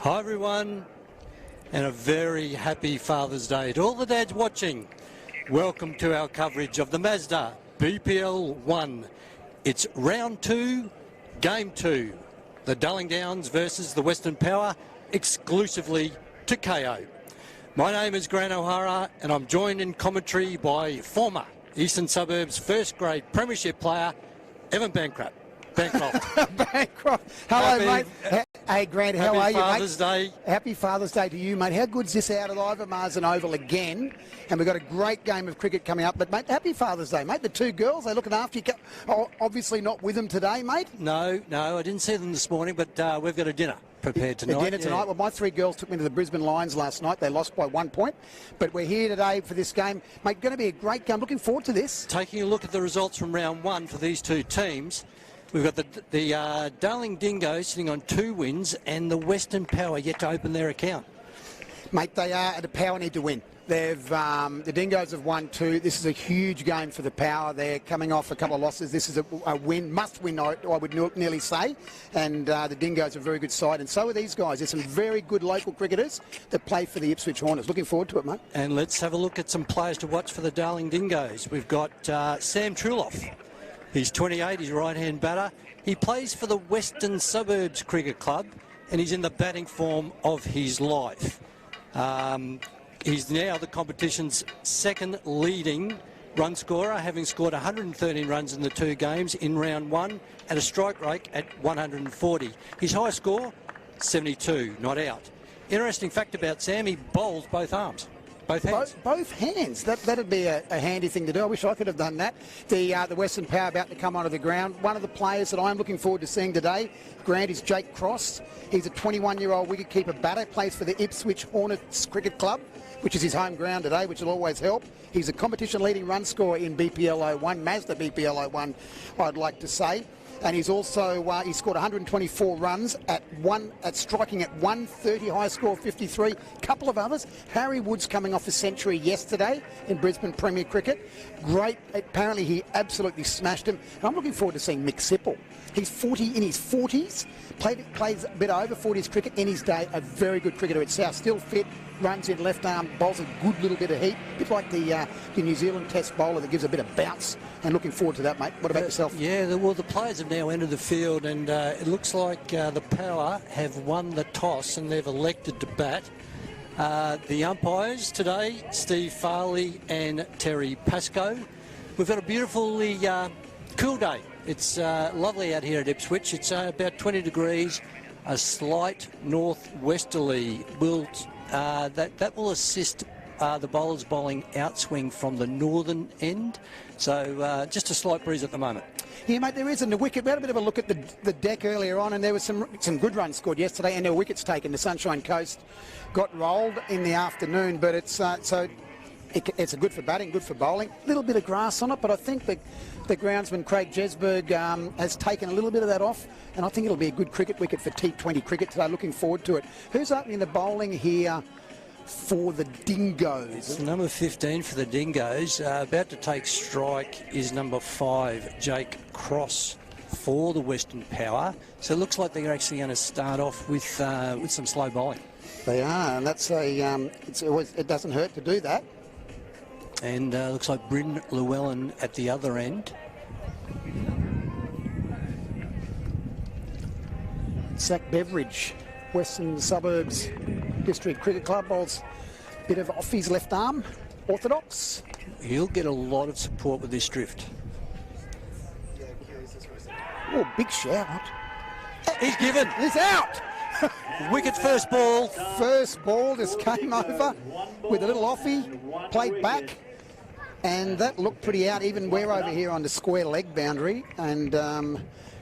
Hi everyone, and a very happy Father's Day to all the dads watching. Welcome to our coverage of the Mazda BPL 1. It's round 2, game 2. The Darling Downs versus the Western Power, exclusively to KO. My name is Grant O'Hara, and I'm joined in commentary by former Eastern Suburbs first grade premiership player, Evan Bancroft. Bancroft. Hello, mate. Hey, Grant, how are you, mate? Happy Father's Day. Happy Father's Day to you, mate. How good's this out at Ivor Marsden Oval again? And we've got a great game of cricket coming up. But, mate, happy Father's Day, mate. The two girls, they're looking after you. Oh, obviously not with them today, mate. No, I didn't see them this morning, but we've got a dinner prepared tonight. A dinner tonight. Well, my three girls took me to the Brisbane Lions last night. They lost by 1 point. But we're here today for this game. Mate, going to be a great game. Looking forward to this. Taking a look at the results from round 1 for these two teams. We've got the Darling Dingoes sitting on 2 wins and the Western Power yet to open their account. Mate, the Power need to win. The Dingoes have won 2. This is a huge game for the Power. They're coming off a couple of losses. This is a win, must win, I would nearly say. And the Dingoes are a very good side. And so are these guys. There's some very good local cricketers that play for the Ipswich Hornets. Looking forward to it, mate. And let's have a look at some players to watch for the Darling Dingoes. We've got Sam Truloff. He's 28, he's a right-hand batter. He plays for the Western Suburbs Cricket Club, and he's in the batting form of his life. He's now the competition's second leading run scorer, having scored 113 runs in the 2 games in round 1 at a strike rate at 140. His highest score, 72, not out. Interesting fact about Sam, he bowls both arms. Both hands. Both hands. That'd be a handy thing to do. I wish I could have done that. The Western Power about to come onto the ground. One of the players that I'm looking forward to seeing today, Grant, is Jake Cross. He's a 21-year-old wicketkeeper batter, plays for the Ipswich Hornets Cricket Club, which is his home ground today, which will always help. He's a competition-leading run scorer in BPL 01, Mazda BPL 01, I'd like to say. And he's also he scored 124 runs at striking at 130, high score 53. Couple of others. Harry Wood's coming off a century yesterday in Brisbane Premier Cricket. Great. Apparently he absolutely smashed him. And I'm looking forward to seeing Mick Sipple. He's 40 in his 40s. Plays a bit over 40s cricket in his day. A very good cricketer at South. Still fit. Runs in left arm, bowls a good little bit of heat. A bit like the New Zealand Test bowler that gives a bit of bounce. And looking forward to that, mate. What about yourself? Yeah, the players have now entered the field, and it looks like the Power have won the toss and they've elected to bat. The umpires today, Steve Farley and Terry Pascoe. We've got a beautifully cool day. It's lovely out here at Ipswich. It's about 20 degrees. A slight northwesterly will that will assist the bowlers bowling outswing from the northern end. So just a slight breeze at the moment. Yeah, mate, there is. And the wicket, we had a bit of a look at the deck earlier on, and there was some good runs scored yesterday, and there were wickets taken. The Sunshine Coast got rolled in the afternoon, but it's a good for batting, good for bowling. A little bit of grass on it, but I think the groundsman Craig Jesberg has taken a little bit of that off, and I think it'll be a good cricket wicket for T20 cricket today. Looking forward to it. Who's opening the bowling here for the Dingoes? It's number 15 for the Dingoes. About to take strike is number 5, Jake Cross, for the Western Power. So it looks like they're actually going to start off with some slow bowling. They are, and that's it doesn't hurt to do that. And looks like Bryn Llewellyn at the other end. Zach Beveridge, Western Suburbs District Cricket Club, bowls a bit of off his left arm, orthodox. He'll get a lot of support with this drift. Oh, big shout. He's given. He's out. Wicket first ball. First ball just came over with a little offie, played back. And that looked pretty out. Even we're over here on the square leg boundary, and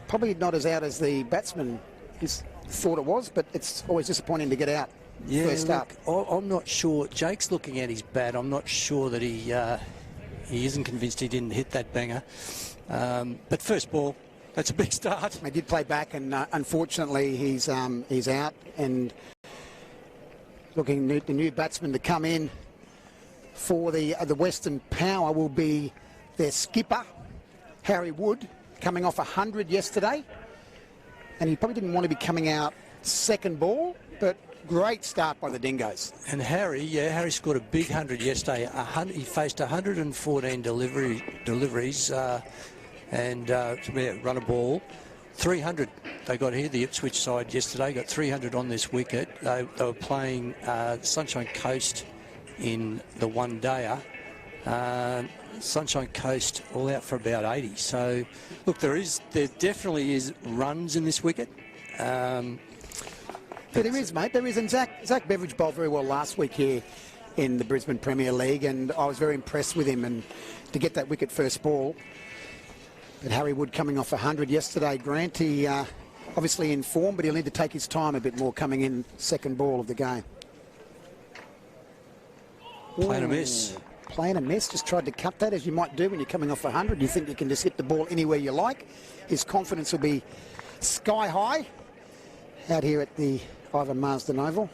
probably not as out as the batsman thought it was, but it's always disappointing to get out. Yeah, first up. I'm not sure. Jake's looking at his bat. I'm not sure that he isn't convinced he didn't hit that banger. But first ball, that's a big start. He did play back, and unfortunately he's out. And looking the new batsman to come in for the Western Power will be their skipper, Harry Wood, coming off 100 yesterday. And he probably didn't want to be coming out second ball, but great start by the Dingoes. And Harry scored a big 100 yesterday. He faced 114 deliveries and run a ball. 300 they got here, the Ipswich side yesterday, got 300 on this wicket. They were playing Sunshine Coast in the one-dayer. Sunshine Coast all out for about 80. So, look, there definitely is runs in this wicket. Yeah, there is, mate. There is. And Zach Beveridge bowled very well last week here in the Brisbane Premier League, and I was very impressed with him. And to get that wicket first ball. But Harry Wood coming off 100 yesterday, Grant. He obviously in form, but he'll need to take his time a bit more coming in second ball of the game. Playing a miss. Playing a miss. Just tried to cut that, as you might do when you're coming off 100. You think you can just hit the ball anywhere you like. His confidence will be sky high out here at the Ivan Marsden Oval.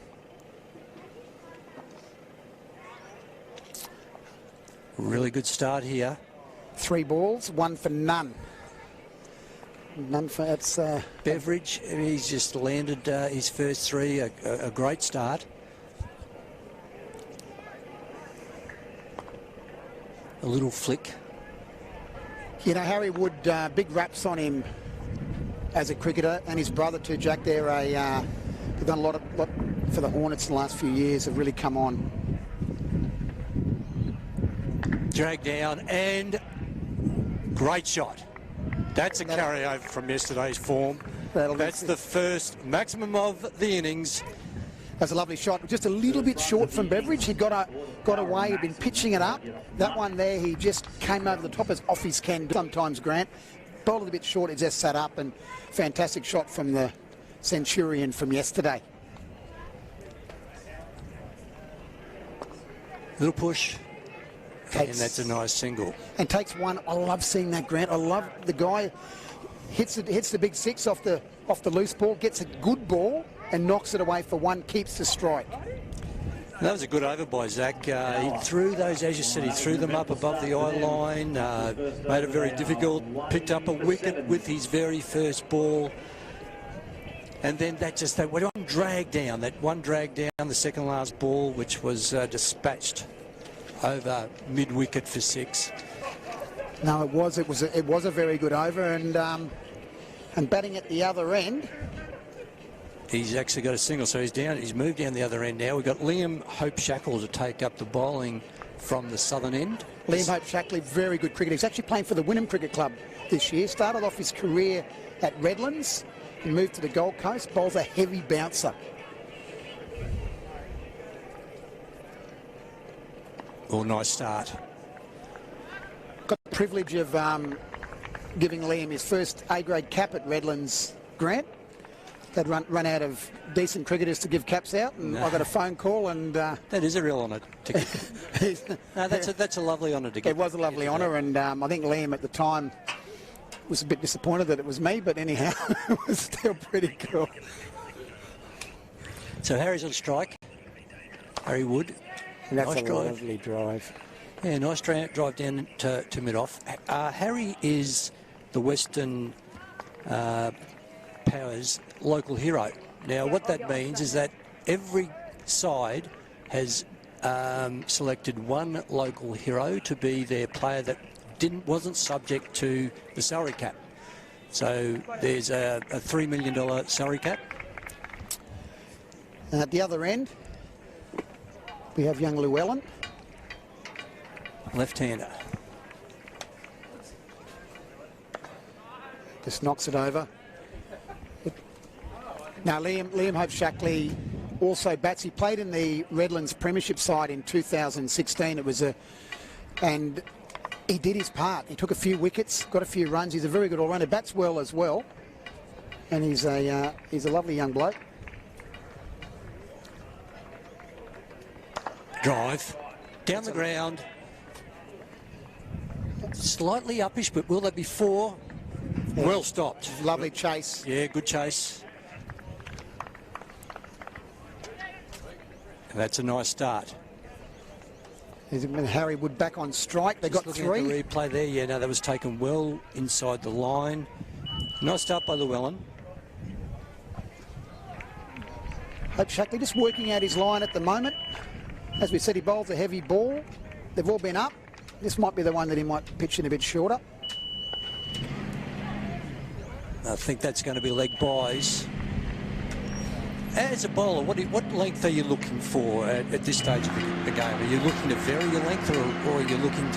Really good start here. 3 balls, 1 for none. None for it's Beveridge. He's just landed his first 3. A great start. A little flick. You know, Harry Wood, big raps on him as a cricketer, and his brother too, Jack. They've done a lot for the Hornets in the last few years. Have really come on. Drag down and great shot. That's a carryover from yesterday's form. That's the first maximum of the innings. That's a lovely shot. Just a little bit short from Beveridge. He got away. He'd been pitching it up. That one there, he just came over the top as off his can sometimes, Grant. Bowled a bit short. It just sat up, and fantastic shot from the Centurion from yesterday. Little push. And that's a nice single. And takes one. I love seeing that, Grant. I love the guy hits the big 6 off the loose ball, gets a good ball and knocks it away for 1, keeps the strike. That was a good over by Zach. He threw those, as you said, he threw them up above the eye line, made it very difficult, picked up a wicket with his very first ball. And then that one drag down the second last ball, which was dispatched over mid-wicket for 6. No, it was a very good over, and batting at the other end. He's actually got a single, so he's moved down the other end now. We've got Liam Hope Shackle to take up the bowling from the southern end. Liam Hope Shackle, very good cricketer. He's actually playing for the Wynnum Cricket Club this year. Started off his career at Redlands and moved to the Gold Coast. Bowls a heavy bouncer. Oh, nice start. Got the privilege of giving Liam his first A-grade cap at Redlands, Grant. They'd run out of decent cricketers to give caps out, and I got a phone call, and that is a real honour to get. No, that's a lovely honour to get. It was a lovely honour, and I think Liam at the time was a bit disappointed that it was me, but anyhow, it was still pretty cool. So Harry's on strike. Harry Wood. And that's nice a drive. Lovely drive. Yeah, nice drive down to mid-off. Harry is the Western Powers local hero. Now, what that means is that every side has selected one local hero to be their player that wasn't subject to the salary cap. So there's a $3 million salary cap. At the other end, we have young Llewellyn. Left-hander. Just knocks it over. Now, Liam Hope Shackley also bats. He played in the Redlands Premiership side in 2016. And he did his part. He took a few wickets, got a few runs. He's a very good all-rounder. Bats well as well. And he's a lovely young bloke. Drive. Down the ground. Slightly uppish, but will that be 4? Yeah. Well stopped. Lovely chase. Yeah, good chase. And that's a nice start. Harry Wood back on strike. They got 3. At the replay there, yeah, no, that was taken well inside the line. Nice start by Llewellyn. Hope Shackley just working out his line at the moment. As we said, he bowls a heavy ball. They've all been up. This might be the one that he might pitch in a bit shorter. I think that's going to be leg buys. As a bowler, what length are you looking for at this stage of the game? Are you looking to vary your length, or are you looking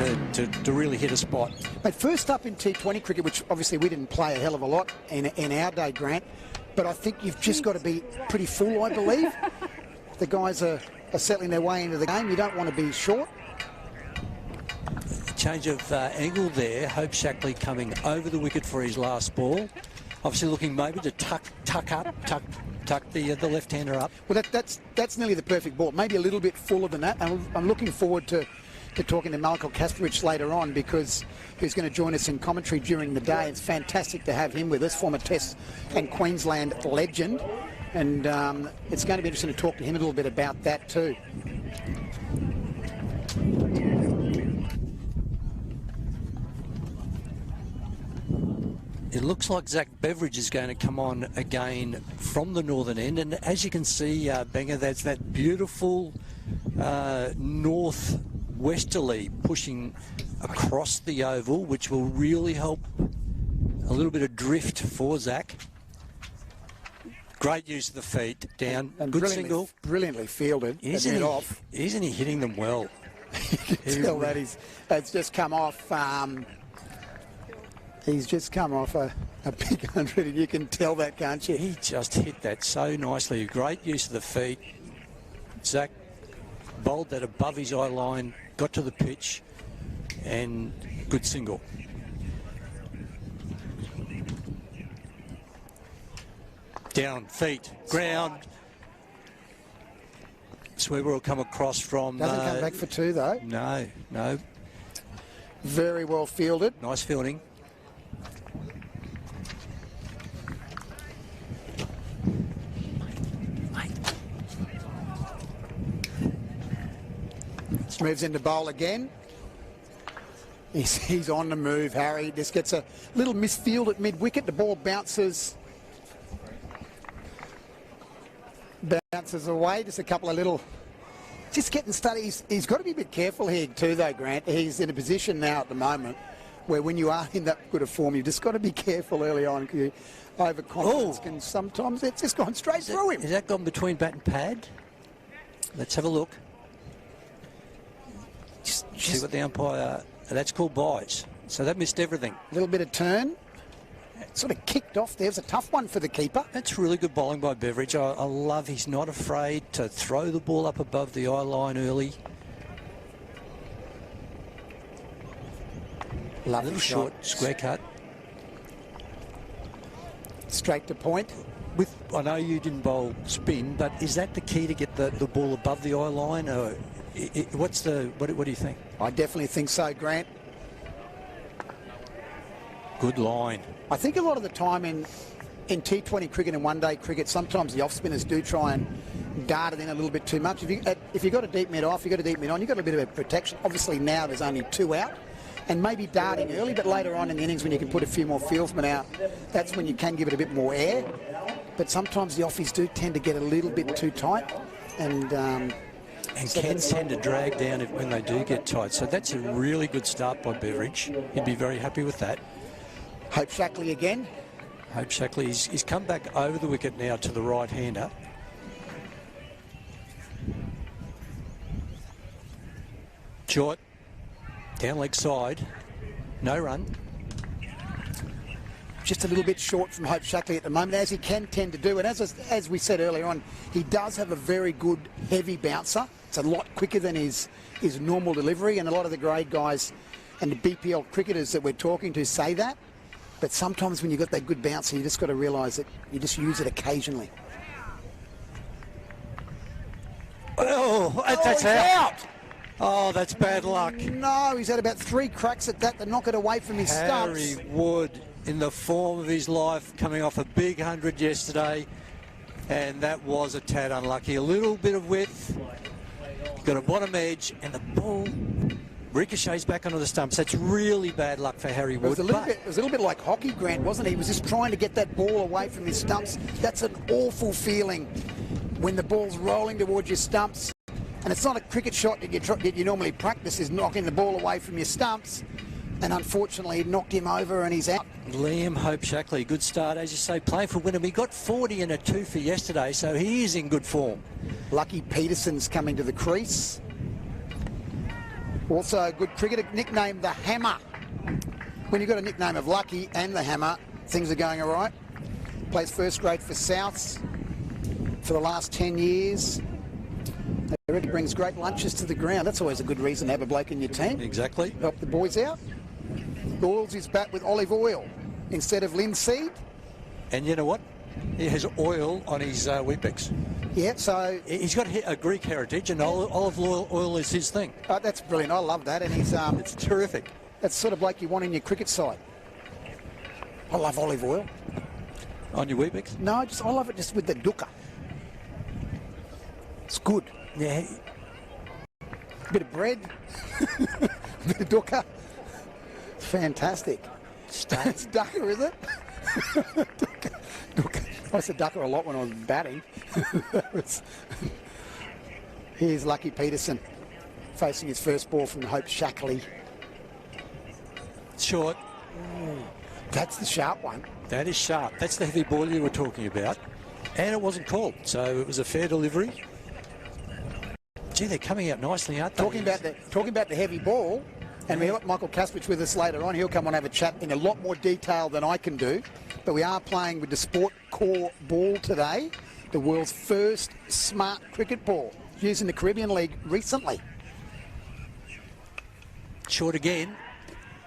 to really hit a spot? But first up in T20 cricket, which obviously we didn't play a hell of a lot in our day, Grant, but I think you've just got to be pretty full, I believe. The guys are settling their way into the game. You don't want to be short. Change of angle there. Hope Shackley coming over the wicket for his last ball. Obviously looking maybe to tuck the left-hander up. Well, that's nearly the perfect ball. Maybe a little bit fuller than that. And I'm looking forward to talking to Malcolm Kasparich later on, because he's going to join us in commentary during the day. It's fantastic to have him with us, former Test and Queensland legend. And it's going to be interesting to talk to him a little bit about that too. It looks like Zach Beveridge is going to come on again from the northern end, and as you can see, Benga, that's that beautiful northwesterly pushing across the oval, which will really help a little bit of drift for Zach. Great use of the feet down, and good single. Brilliantly fielded. Isn't he hitting them well? You can tell that it's just come off. He's just come off a big 100, and you can tell that, can't you? He just hit that so nicely. Great use of the feet. Zach bowled that above his eye line, got to the pitch, and good single. Down, feet, ground. Sweeper will come across from... Doesn't come back for two, though. No. Very well fielded. Nice fielding. Moves into bowl again. He's on the move, Harry. Just gets a little misfield at mid-wicket. The ball bounces away. Just a couple of little... Just getting started. He's got to be a bit careful here too, though, Grant. He's in a position now at the moment where when you are in that good a form, you've just got to be careful early on, because overconfidence can sometimes... It's just gone straight through him. Has that gone between bat and pad? Let's have a look. See what the umpire... that's called buys. So that missed everything. A little bit of turn. Sort of kicked off. There's a tough one for the keeper. That's really good bowling by Beveridge. I love he's not afraid to throw the ball up above the eye line early. Lovely a little shot. Short, square cut. Straight to point. I know you didn't bowl spin, but is that the key to get the ball above the eye line? Or what do you think? I definitely think so, Grant. Good line. I think a lot of the time in T20 cricket and one-day cricket, sometimes the off-spinners do try and dart it in a little bit too much. If you've got a deep mid off, you've got a deep mid on, you've got a bit of a protection. Obviously now there's only two out, and maybe darting early, but later on in the innings when you can put a few more fieldsmen out, that's when you can give it a bit more air. But sometimes the offies do tend to get a little bit too tight, and so can tend to drag down when they do get tight. So that's a really good start by Beveridge. He'd be very happy with that. Hope Shackley again. Hope Shackley, he's come back over the wicket now to the right-hander. Short, down leg side, no run. Just a little bit short from Hope Shackley at the moment, as he can tend to do. And as we said earlier on, he does have a very good heavy bouncer. It's a lot quicker than his normal delivery, and a lot of the grade guys and the BPL cricketers that we're talking to say that. But sometimes when you've got that good bouncer, you just got to realise that you just use it occasionally. Oh, that's out. Oh, that's bad luck. No, he's had about 3 cracks at that to knock it away from his stumps. Harry Wood, in the form of his life, coming off a big 100 yesterday, and that was a tad unlucky. A little bit of width, got a bottom edge, and the ball ricochets back onto the stumps. That's really bad luck for Harry Wood. It was a little bit like hockey, Grant, wasn't it? He was just trying to get that ball away from his stumps. That's an awful feeling when the ball's rolling towards your stumps, and it's not a cricket shot that you normally practice, is knocking the ball away from your stumps, and unfortunately knocked him over and he's out. Liam Hope Shackley, good start, as you say, playing for Wynnum. He got 40 and a 2 for yesterday, so he is in good form. Lucky Peterson's coming to the crease. Also a good cricketer, nicknamed the Hammer. When you've got a nickname of Lucky and the Hammer, things are going all right. Plays first grade for Souths for the last 10 years. They reckon he brings great lunches to the ground. That's always a good reason to have a bloke in your team. Exactly. Help the boys out. Oils his bat with olive oil instead of linseed. And you know what? He has oil on his Weet-Bix. Yeah, so... He's got a Greek heritage, and olive oil is his thing. That's brilliant. I love that. And he's... it's terrific. That's the sort of bloke you want in your cricket side. I love olive oil. On your Weet-Bix? No, I love it just with the dukkha. It's good. Yeah. Bit of bread. Bit of dukkha. It's fantastic. It's dukkha, is it? Dukkha. I said dukkha a lot when I was batting. Here's Lucky Peterson facing his first ball from Hope Shackley. Short. That's the sharp one. That is sharp. That's the heavy ball you were talking about. And it wasn't called, so it was a fair delivery. Gee, they're coming out nicely, aren't they? Talking about the heavy ball, and we've got Michael Kasprich with us later on. He'll come on and have a chat in a lot more detail than I can do. But we are playing with the Sport Core ball today, the world's first smart cricket ball, used in the Caribbean League recently. Short again.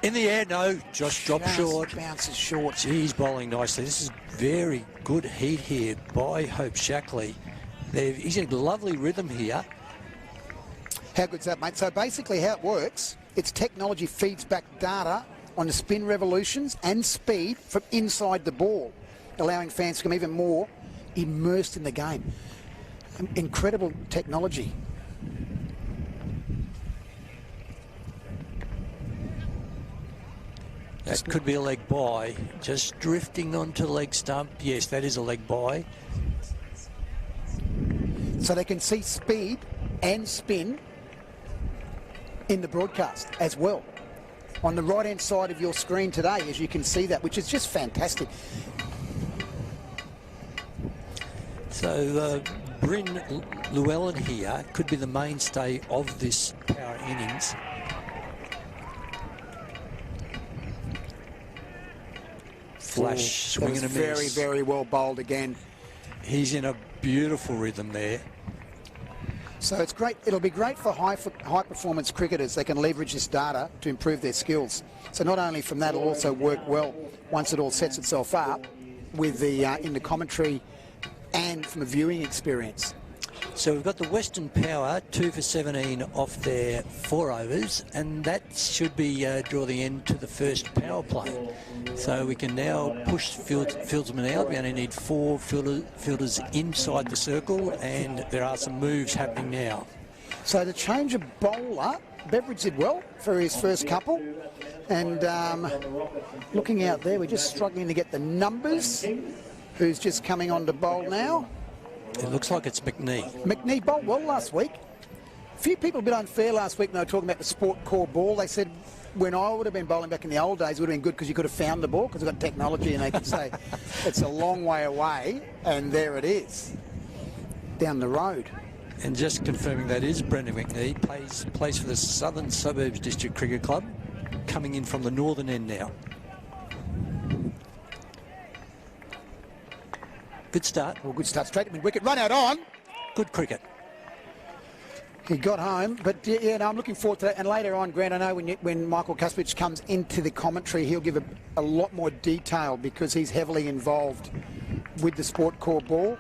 In the air, no, just dropped short. Bounces short. He's bowling nicely. This is very good heat here by Hope Shackley. He's in lovely rhythm here. How good's that, mate? So basically how it works, it's technology feeds back data on the spin revolutions and speed from inside the ball, allowing fans to become even more immersed in the game. Incredible technology. That could be a leg bye. Just drifting onto leg stump. Yes, that is a leg bye. So they can see speed and spin in the broadcast as well. On the right-hand side of your screen today, as you can see that, which is just fantastic. So Bryn Llewellyn here could be the mainstay of this power innings. Flash, swing and a miss. Very, very well bowled again. He's in a beautiful rhythm there. So it's great. It'll be great for high performance cricketers. They can leverage this data to improve their skills. So not only from that, it'll also work well once it all sets itself up with the in the commentary and from a viewing experience. So we've got the Western Power 2 for 17 off their 4 overs, and that should be draw the end to the first power play. So we can now push fieldsmen out. We only need 4 fielders inside the circle, and there are some moves happening now. So to change a bowler, Beveridge did well for his first couple, and looking out there, we're just struggling to get the numbers. Who's just coming on to bowl now? It looks like it's McNee. McNee bowled well last week. A few people a bit unfair last week when they were talking about the Sport Core ball. They said when I would have been bowling back in the old days, it would have been good because you could have found the ball because we've got technology and they could say it's a long way away and there it is, down the road. And just confirming that is Brendan McNee, plays for the Southern Suburbs District Cricket Club, coming in from the northern end now. Good start. Well, good start straight to mid-wicket. Run out on. Good cricket. He got home, but yeah, no, I'm looking forward to that. And later on, Grant, I know when Michael Kasprich comes into the commentary, he'll give a lot more detail because he's heavily involved with the Sport Core ball.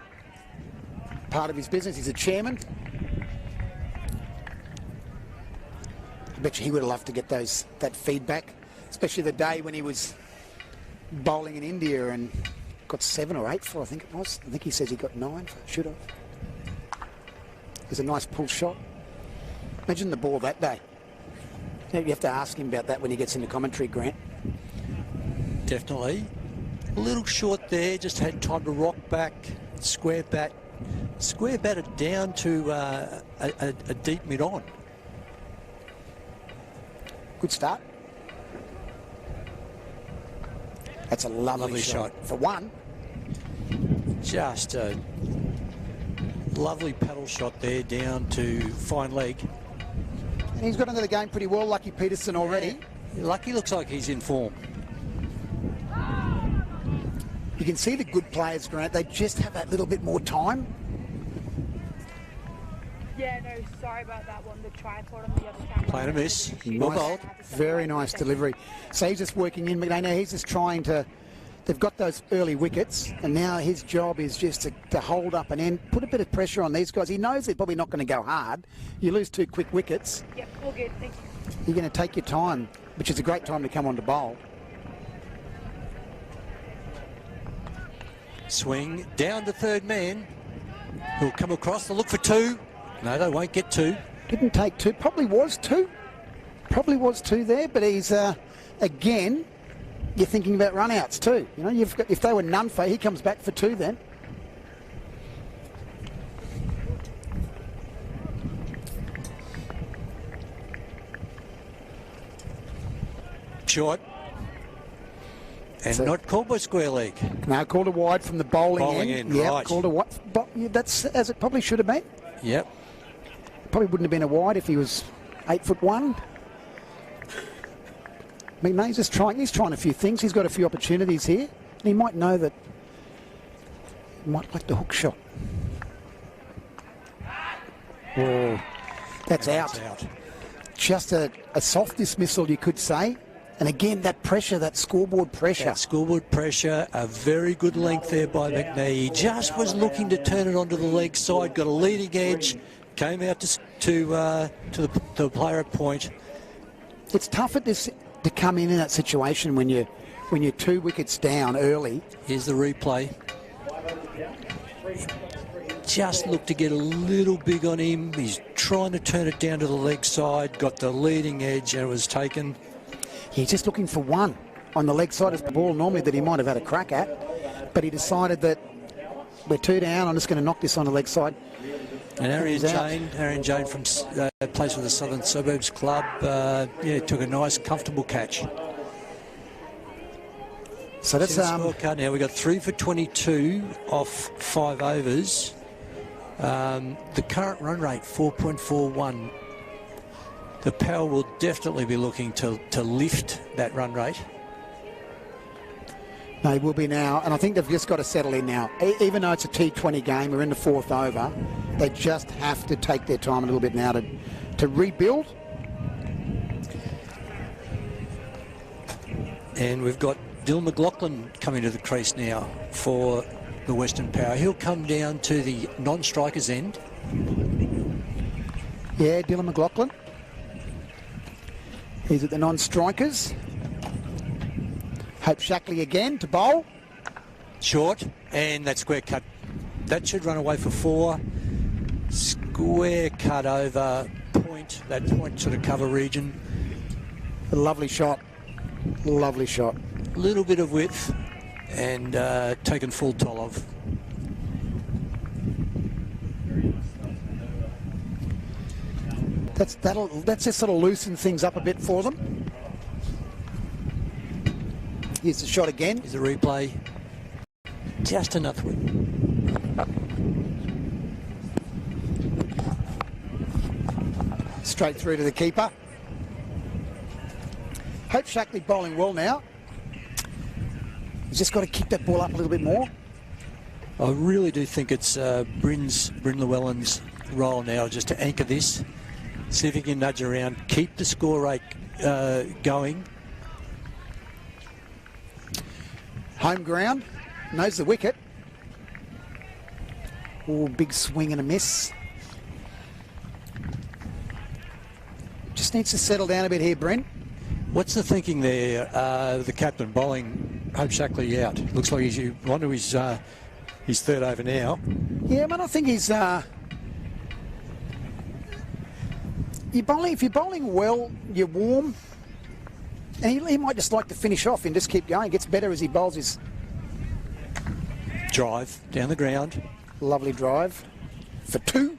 Part of his business. He's a chairman. I bet you he would have loved to get that feedback, especially the day when he was bowling in India and got 7 or 8 for, I think it was. I think he says he got 9 for, should have. It was a nice pull shot. Imagine the ball that day. You have to ask him about that when he gets into commentary, Grant. Definitely. A little short there, just had time to rock back, square bat, Square batted down to a deep mid-on. Good start. That's a lovely shot. For one. Just a lovely paddle shot there down to fine leg. And he's got into the game pretty well, Lucky Peterson already. Yeah. Lucky looks like he's in form. You can see the good players, Grant, they just have that little bit more time. Yeah, no, sorry about that one. The tripod on the other camera. Playing a miss. Nice, very nice delivery. So he's just working in. Now he's just trying to... They've got those early wickets, and now his job is just to hold up and end, put a bit of pressure on these guys. He knows they're probably not going to go hard. You lose 2 quick wickets. Yep, all good, thank you. You're going to take your time, which is a great time to come on to bowl. Swing down to third man. He'll come across. They'll look for 2. No, they won't get 2. Didn't take 2. Probably was 2. Probably was 2 there, but he's, again, you're thinking about run-outs too. You know, you've got, if they were none for, he comes back for 2 then. Short. And So, not called by square leg. no, called a wide from the bowling end. Yeah, Right. called a wide. But yeah, that's as it probably should have been. Yep. Probably wouldn't have been a wide if he was 8'1". I mean, he's just trying. He's trying a few things. He's got a few opportunities here, and he might know that. He might like the hook shot. Oh, that's out. Just a soft dismissal, you could say. And again, that pressure, that scoreboard pressure. That scoreboard pressure, a very good length there by McNee. He just was looking to turn it onto the leg side, got a leading edge, came out to the player at point. It's tough at this to come in that situation when you're 2 wickets down early. Here's the replay. Just looked to get a little big on him. He's trying to turn it down to the leg side, got the leading edge, and it was taken. He's just looking for 1 on the leg side. It's the ball normally that he might have had a crack at, but he decided that we're 2 down, I'm just going to knock this on the leg side. And Arian Jane from plays for the Southern Suburbs Club, took a nice, comfortable catch. So that's scorecard now. We got 3 for 22 off 5 overs. The current run rate 4.41. The Power will definitely be looking to lift that run rate. They will be now, and I think they've just got to settle in now. Even though it's a T20 game, we're in the 4th over, they just have to take their time a little bit now to rebuild. And we've got Dill McLaughlin coming to the crease now for the Western Power. He'll come down to the non-strikers end. Yeah, Dylan McLaughlin. He's at the non-strikers. Hope Shackley again to bowl. Short, and that square cut. That should run away for 4. Square cut over point, that point sort of cover region. A lovely shot. Lovely shot. Little bit of width and taken full toll of. That's just sort of loosen things up a bit for them. Here's the shot again. Here's the replay. Just enough width. Straight through to the keeper. Hope Shackley bowling well now. He's just got to kick that ball up a little bit more. I really do think it's Bryn Llewellyn's role now just to anchor this. See if he can nudge around, keep the score rate going. Home ground, knows the wicket. Oh, big swing and a miss. Just needs to settle down a bit here, Brent. What's the thinking there? The captain bowling Hope Shackley out. Looks like he's on to his 3rd over now. Yeah, but I think he's... if you're bowling well, you're warm. And he might just like to finish off and just keep going. Gets better as he bowls his... Drive down the ground. Lovely drive for 2.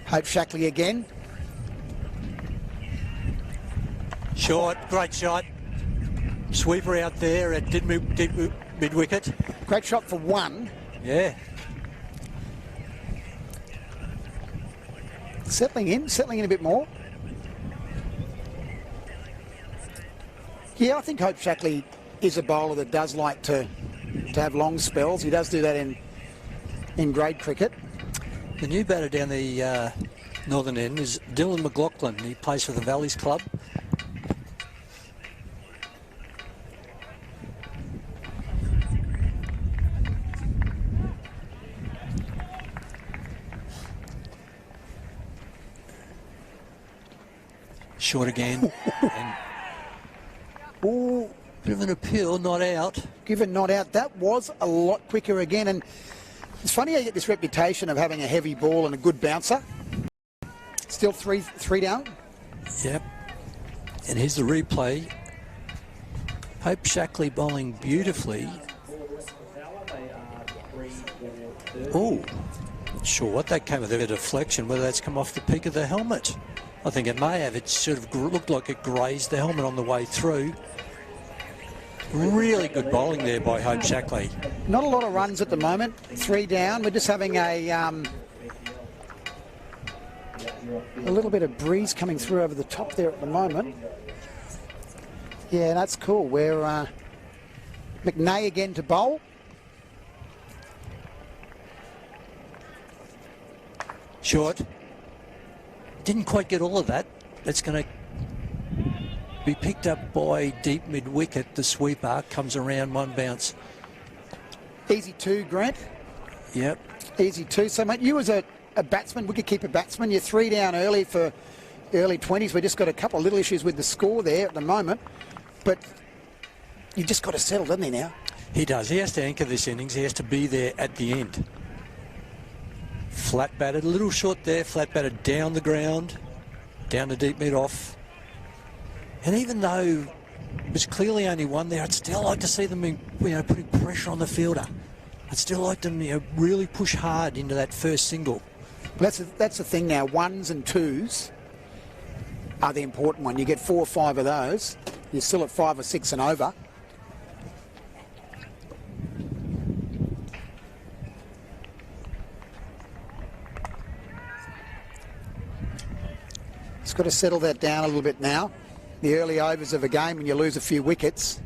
Hope Shackley again. Short, great shot. Sweeper out there at deep mid-wicket. Great shot for 1. Yeah. Settling in a bit more. Yeah, I think Hope Shackley is a bowler that does like to have long spells. He does do that in grade cricket. The new batter down the northern end is Dylan McLaughlin. He plays for the Valleys Club. Short again. And Ooh, bit of an appeal, not out. given not out. That was a lot quicker again. And it's funny how you get this reputation of having a heavy ball and a good bouncer. Still three down. Yep. And here's the replay. Hope Shackley bowling beautifully. Oh, not sure what that came with, a deflection, whether that's come off the peak of the helmet. I think it may have. It sort of looked like it grazed the helmet on the way through. Really good bowling there by Hope Shackley. Not a lot of runs at the moment. 3 down. We're just having a little bit of breeze coming through over the top there at the moment. Yeah, that's cool. We're McNay again to bowl. Short. Didn't quite get all of that. That's going to be picked up by deep mid-wicket. The sweeper comes around, 1 bounce. Easy 2, Grant. Yep. Easy 2. So, mate, you as a batsman, wicket-keeper batsman, you're 3 down early for early 20s. We've just got a couple of little issues with the score there at the moment. But you've just got to settle, doesn't he, now? He does. He has to anchor this innings. He has to be there at the end. Flat batted, a little short there, flat batted down the ground, down to deep mid off. And even though it was clearly only 1 there, I'd still like to see them, putting pressure on the fielder. I'd still like them, really push hard into that first single. Well, that's the thing now. 1s and 2s are the important one. You get 4 or 5 of those, you're still at 5 or 6 and over. It's got to settle that down a little bit now. The early overs of a game when you lose a few wickets.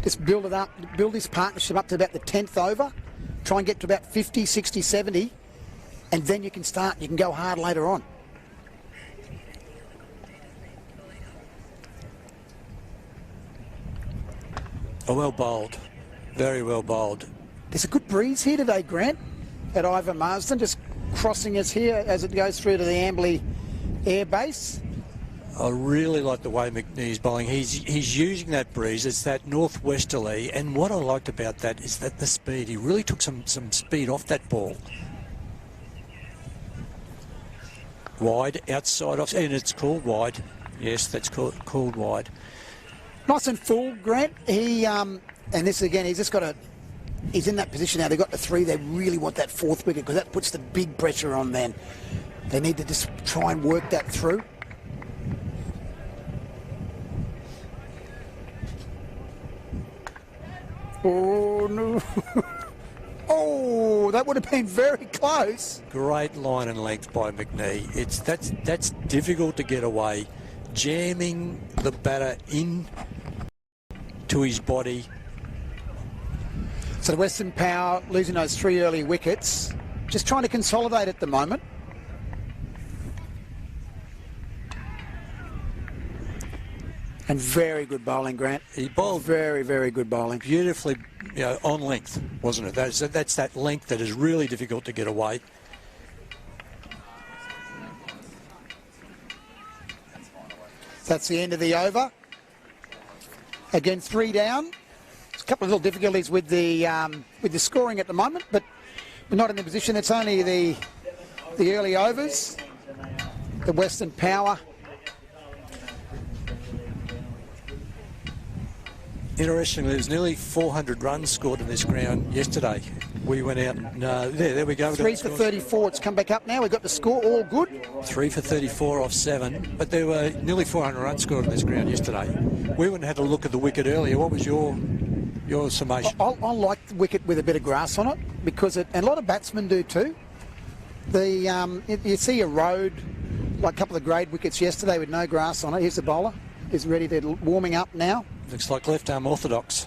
Just build it up, build this partnership up to about the 10th over. Try and get to about 50, 60, 70. And then you can go hard later on. Oh, well bowled. Very well bowled. There's a good breeze here today, Grant, at Ivor Marsden, just crossing us here as it goes through to the Amberley Air Base. I really like the way McNee's bowling. He's using that breeze. It's that northwesterly, and what I liked about that is that the speed. He really took some speed off that ball. Wide, outside off, and it's called wide. Yes, that's called wide. Nice and full, Grant. He and this again, he's in that position now. They've got the 3. They really want that 4th wicket because that puts the big pressure on then. They need to just try and work that through. Oh, no. Oh, that would have been very close. Great line and length by McNee. That's difficult to get away. Jamming the batter in to his body. So the Western Power losing those 3 early wickets. Just trying to consolidate at the moment. And very good bowling, Grant. He bowled very, very good bowling. beautifully, on length, wasn't it? That's that length that is really difficult to get away. That's the end of the over. Again, 3 down. There's a couple of little difficulties with the scoring at the moment, but we're not in the position. It's only the early overs. The Western Power. Interestingly, there's nearly 400 runs scored in this ground yesterday. We went out and there we go. 3 for 34. It's come back up now. We've got the score all good. 3 for 34 off 7, but there were nearly 400 runs scored in this ground yesterday. We went and had a look at the wicket earlier. What was your summation? I like the wicket with a bit of grass on it because and a lot of batsmen do too. You see a road, like a couple of grade wickets yesterday with no grass on it. Here's the bowler. He's ready to warming up now. Looks like left arm orthodox.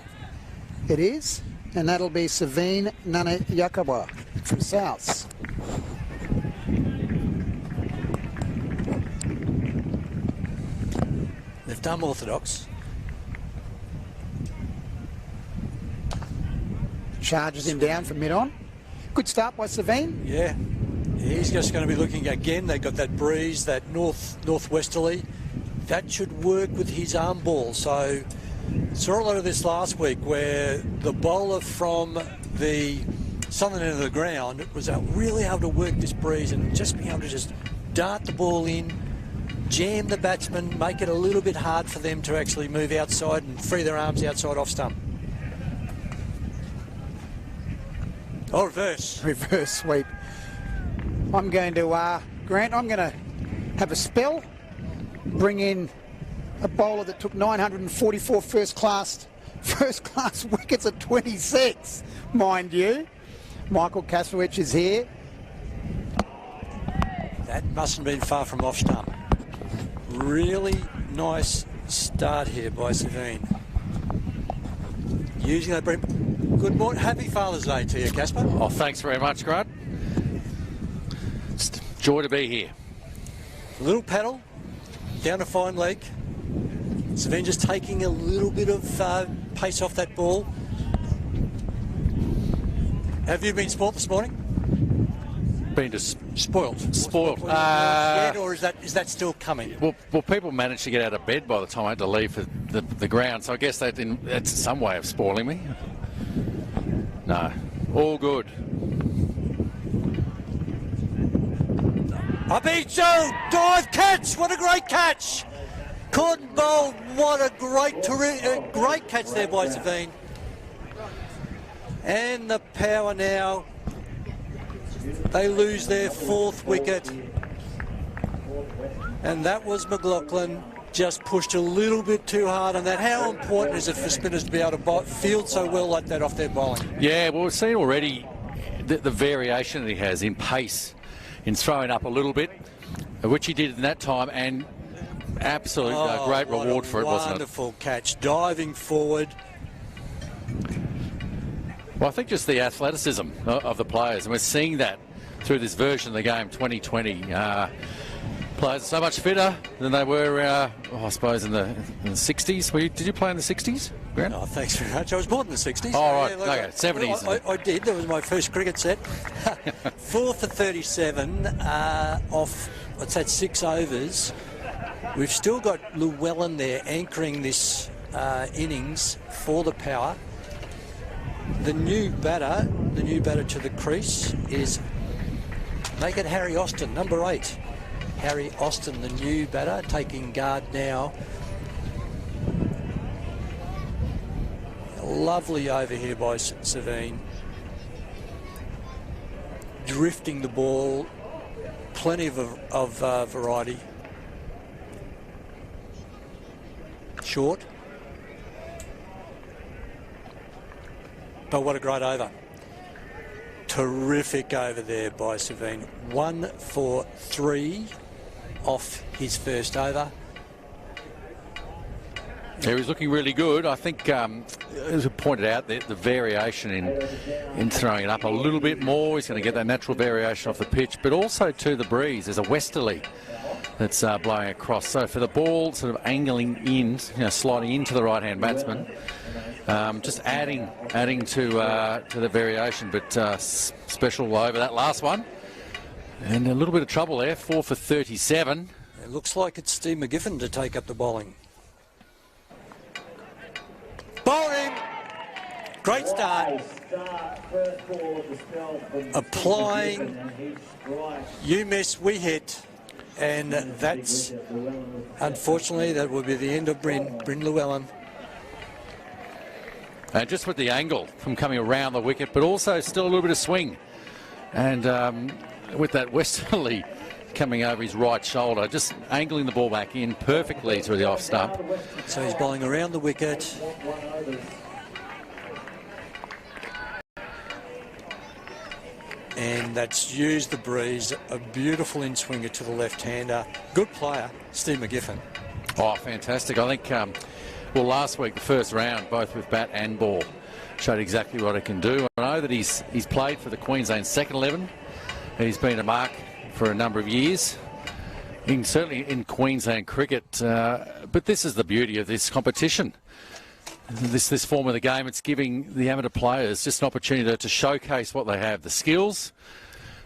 It is, and that'll be Savine Nanayakawa from Souths. Left arm orthodox. Charges him down from mid-on. Good start by Savine. Yeah, he's just going to be looking again. They've got that breeze, that northwesterly. That should work with his arm ball. So saw a lot of this last week where the bowler from the southern end of the ground was really able to work this breeze and just be able to just dart the ball in, jam the batsman, make it a little bit hard for them to actually move outside and free their arms outside off stump. Oh, reverse. Reverse sweep. I'm going to, Grant, I'm going to have a spell, bring in a bowler that took 944 first class wickets at 26, mind you. Michael Kasowicz is here. That mustn't have been far from off stump. Really nice start here by Savine. Using that break. Good morning. Happy Father's Day to you, Casper. Oh, thanks very much, Grant. It's a joy to be here. A little paddle, down a fine leg. Savine just taking a little bit of pace off that ball. Have you been spoilt this morning? Been to Spoilt. Or is that still coming? Well, people managed to get out of bed by the time I had to leave the ground, so I guess that's some way of spoiling me. No, all good. I beat you! Dive catch! What a great catch! Caught and bowled. What a great catch there by Savine. And the Power now. They lose their 4th wicket. And that was McLaughlin. Just pushed a little bit too hard on that. How important is it for spinners to be able to field so well like that off their bowling? Yeah, well, we've seen already the variation that he has in pace, in throwing up a little bit, which he did in that time, and absolute great reward for it, wasn't it? Wonderful catch, diving forward. Well, I think just the athleticism of the players, and we're seeing that through this version of the game, 2020. Players are so much fitter than they were, I suppose, in the 60s. Did you play in the 60s, Grant? Oh, thanks very much. I was born in the 60s. Oh, right. Yeah, Okay, 70s. I did. That was my first cricket set. 4 for 37 off, what's that, 6 overs. We've still got Llewellyn there anchoring this innings for the Power. The new batter to the crease is, make it Harry Austin, number 8. Harry Austin, the new batter, taking guard now. Lovely over here by Savine. Drifting the ball, plenty of variety. Short. But what a great over. Terrific over there by Savine. 1 for 3 off his first over. He was looking really good. I think, as we pointed out, the variation in throwing it up a little bit more. He's going to get that natural variation off the pitch, but also to the breeze. There's a westerly that's blowing across. So for the ball sort of angling in, sliding into the right-hand batsman, just adding to the variation, but special over that last one. And a little bit of trouble there, 4 for 37. It looks like it's Steve McGiffin to take up the bowling. Bowl him! Great start. Applying, you miss, we hit. And that's, unfortunately, that will be the end of Bryn Llewellyn. And just with the angle from coming around the wicket, but also still a little bit of swing. And with that westerly coming over his right shoulder, just angling the ball back in perfectly to the off stump. So he's bowling around the wicket. And that's used the breeze. A beautiful in-swinger to the left-hander. Good player, Steve McGiffin. Oh, fantastic. I think, well, last week, the first round, both with bat and ball, showed exactly what it can do. I know that he's played for the Queensland second 11. He's been a mark for a number of years, certainly in Queensland cricket. But this is the beauty of this competition. This form of the game, it's giving the amateur players just an opportunity to showcase what they have, the skills,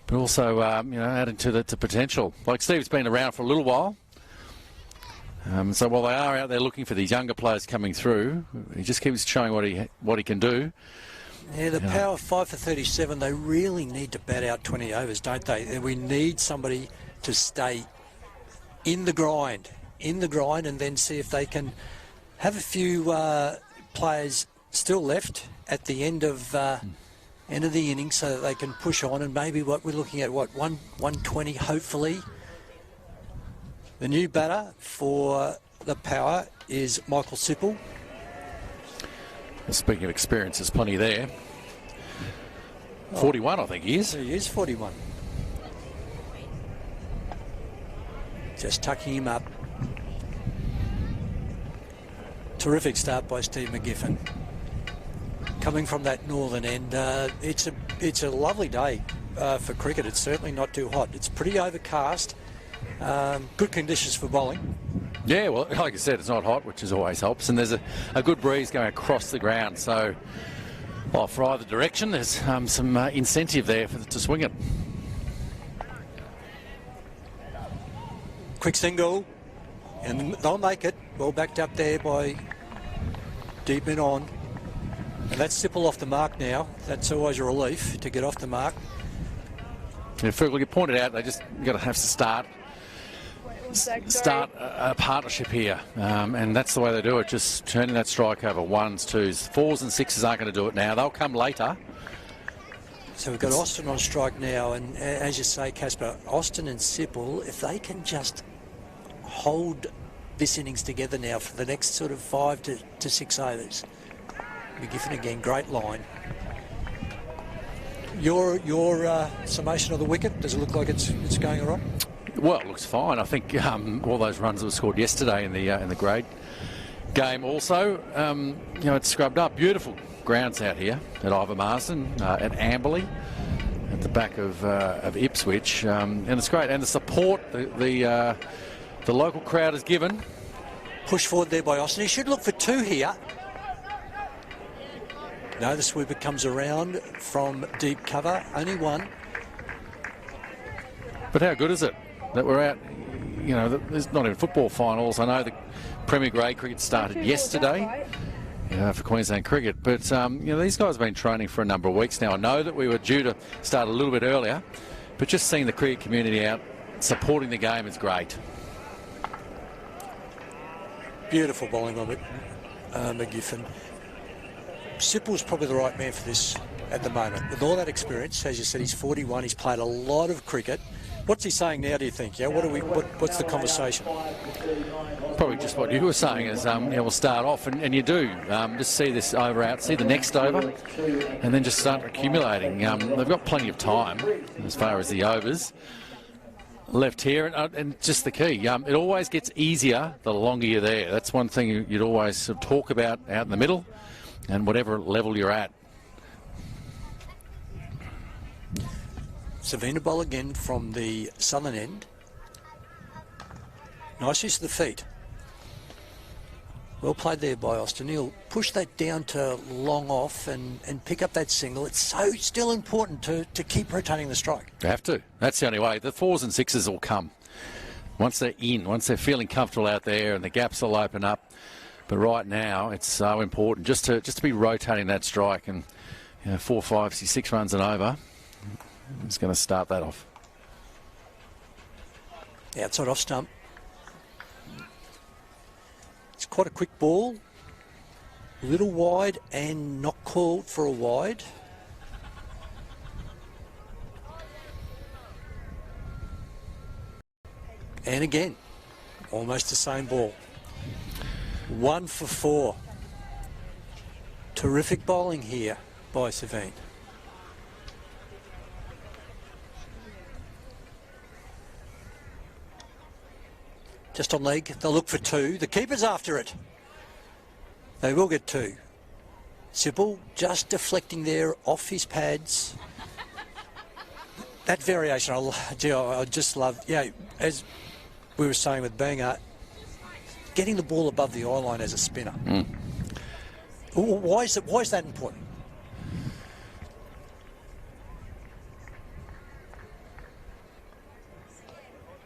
but also adding to the potential. Like Steve's been around for a little while, so while they are out there looking for these younger players coming through, he just keeps showing what he can do. Yeah, the power 5 for 37. They really need to bat out 20 overs, don't they? We need somebody to stay in the grind, and then see if they can have a few players still left at the end of the inning, so that they can push on. And maybe what we're looking at, 120, hopefully. The new batter for the power is Michael Sipple. Speaking of experience, there's plenty there. 41, I think he is. He is 41. Just tucking him up. Terrific start by Steve McGiffin. Coming from that northern end, it's a lovely day for cricket. It's certainly not too hot. It's pretty overcast. Good conditions for bowling. Yeah, well, like I said, it's not hot, which always helps. And there's a good breeze going across the ground. So, well, for either direction, there's some incentive there to swing it. Quick single, and they'll make it. Well backed up there by deep in on. And that's Sipple off the mark now. That's always a relief to get off the mark. Yeah, Fergal, you pointed out they just got to have to start a partnership here, and that's the way they do it, just turning that strike over ones, twos. Fours and sixes aren't going to do it now. They'll come later. So we've got Austin on strike now, and as you say, Casper, Austin and Sipple, if they can just hold this innings together now for the next sort of 5 to 6 overs. McGiffin again, great line. Your summation of the wicket, does it look like it's going all right? Well, it looks fine. I think all those runs that were scored yesterday in the grade game also, it's scrubbed up. Beautiful grounds out here at Ivor Marsden, at Amberley, at the back of Ipswich, and it's great. And the support the local crowd has given. Push forward there by Austin. He should look for 2 here. No, the sweeper comes around from deep cover. Only 1. But how good is it that we're out? There's not even football finals. I know the Premier Grade cricket started yesterday for Queensland cricket. But, these guys have been training for a number of weeks now. I know that we were due to start a little bit earlier. But just seeing the cricket community out supporting the game is great. Beautiful bowling of it, McGiffin. Sipple's probably the right man for this at the moment. With all that experience, as you said, he's 41. He's played a lot of cricket. What's he saying now, do you think? Yeah, what's the conversation? Probably just what you were saying is, we'll start off, and you do just see this over out, see the next over, and then just start accumulating. They've got plenty of time as far as the overs left here, and just the key. It always gets easier the longer you're there. That's one thing you'd always sort of talk about out in the middle, and whatever level you're at. Savina bowl again from the southern end. Nice use of the feet. Well played there by Austin. He'll push that down to long off and pick up that single. It's so still important to keep rotating the strike. You have to. That's the only way. The 4s and 6s will come. once they're in, once they're feeling comfortable out there and the gaps will open up. But right now, it's so important just to be rotating that strike, and 4, 5, 6 runs and over is going to start that off. Outside off stump. It's quite a quick ball. A little wide and not called for a wide. And again, almost the same ball. 1 for 4. Terrific bowling here by Savine. Just on leg, they'll look for 2. The keeper's after it. They will get 2. Sipple just deflecting there off his pads. That variation, I just love, as we were saying with Banger, getting the ball above the eye line as a spinner. Why is that important?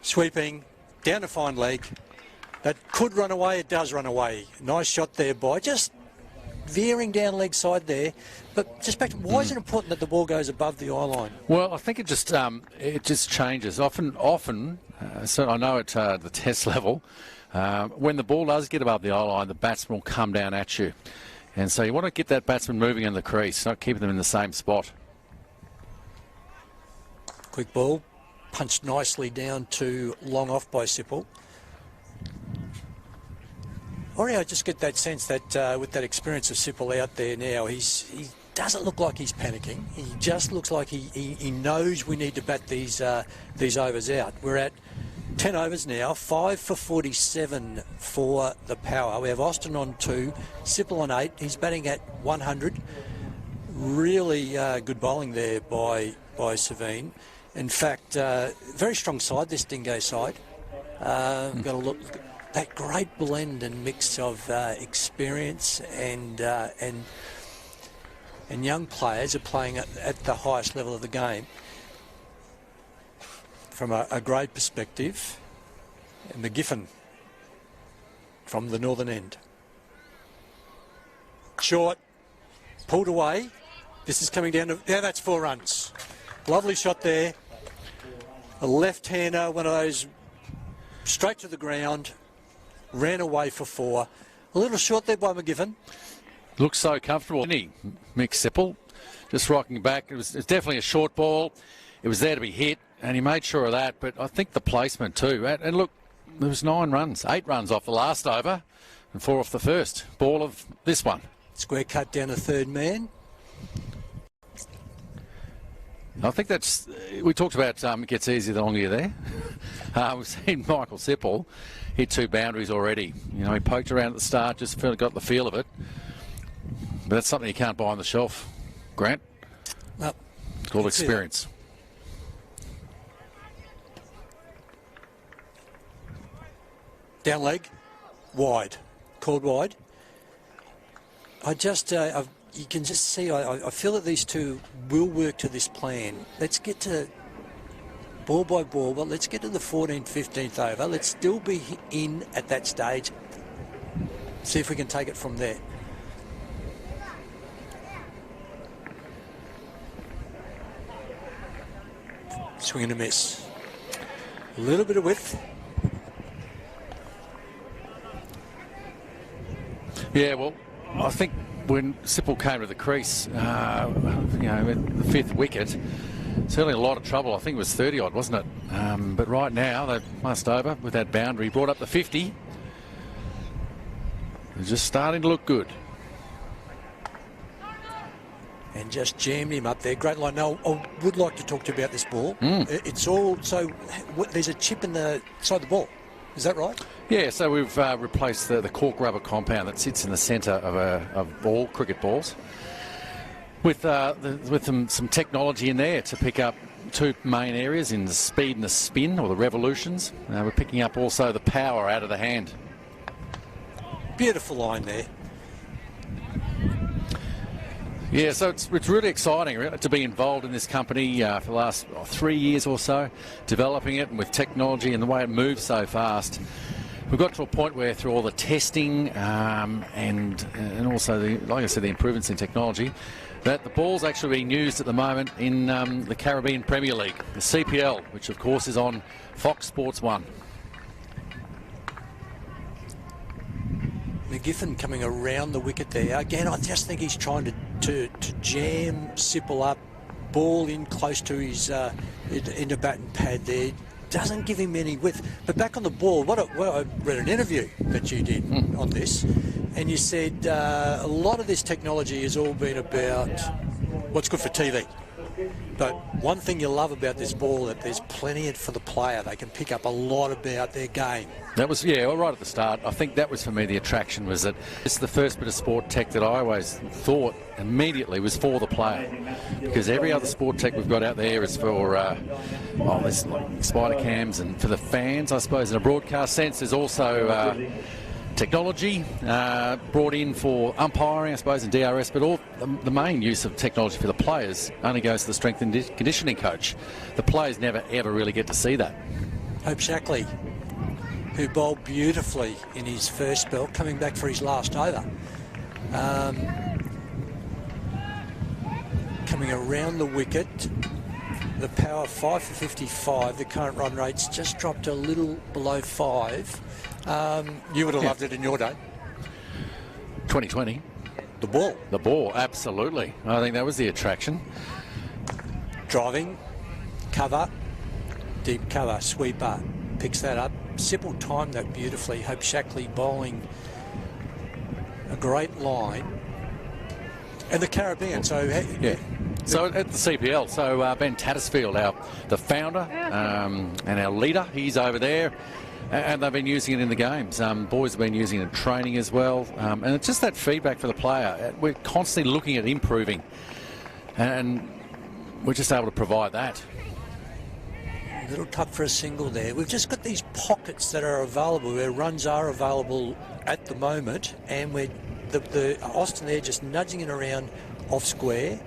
Sweeping, down to fine leg. That could run away, it does run away. Nice shot there by just veering down leg side there. But just back to, why is it important that the ball goes above the eye line? Well, I think it just changes. Often, so I know at the test level, when the ball does get above the eye line, the batsman will come down at you. And so you want to get that batsman moving in the crease, not keeping them in the same spot. Quick ball, punched nicely down to long off by Sipple. I just get that sense that with that experience of Sipple out there now, he doesn't look like he's panicking. He just looks like he knows we need to bat these overs out. We're at 10 overs now, 5 for 47 for the power. We have Austin on 2, Sipple on 8. He's batting at 100. Really good bowling there by Savine. In fact, very strong side, this Dingo side. Got to look. That great blend and mix of experience and young players are playing at the highest level of the game. From a grade perspective, and McGiffin from the northern end. Short, pulled away. This is coming down to, that's 4 runs. Lovely shot there. A left-hander, one of those straight to the ground. Ran away for 4. A little short there by McGiffin. Looks so comfortable, didn't he, Mick Sipple? Just rocking back. It was definitely a short ball. It was there to be hit, and he made sure of that. But I think the placement too. And look, there was 9 runs, 8 runs off the last over, and 4 off the first ball of this one. Square cut down to third man. I think that's, we talked about it gets easier the longer you're there. We've seen Michael Sipple hit 2 boundaries already. He poked around at the start, just got the feel of it. But that's something you can't buy on the shelf, Grant. No. It's called experience. Down leg, wide, called wide. You can just see, I feel that these two will work to this plan. Let's get to ball by ball, but let's get to the 14th, 15th over. Let's still be in at that stage. See if we can take it from there. Swing and a miss. A little bit of width. Yeah, well, I think when Sipple came to the crease, the 5th wicket, certainly a lot of trouble. I think it was 30 odd, wasn't it? But right now, they must over with that boundary. Brought up the 50. They're just starting to look good. And just jammed him up there. Great line. Now, I would like to talk to you about this ball. It's all, so there's a chip in the side of the ball. Is that right? Yeah, so we've replaced the cork rubber compound that sits in the centre of all cricket balls with some technology in there to pick up 2 main areas in the speed and the spin, or the revolutions. We're picking up also the power out of the hand. Beautiful line there. Yeah, so it's really exciting to be involved in this company for the last 3 years or so, developing it, and with technology and the way it moves so fast. We've got to a point where through all the testing and also, like I said, the improvements in technology, that the ball's actually being used at the moment in the Caribbean Premier League, the CPL, which of course is on Fox Sports 1. McGiffin coming around the wicket there. Again, I just think he's trying to jam Sipple up, ball in close to his into bat and pad there. Doesn't give him any width. But back on the ball, I read an interview that you did on this, and you said a lot of this technology has all been about what's good for TV. But one thing you love about this ball, that there's plenty for the player. They can pick up a lot about their game. That was, yeah, well, right at the start. I think that was, for me, the attraction was that it's the first bit of sport tech that I always thought immediately was for the player. Because every other sport tech we've got out there is for, there's like spider cams, and for the fans, I suppose, in a broadcast sense. There's also technology brought in for umpiring, I suppose, and DRS, but all the main use of technology for the players only goes to the strength and conditioning coach. The players never, ever really get to see that. Hope Shackley, who bowled beautifully in his first spell, coming back for his last over. Coming around the wicket, the power 5 for 55. The current run rate's just dropped a little below 5. You would have loved it in your day. 2020. The ball. The ball, absolutely. I think that was the attraction. Driving, cover, deep cover, sweeper, picks that up. Sipple timed that beautifully. Hope Shackley bowling a great line. And the Caribbean, so... Yeah. So at the CPL, so Ben Tattersfield, the founder and our leader, he's over there. And they've been using it in the games. Boys have been using it in training as well. And it's just that feedback for the player. We're constantly looking at improving. And we're just able to provide that. A little cut for a single there. We've just got these pockets that are available, where runs are available at the moment. And we're the Austin there just nudging it around off square.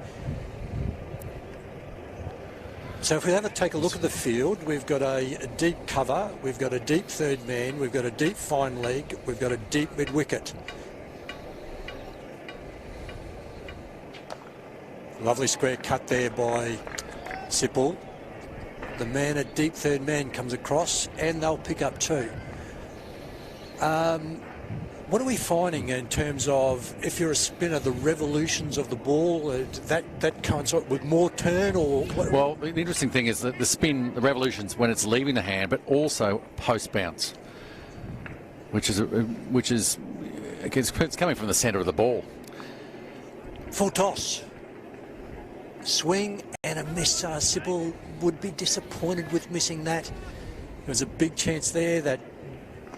So if we have a take a look at the field, we've got a deep cover, we've got a deep third man, we've got a deep fine leg, we've got a deep mid wicket. Lovely square cut there by Sipple. The man at deep third man comes across, and they'll pick up two. What are we finding in terms of, if you're a spinner, the revolutions of the ball, that coincides with more turn, or what? Well, the interesting thing is that the spin, the revolutions when it's leaving the hand, but also post bounce, which is it's coming from the centre of the ball. Full toss, swing and a miss. Sipple would be disappointed with missing that. There was a big chance there that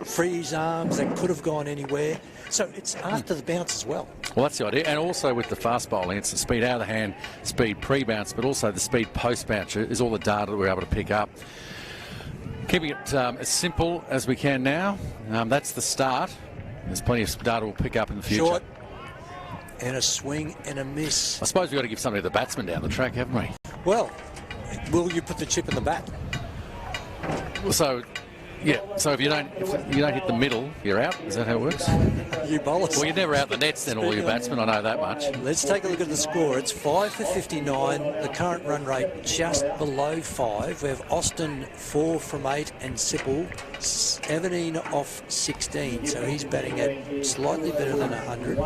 free his arms, that could have gone anywhere. So it's after the bounce as well. Well, that's the idea. And also with the fast bowling, it's the speed out of the hand, speed pre-bounce, but also the speed post-bounce is all the data that we're able to pick up. Keeping it as simple as we can now. That's the start. There's plenty of data we'll pick up in the future. Short, and a swing and a miss. I suppose we've got to give something to the batsman down the track, haven't we? Well, will you put the chip in the bat? So... yeah, so if you don't hit the middle, you're out. Is that how it works? You bowlers. Well, you're never out the nets then, all your batsmen. I know that much. Let's take a look at the score. It's 5 for 59. The current run rate just below 5. We have Austin 4 from 8 and Sipple 17 off 16. So he's batting at slightly better than 100.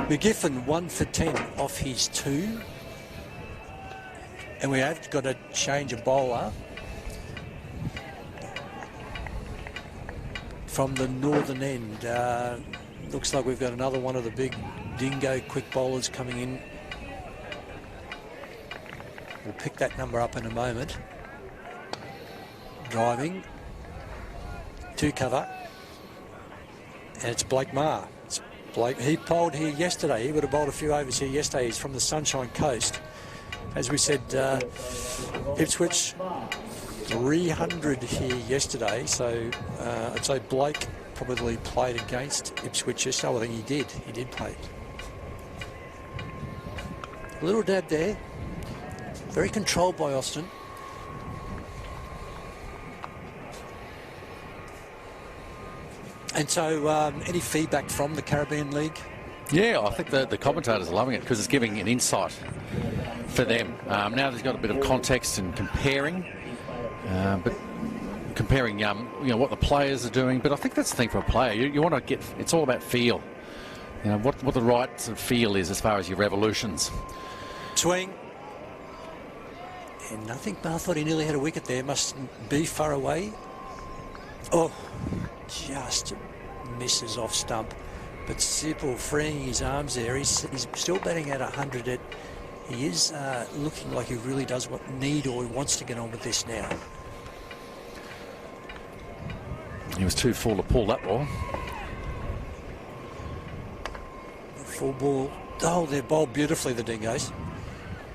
McGiffin 1 for 10 off his 2. And we have got to change a bowler from the northern end. Looks like we've got another one of the big Dingo quick bowlers coming in. We'll pick that number up in a moment. Driving to cover, and it's Blake Maher. It's Blake. He bowled here yesterday. He would have bowled a few overs here yesterday. He's from the Sunshine Coast. As we said, Ipswich 300 here yesterday, so I'd say Blake probably played against Ipswich yesterday. I think he did play it. Little dab there. Very controlled by Austin. And so, any feedback from the Caribbean League? Yeah, I think the commentators are loving it because it's giving an insight for them. Now there's got a bit of context and comparing, but comparing, what the players are doing. But I think that's the thing for a player. You want to get. It's all about feel. What the right sort of feel is as far as your revolutions. Swing. And nothing. I thought he nearly had a wicket there. Must be far away. Oh, just misses off stump. But Sipple freeing his arms there. He's still batting at 100. He is looking like he really does need or he wants to get on with this now. He was too full to pull that ball. Full ball. Oh, they're bowled beautifully, the Dingoes.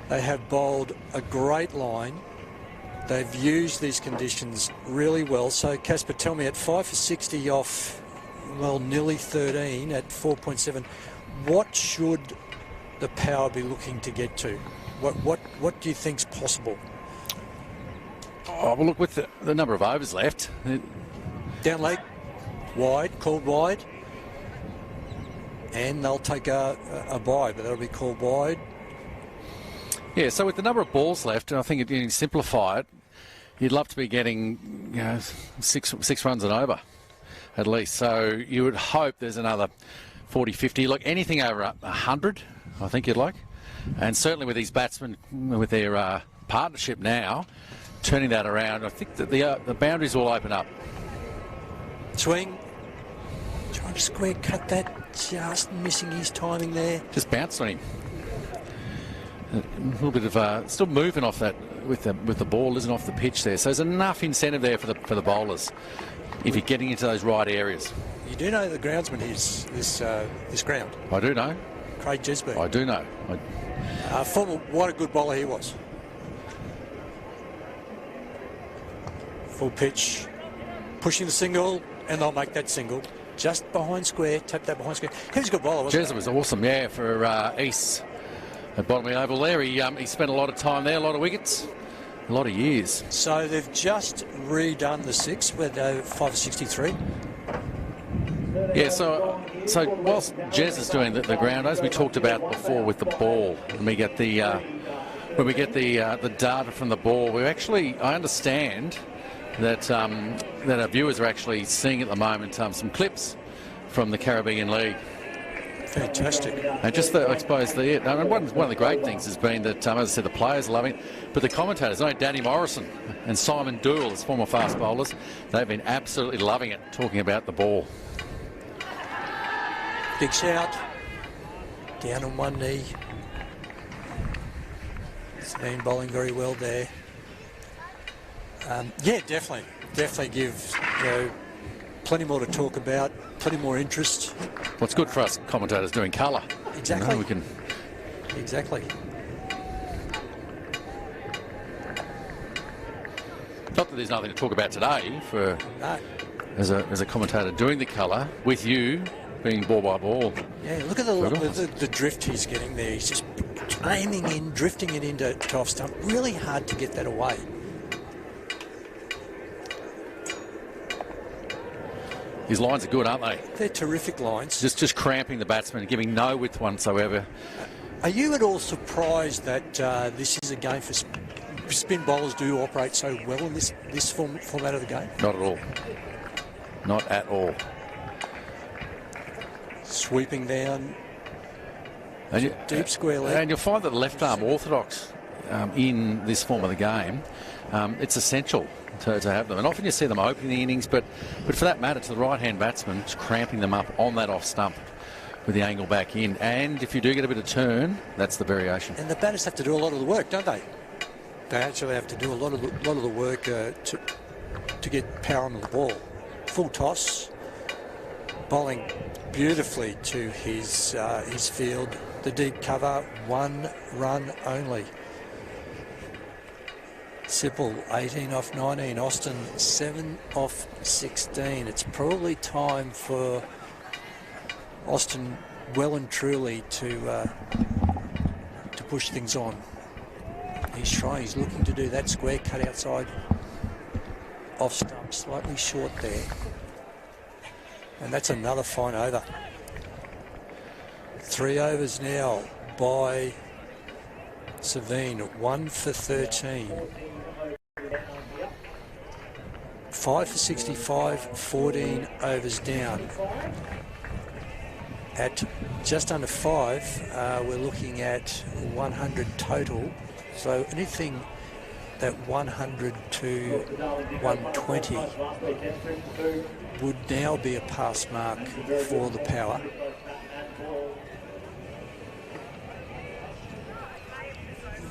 They have bowled a great line. They've used these conditions really well. So, Casper, tell me, at 5 for 60 off, well, nearly 13 at 4.7, what should the power be looking to get to? What do you think's possible? Oh, well, look, with the number of overs left. Down leg, wide, called wide. And they'll take a bye, but that'll be called wide. Yeah, so with the number of balls left, I think if you simplify it, you'd love to be getting six runs and over, at least. So you would hope there's another 40, 50. Look, anything over 100, I think you'd like. And certainly with these batsmen, with their partnership now, turning that around, I think that the boundaries will open up. Swing. Trying to square cut that. Just missing his timing there. Just bounced on him. A little bit of still moving off that with the ball, isn't off the pitch there. So there's enough incentive there for the bowlers if you're getting into those right areas. You do know the groundsman is this ground. I do know. Craig Jesby. I do know. What a good bowler he was. Full pitch, pushing the single, and they'll make that single. Just behind square, tap that behind square. He was a good bowler, wasn't he? Jez was awesome, yeah, for East at bottom of the oval there. He spent a lot of time there, a lot of wickets, a lot of years. So they've just redone the 6 with 563. Yeah, so whilst Jez is doing the ground, as we talked about before with the ball, when we get the data from the ball, I understand that our viewers are actually seeing at the moment some clips from the Caribbean League. Fantastic. And just I suppose one of the great things has been that, as I said, the players are loving it, but the commentators, Danny Morrison and Simon Dool, as former fast bowlers, they've been absolutely loving it, talking about the ball. Big shout. Down on one knee. Seen bowling very well there. Yeah, definitely give plenty more to talk about, plenty more interest. Well, it's good for us commentators doing colour. Exactly. We can. Exactly. Not that there's nothing to talk about today for as a commentator doing the colour with you being ball by ball. Yeah, look at the drift he's getting there. He's just aiming in, drifting it into off stump. Really hard to get that away. His lines are good, aren't they? They're terrific lines. Just cramping the batsman, giving no width whatsoever. Are you at all surprised that this is a game for spin bowlers do operate so well in this format of the game? Not at all. Not at all. Sweeping down. And deep square leg. And you'll find that the left arm orthodox in this form of the game, it's essential to have them. And often you see them opening the innings, but for that matter, to the right-hand batsman, just cramping them up on that off stump with the angle back in. And if you do get a bit of turn, that's the variation. And the batters have to do a lot of the work, don't they? They actually have to do a lot of the work to get power on the ball. Full toss, bowling beautifully to his field. The deep cover, 1 run only. Sipple, 18 off 19. Austin, 7 off 16. It's probably time for Austin well and truly to push things on. He's trying, he's looking to do that square cut outside off stump, slightly short there. And that's another fine over. 3 overs now by Savine, 1 for 13. 5 for 65, 14 overs down. At just under 5, we're looking at 100 total. So anything that 100 to 120 would now be a pass mark for the power.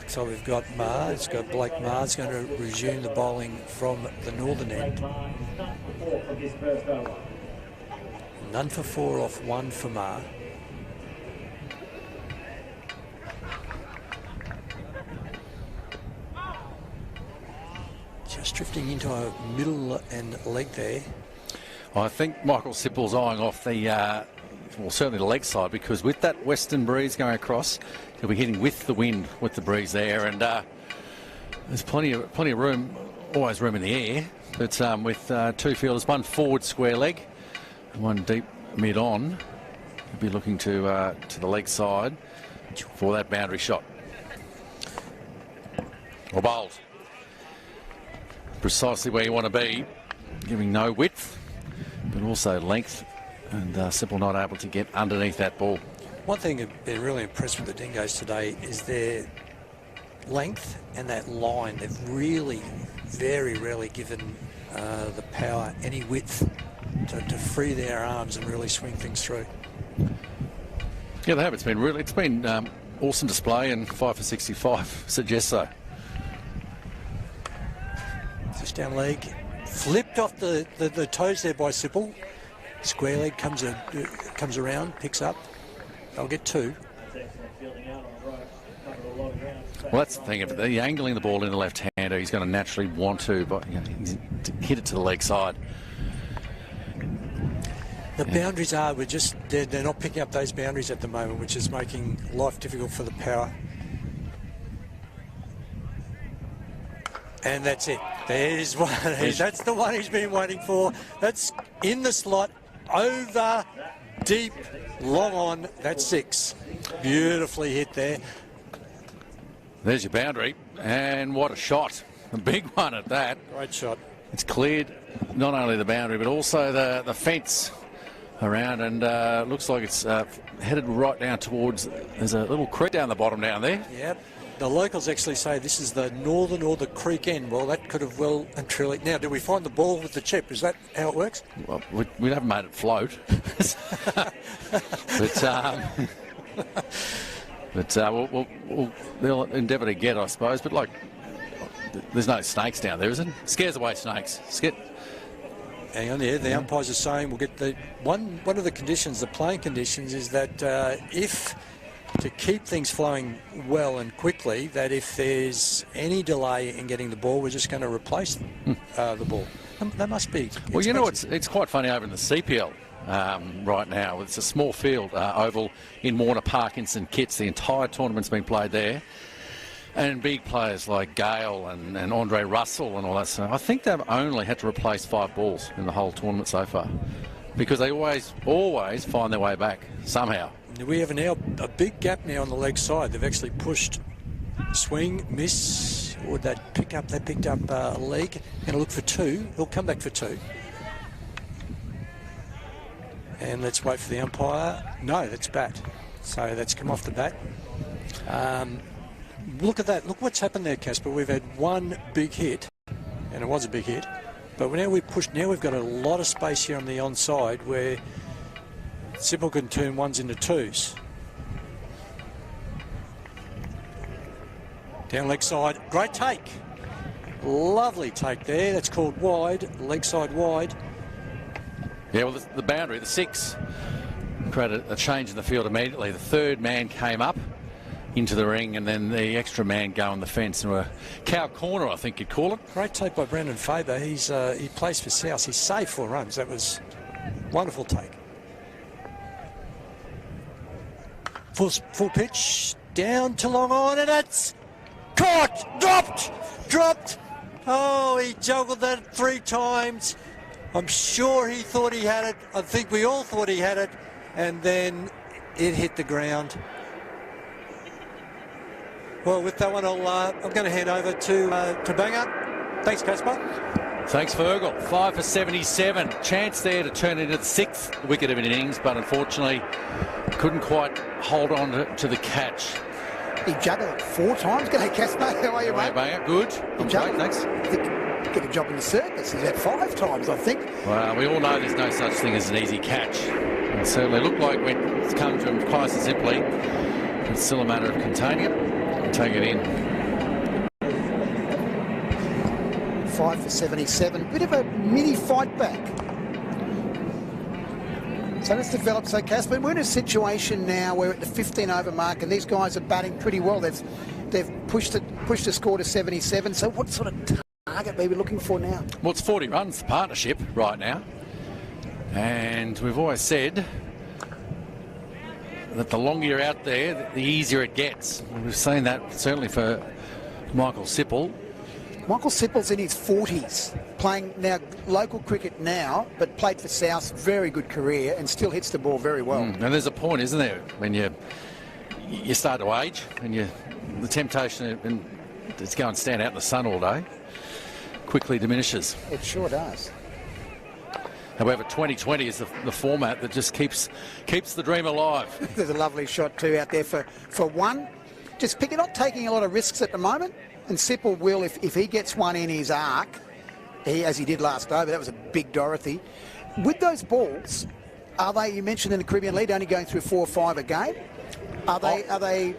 So we've got Maher, it's got Blake Maher's going to resume the bowling from the northern end. None for 4 off 1 for Maher. Just drifting into a middle and leg there. I think Michael Sipple's eyeing off the, well, certainly the leg side, because with that western breeze going across, he'll be hitting with the wind, with the breeze there, and there's plenty of room, always room in the air. But with 2 fielders, 1 forward square leg, and 1 deep mid on, he'll be looking to the leg side for that boundary shot. Or bowled. Precisely where you want to be, giving no width, but also length, and Sipple not able to get underneath that ball. One thing I've been really impressed with the Dingoes today is their length and that line. They've really, very rarely given the power any width to free their arms and really swing things through. Yeah, they have. It's been awesome display, and 5 for 65 suggests so. Just down leg, flipped off the toes there by Sipple. Square leg comes around, picks up. They'll get 2. Well, that's the thing. If they're angling the ball in the left-hander, he's going to naturally want to, but to hit it to the leg side. The boundaries are, they're not picking up those boundaries at the moment, which is making life difficult for the power. And that's it. There's one. That's the one he's been waiting for. That's in the slot, over, deep, long on. That's 6. Beautifully hit there. There's your boundary, and what a shot. A big one at that. Great shot. It's cleared not only the boundary, but also the fence around, and looks like it's headed right down towards, there's a little creek down the bottom down there. Yep. The locals actually say this is the northern or the creek end. Well, that could have well and truly. Now, do we find the ball with the chip? Is that how it works? Well, we haven't made it float. but they'll endeavour to get, I suppose. But, like, there's no snakes down there, is it? Scares away snakes. Hang on there. The umpires are saying we'll get the... One of the conditions, the playing conditions, is that if... to keep things flowing well and quickly, that if there's any delay in getting the ball, we're just going to replace the ball. That must be expensive. Well, you know, it's quite funny over in the CPL right now. It's a small field, oval in Warner Park in St Kitts. The entire tournament's been played there. And big players like Gale and Andre Russell and all that stuff. I think they've only had to replace 5 balls in the whole tournament so far, because they always find their way back somehow. We have now a big gap now on the leg side. They've actually pushed, swing, miss, or that pick up. They picked up a leg. Going to look for 2. He'll come back for 2. And let's wait for the umpire. No, that's bat. So that's come off the bat. Look at that. Look what's happened there, Casper. We've had 1 big hit, and it was a big hit. But now we've pushed. Now we've got a lot of space here on the onside where Sipple can turn 1s into 2s. Down leg side. Great take. Lovely take there. That's called wide. Leg side wide. Yeah, well, the boundary, the 6, created a change in the field immediately. The 3rd man came up into the ring, and then the extra man go on the fence. And a cow corner, I think you'd call it. Great take by Brendan Faber. He plays for South. He saved 4 runs. That was a wonderful take. Full pitch, down to long on, and it's caught, dropped. Oh, he juggled that 3 times. I'm sure he thought he had it. I think we all thought he had it, and then it hit the ground. Well, with that one, I'm going to hand over to Banger. Thanks, Casper. Thanks, Fergal. 5 for 77. Chance there to turn into the 6th wicket of an innings, but unfortunately couldn't quite hold on to the catch. He juggled it 4 times. G'day, Casper. How are you, mate? Banger. Good. I'm great, thanks. Get a job in the circus. He's had 5 times, I think. Well, we all know there's no such thing as an easy catch. It certainly looked like when it's come to him quite simply. It's still a matter of containing it and take it in. 5 for 77. Bit of a mini fight back. So it's developed. So, Casper, we're in a situation now where at the 15 over mark, and these guys are batting pretty well. They've pushed the score to 77. So what sort of target are we looking for now? Well, it's 40 runs, the partnership, right now. And we've always said that the longer you're out there, the easier it gets. We've seen that certainly for Michael Sipple. Michael Sipple's in his 40s, playing now local cricket now, but played for South, very good career, and still hits the ball very well. And there's a point, isn't there, when you start to age, and the temptation to go and stand out in the sun all day quickly diminishes. It sure does. However, 2020 is the format that just keeps the dream alive. There's a lovely shot too out there for one. Just pick it, not taking a lot of risks at the moment. And Sipple will, if he gets one in his arc, as he did last over, that was a big Dorothy. With those balls, are they, you mentioned in the Caribbean League, only going through 4 or 5 a game? Are they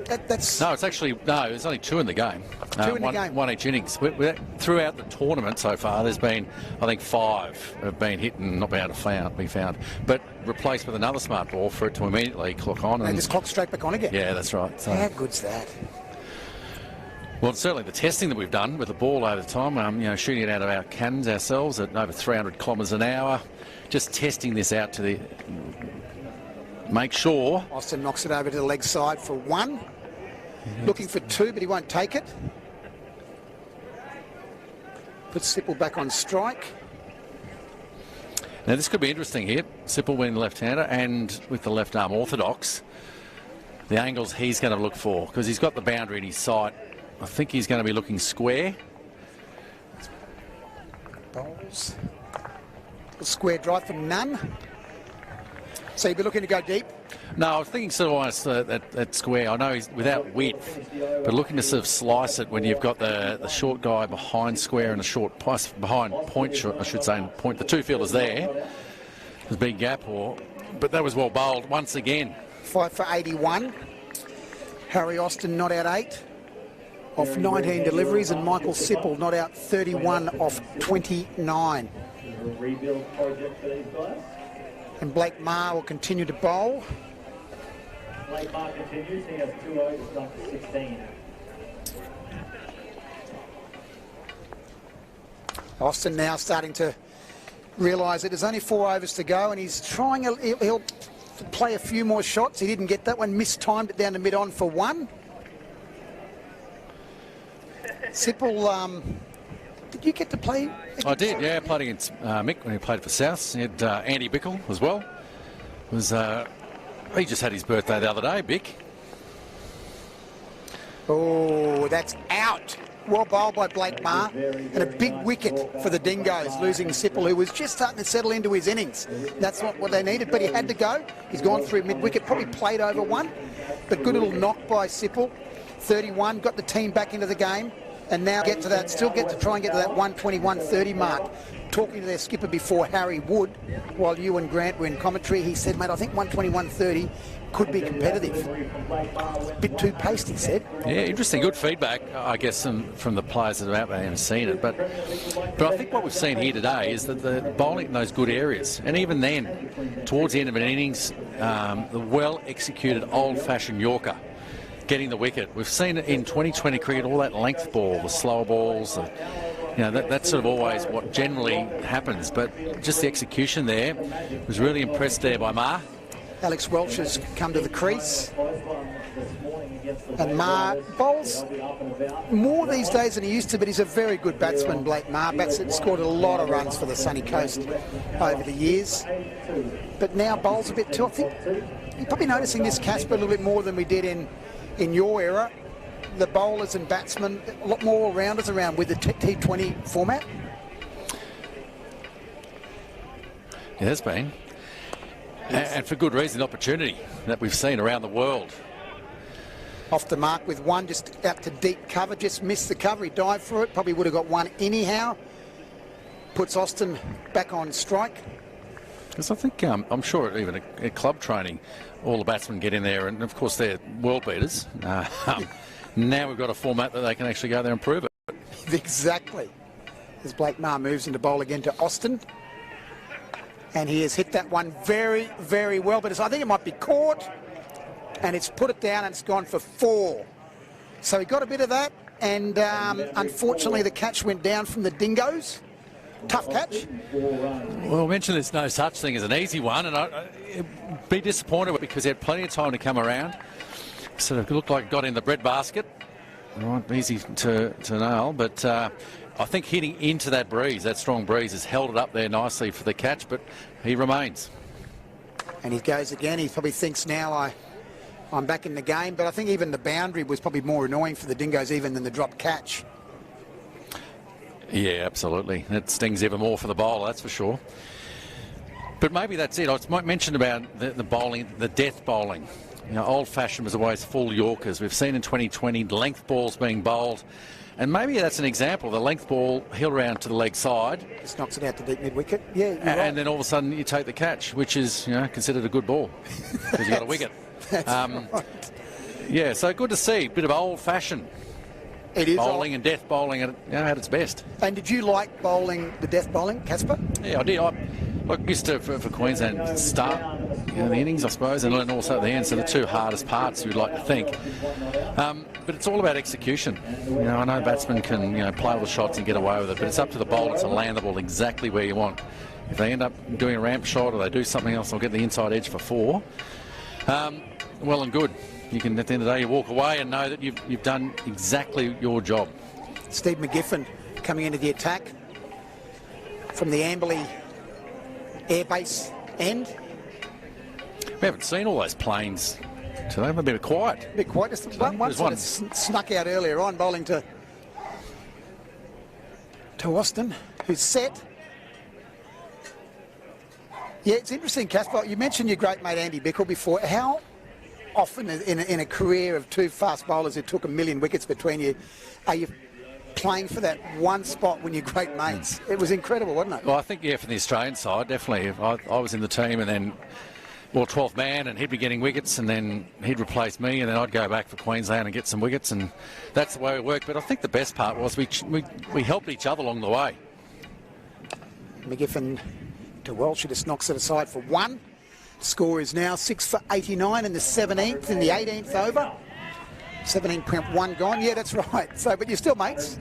that's... No, there's only 2 in the game. 2 in the game. One each innings. Throughout the tournament so far, there's been, I think, 5 have been hit and not been able to be found. But replaced with another smart ball for it to immediately clock on. And just clock straight back on again. Yeah, that's right. So, how good's that? well, certainly the testing that we've done with the ball over time, shooting it out of our cannons ourselves at over 300 kilometres an hour, just testing this out to make sure. Austin knocks it over to the leg side for 1. Looking for 2, but he won't take it. Puts Sipple back on strike. Now, this could be interesting here. Sipple being the left-hander and with the left arm orthodox, the angles he's going to look for, because he's got the boundary in his sight. I think he's going to be looking square. Bowls. A square drive for none. So you'd be looking to go deep? No, I was thinking sort of almost that square. I know he's without width, but looking to sort of slice it when you've got the short guy behind square and the short behind point, I should say, and point. The 2 fielders there. There's a big gap, but that was well bowled once again. 5 for 81. Harry Austin not out 8 off 19 deliveries, and Michael Sipple not out 31 off 29. And Blake Maher will continue to bowl. Blake Maher continues. He has 2 overs done for 16. Austin now starting to realise that there's only 4 overs to go, and he's trying. He'll play a few more shots. He didn't get that one. Mistimed it down to mid-on for 1. Sipple, did you get to play? I did, yeah. I played against Mick when he played for South. He had Andy Bickle as well. He just had his birthday the other day, Bick. Oh, that's out. Well bowled by Blake Maher, and a big wicket for the Dingoes, losing Sipple, who was just starting to settle into his innings. That's not what they needed, but he had to go. He's gone through mid-wicket, probably played over 1, but good little knock by Sipple. 31, got the team back into the game. And now try and get to that 121.30 mark. Talking to their skipper before, Harry Wood, while you and Grant were in commentary, he said, mate, I think 121.30 could be competitive. A bit too paced, he said. Yeah, interesting. Good feedback, I guess, from the players that are out there haven't seen it. But I think what we've seen here today is that the bowling in those good areas, and even then, towards the end of an innings, the well-executed old-fashioned Yorker getting the wicket. We've seen it in 2020 cricket, all that length ball, the slower balls, that's sort of always what generally happens. But just the execution there was really impressed there by Maher. Alex Welch has come to the crease. And Ma bowls more these days than he used to, but he's a very good batsman, Blake Ma. Scored a lot of runs for the Sunny Coast over the years. But now bowls a bit too. I think you're probably noticing this, Casper, a little bit more than we did in your era. The bowlers and batsmen, a lot more all-rounders around with the T20 format. It has been. And for good reason, the opportunity that we've seen around the world. Off the mark with one, just out to deep cover, just missed the cover. He dived for it, probably would have got one anyhow. Puts Austin back on strike. Because I think, I'm sure even at club training, all the batsmen get in there, and of course they're world beaters. Now we've got a format that they can actually go there and prove it. Exactly. As Blake Ma moves into bowl again to Austin. And he has hit that one very, very well. But I think it might be caught. And it's put it down and it's gone for 4. So he got a bit of that. And unfortunately, the catch went down from the Dingoes. Tough catch. Well, I mentioned there's no such thing as an easy one. And I'd be disappointed because he had plenty of time to come around. Sort of looked like it got in the bread basket. Right, easy to nail. But I think hitting into that breeze, that strong breeze, has held it up there nicely for the catch, but he remains. And he goes again. He probably thinks now I'm back in the game, but I think even the boundary was probably more annoying for the Dingoes even than the drop catch. Yeah, absolutely. It stings even more for the bowler, that's for sure. But maybe that's it. I mentioned about the bowling, the death bowling. You know, old-fashioned was always full Yorkers. We've seen in 2020 length balls being bowled. And maybe that's an example. The length ball held around to the leg side. Just knocks it out to deep mid-wicket. Yeah, you're right. And then all of a sudden you take the catch, which is, you know, considered a good ball because you got a wicket. That's right. Yeah, so good to see. A bit of old-fashioned bowling and death bowling at its best. And did you like bowling, the death bowling, Casper? Yeah, I did. I used to, for Queensland, start the innings, I suppose, and then also at the end. So the two hardest parts, you'd like to think. But it's all about execution. You know, I know batsmen can, play all the shots and get away with it, but it's up to the bowler to land the ball exactly where you want. If they end up doing a ramp shot or they do something else, they'll get the inside edge for 4. Well and good. You can, at the end of the day, you walk away and know that you've done exactly your job. Steve McGiffin coming into the attack from the Amberley airbase end. We haven't seen all those planes today. They've been a bit quiet. A bit quiet. Just one sort of snuck out earlier on, bowling to Austin, who's set. Yeah, it's interesting, Casper. You mentioned your great mate Andy Bickle before. How often in a career of two fast bowlers who took 1 million wickets between you, are you playing for that one spot when you're great mates? It was incredible, wasn't it? Well, I think, from the Australian side, definitely. I was in the team and then, 12th man, and he'd be getting wickets, and then he'd replace me, and then I'd go back for Queensland and get some wickets, and that's the way it worked. But I think the best part was we helped each other along the way. McGiffin to Welsh, who just knocks it aside for 1. Score is now 6 for 89 in the 17th, in the 18th over. 17.1 gone. Yeah, that's right. So, but you're still mates.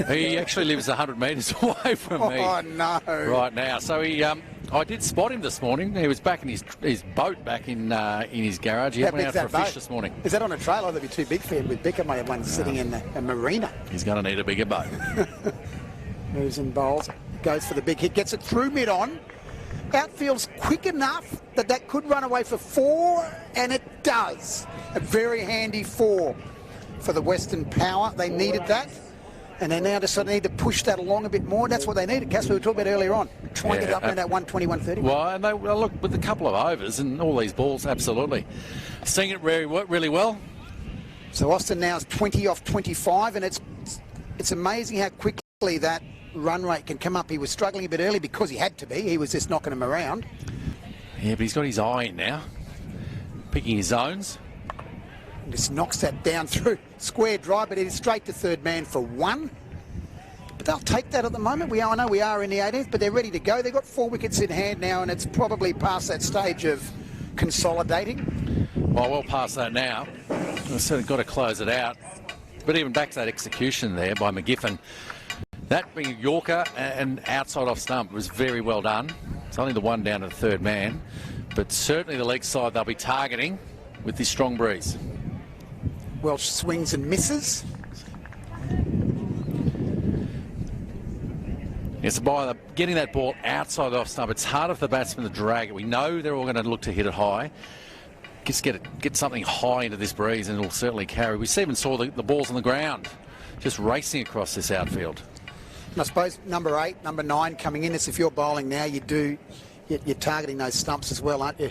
He actually lives 100 metres away from me. Oh, no. Right now. So I did spot him this morning. He was back in his boat back in his garage. He went out for a fish this morning. Is that on a trailer? That'd be too big for him. With Bicker may have one sitting in a marina. He's going to need a bigger boat. Moves and bowls. Goes for the big hit. Gets it through mid-on. Outfield's quick enough that could run away for 4, and it does. A very handy 4 for the Western Power. They needed that, and they now just sort of need to push that along a bit more. That's what they needed. Casper, we were talking about earlier on. Trying to get up in that 120, 130. Well, and look, with a couple of overs and all these balls, absolutely. Seeing it really well. So Austin now is 20 off 25, and it's amazing how quickly that run rate can come up. He was struggling a bit early because he had to be. He was just knocking him around. Yeah, but he's got his eye in now, picking his zones. And just knocks that down through square drive, but it is straight to third man for 1. But they'll take that at the moment. I know we are in the 18th, but they're ready to go. They've got 4 wickets in hand now, and it's probably past that stage of consolidating. Well past that now. We've sort of got to close it out. But even back to that execution there by McGiffin, that being a Yorker and outside off stump was very well done. It's only the 1 down to the third man, but certainly the leg side they'll be targeting with this strong breeze. Welsh swings and misses. It's by getting that ball outside the off stump. It's harder for the batsman to drag it. We know they're all going to look to hit it high. Just get something high into this breeze and it'll certainly carry. We even saw the balls on the ground just racing across this outfield. And I suppose number 8, number 9 coming in. As if you're bowling now, you're targeting those stumps as well, aren't you?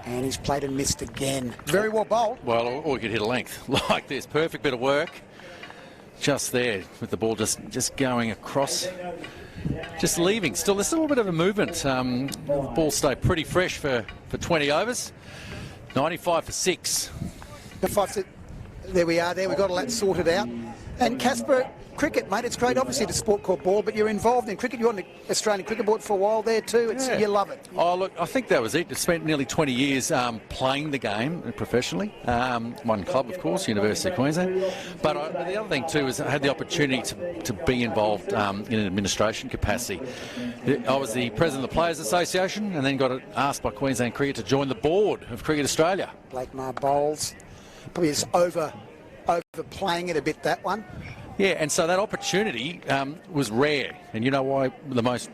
And he's played and missed again. Very well bowled. Well, or we could hit a length like this. Perfect bit of work. Just there with the ball just going across. Just leaving. Still, there's a little bit of a movement. Ball stayed pretty fresh for 20 overs. 95 for 6. There we are. There we've got all that sorted out. And Casper, cricket, mate, it's great. Obviously, it's a sport called ball, but you're involved in cricket. You're on the Australian Cricket Board for a while there too. You love it. Oh, look, I think that was it. I spent nearly 20 years playing the game professionally. One club, of course, University of Queensland. But the other thing too is I had the opportunity to be involved in an administration capacity. I was the president of the Players Association and then got asked by Queensland Cricket to join the board of Cricket Australia. Blake Maher bowls. Probably just overplaying it a bit, that one. Yeah, and so that opportunity was rare. And you know why? The most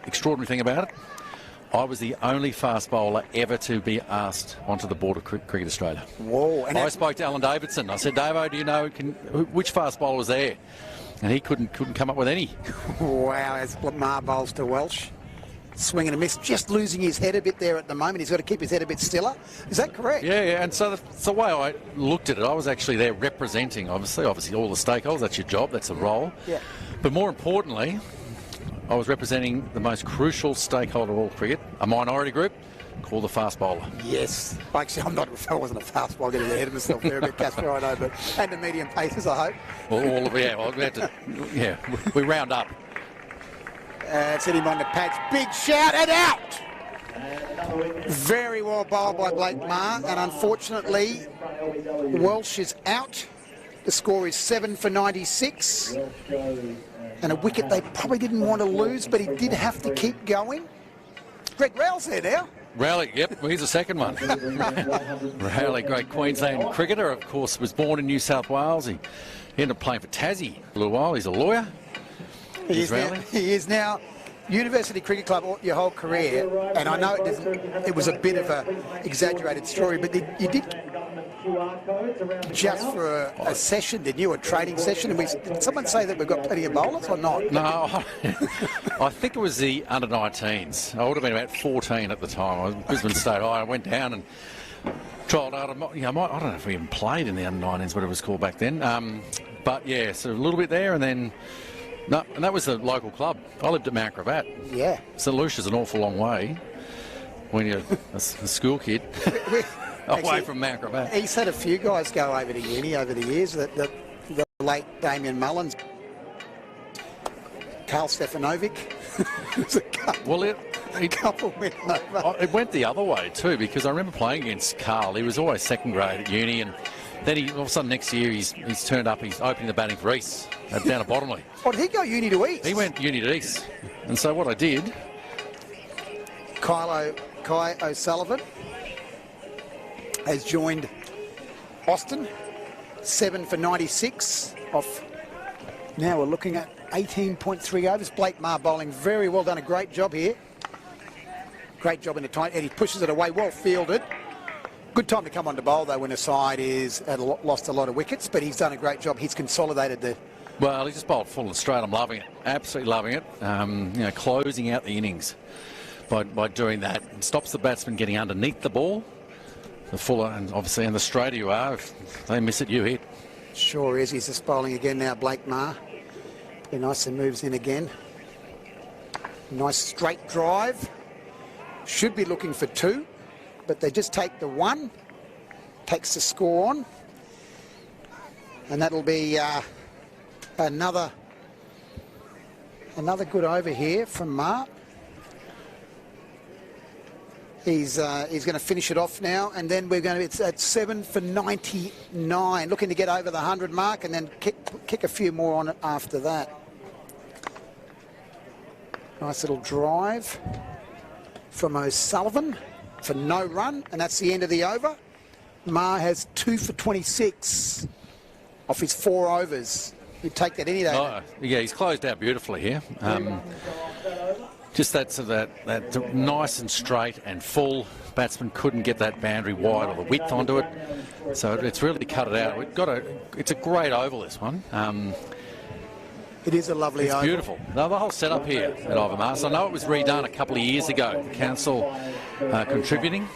extraordinary thing about it? I was the only fast bowler ever to be asked onto the board of Cricket Australia. Whoa. And I spoke to Alan Davidson. I said, Davo, do you know which fast bowler was there? And he couldn't come up with any. Wow, as Maher bowls to Welsh. Swing and a miss, just losing his head a bit there at the moment. He's got to keep his head a bit stiller. Is that correct? Yeah, and so the way I looked at it, I was actually there representing, obviously all the stakeholders. That's your job, that's a role. Yeah. But more importantly, I was representing the most crucial stakeholder of all cricket, a minority group called the fast bowler. Yes. Actually, I wasn't a fast bowler, getting ahead of myself there a bit, Casper, I know, but and the medium pacers, I hope. Well, we had to, we round up. It's hit him on the pads. Big shout and out! Very well bowled by Blake Maher, and unfortunately, Welsh is out. The score is 7 for 96. And a wicket they probably didn't want to lose, but he did have to keep going. Greg Rowell's there now. Rowley, yep, he's the second one. Rowley, great Queensland cricketer, of course, was born in New South Wales. He ended up playing for Tassie a little while. He's a lawyer. He is now University Cricket Club your whole career, and I know it was a bit of an exaggerated story, but you did just for a session, did you? A training session? And did someone say that we've got plenty of bowlers or not? No, I think it was the under-19s. I would have been about 14 at the time. I was Brisbane State High. I went down and trialled out. I don't know if we even played in the under-19s, what it was called back then. But yeah, so a little bit there, and then. No, and that was the local club. I lived at Mount Gravatt. Yeah. St Lucia's an awful long way when you're a school kid away from Mount Gravatt. He's had a few guys go over to uni over the years. The late Damien Mullins, Carl Stefanovic. A couple went over. It went the other way too, because I remember playing against Carl. He was always second grade at uni, and then all of a sudden next year he's turned up. He's opening the batting for East down at Bottomley. Oh, did he go uni to East? He went uni to East, and so what I did. Kai O'Sullivan has joined Austin. 7 for 96 off. Now we're looking at 18.3 overs. Blake Maher bowling very well, done a great job here. Great job in the tight, and he pushes it away, well fielded. Good time to come on to bowl, though, when the side lost a lot of wickets, but he's done a great job. He's consolidated the... Well, he just bowled full and straight. I'm loving it. Absolutely loving it. Closing out the innings by doing that. It stops the batsman getting underneath the ball. The fuller, and obviously, and the straighter you are, if they miss it, you hit. Sure is. He's just bowling again now, Blake Maher. He nicely moves in again. Nice straight drive. Should be looking for 2. But they just take the 1, takes the score on, and that'll be another good over here from Maher. He's going to finish it off now, and then it's at 7 for 99, looking to get over the 100 mark, and then kick a few more on it after that. Nice little drive from O'Sullivan for no run, and that's the end of the over. Ma has 2 for 26 off his 4 overs. You'd take that any day. Oh, yeah, he's closed out beautifully here. Just that nice and straight and full. Batsman couldn't get that boundary wide or the width onto it, so it's really cut it out. It's a great oval, this one. It is a lovely oval. It's beautiful. The whole setup here at Ivan Mars. I know it was redone a couple of years ago. The council contributing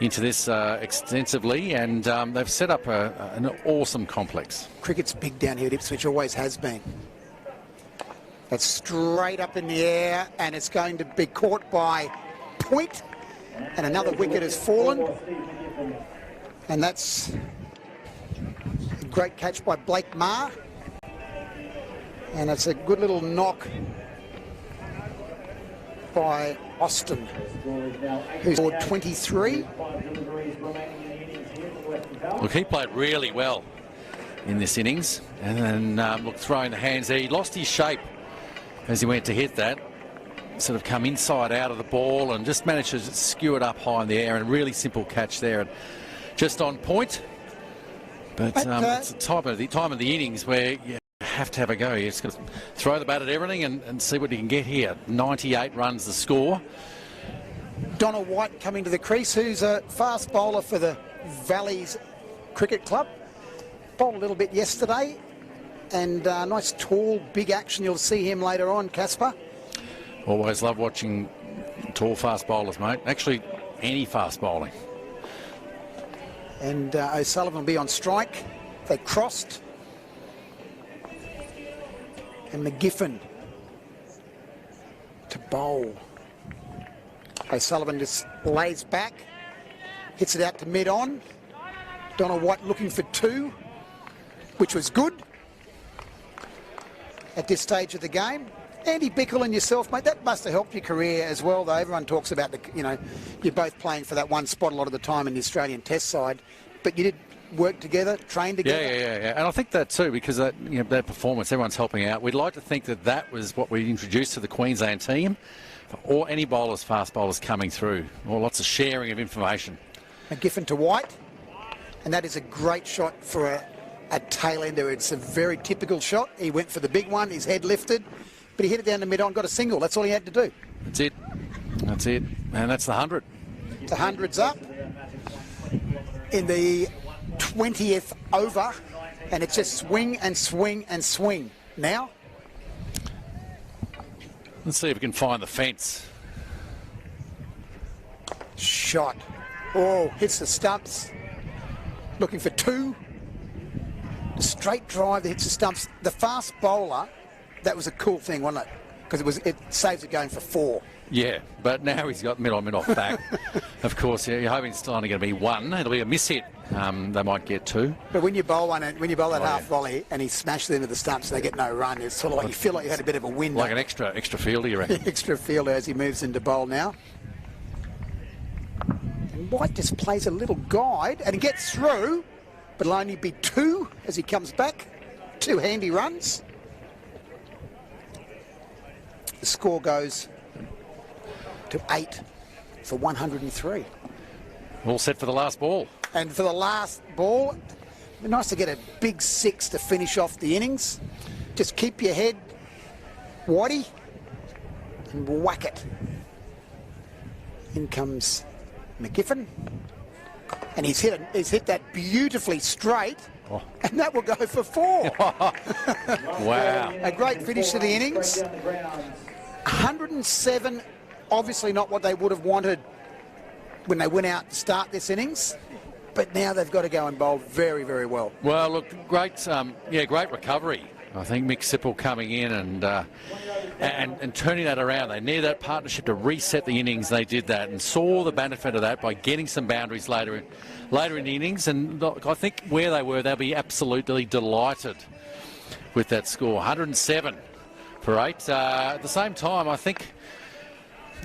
into this extensively, and they've set up an awesome complex. Cricket's big down here at Ipswich, always has been. That's straight up in the air, and it's going to be caught by Point, and another wicket has fallen, and that's a great catch by Blake Marr, and it's a good little knock by Austin, who scored 23. Look, he played really well in this innings, and then look, throwing the hands there. He lost his shape as he went to hit that. Sort of come inside out of the ball and just managed to skew it up high in the air, and a really simple catch there, and just on point. But it's the time of the innings where you have to have a go. You just got to throw the bat at everything and see what you can get here. 98 runs the score. Donald White coming to the crease, who's a fast bowler for the Valleys Cricket Club. Bowled a little bit yesterday, and nice tall, big action. You'll see him later on, Casper. Always love watching tall, fast bowlers, mate. Actually, any fast bowling. And O'Sullivan will be on strike. They crossed. And McGiffin to bowl. O'Sullivan just lays back, hits it out to mid-on. Donald White looking for 2, which was good at this stage of the game. Andy Bickle and yourself, mate, that must have helped your career as well, though. Everyone talks about, you're both playing for that one spot a lot of the time in the Australian Test side, but you did work together, train together. Yeah. And I think that too, because that performance, everyone's helping out. We'd like to think that was what we introduced to the Queensland team, or any bowlers, fast bowlers coming through, or lots of sharing of information. McGiffin to White, and that is a great shot for a tail ender. It's a very typical shot. He went for the big one, his head lifted, but he hit it down the mid-on, got a single. That's all he had to do. That's it. And that's the 100. The 100's up in the 20th over, and it's just swing and swing and swing. Now, let's see if we can find the fence. Shot. Oh, hits the stumps. Looking for 2. The straight drive that hits the stumps. The fast bowler, that was a cool thing, wasn't it? Because it saves it going for 4. Yeah, but now he's got mid-on, mid-off back. Of course, you're hoping it's still only going to be 1. It'll be a miss hit. They might get 2. But when you bowl one, when you bowl that half volley and he smashes it into the stumps, they get no run. It's sort of like you feel like you had a bit of a win. Like an extra fielder, you reckon? Extra fielder as he moves into bowl now. And White just plays a little guide and he gets through, but it'll only be 2 as he comes back. 2 handy runs. The score goes to 8 for 103. All set for the last ball. And for the last ball, it'd be nice to get a big 6 to finish off the innings. Just keep your head, Whitey, and whack it. In comes McGiffin, and he's hit that beautifully straight, and that will go for 4. Wow. A great finish to the innings. 107, obviously not what they would have wanted when they went out to start this innings, but now they've got to go and bowl very, very well. Well, look, great recovery. I think Mick Sipple coming in and turning that around. They needed that partnership to reset the innings. They did that and saw the benefit of that by getting some boundaries later in the innings. And look, I think where they were, they'll be absolutely delighted with that score. 107 for 8. At the same time, I think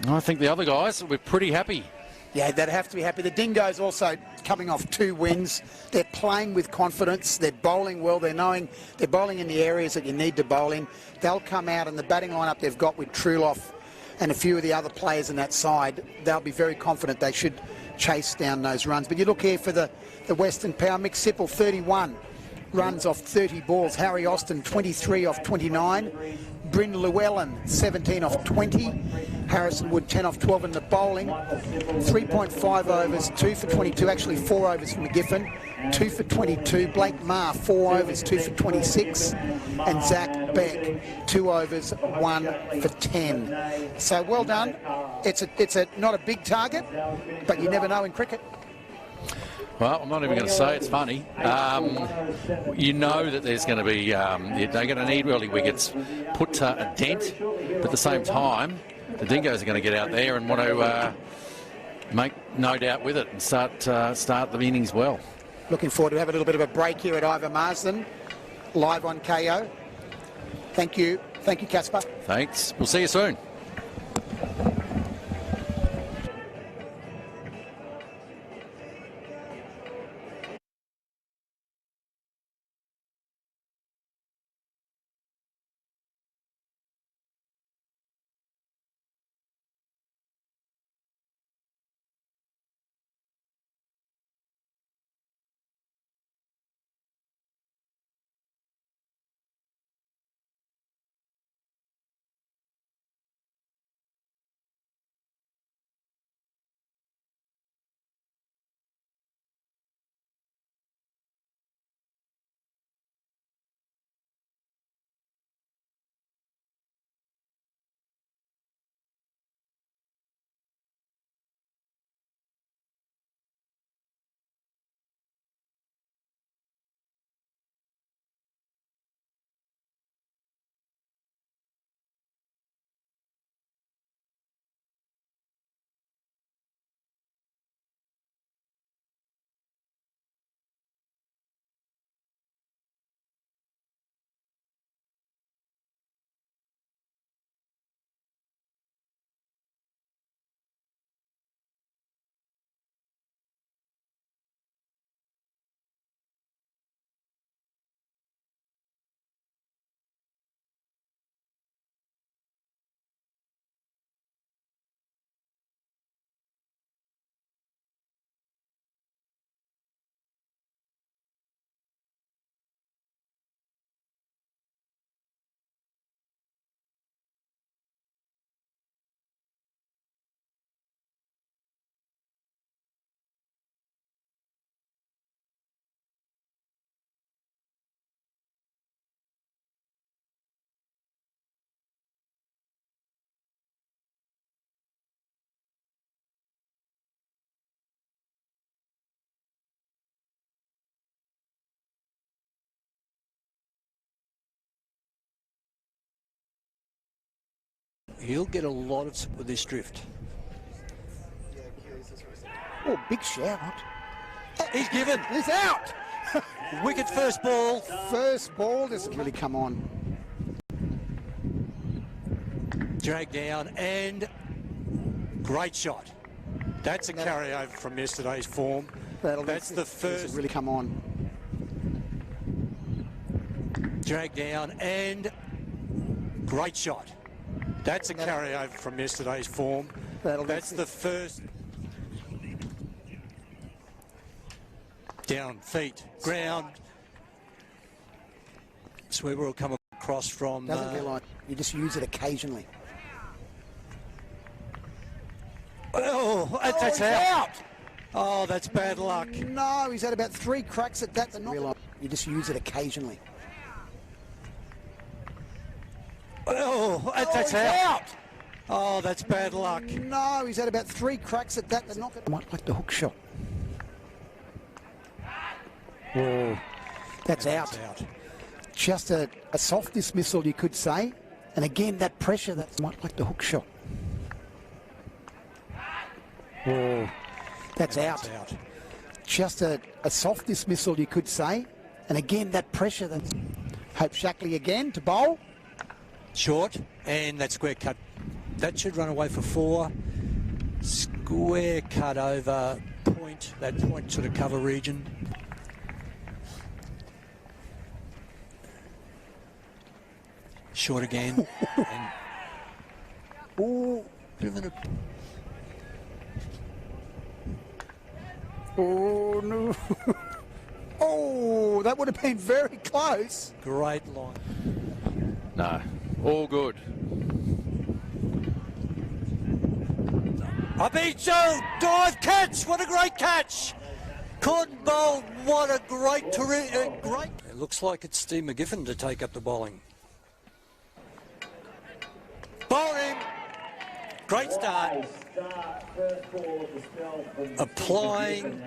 the other guys were pretty happy. Yeah, they'd have to be happy. The Dingoes also coming off 2 wins. They're playing with confidence. They're bowling well. They're knowing they're bowling in the areas that you need to bowl in. They'll come out, and the batting lineup they've got with Truloff and a few of the other players in that side, they'll be very confident they should chase down those runs. But you look here for the Western Power. Mick Sipple, 31 runs off 30 balls. Harry Austin, 23 off 29. Bryn Llewellyn, 17 off 20. Harrison Wood, 10 off 12 in the bowling. 3.5 overs, 2 for 22, actually 4 overs for McGiffin. 2 for 22. Blake Marr, 4 overs, 2 for 26. And Zach Beck, 2 overs, 1 for 10. So well done. It's a not a big target, but you never know in cricket. Well, I'm not even going to say it's funny. You know that there's going to be, they're going to need early wickets, put a dent, but at the same time, the Dingoes are going to get out there and want to make no doubt with it and start the innings well. Looking forward to have a little bit of a break here at Ivor Marsden, live on KO. Thank you, Casper. Thanks. We'll see you soon. He'll get a lot of with this drift. Oh, big shout. He's given. He's out. Wicket first ball. First ball doesn't really come on. Drag down and great shot. That's a carryover from yesterday's form. That's the first. Doesn't really come on. Drag down and great shot. That's a carryover from yesterday's form. That's the first. Down, feet, ground. Sweeper will come across from... Doesn't feel like you just use it occasionally. Oh, that's out. Oh, that's bad luck. No, he's had about 3 cracks at that. You just use it occasionally. Oh, that's out. Oh, that's bad luck. No, he's had about 3 cracks at that. Might like the hook shot. Oh, that's out. Just a soft dismissal, you could say. And again, that pressure, that might like the hook shot. Oh, that's out. Just a soft dismissal, you could say. And again, that pressure. Hope Shackley again to bowl. Short, and that square cut. That should run away for 4. Square cut over point, that point sort of cover region. Short again. And oh, bit of an... Oh, no. Oh, that would have been very close. Great line. No, all good. I beat Joe. Dive catch. What a great catch. Couldn't bowl. What a great, great. It looks like it's Steve McGiffin to take up the bowling. Bowl him. Great start. Applying.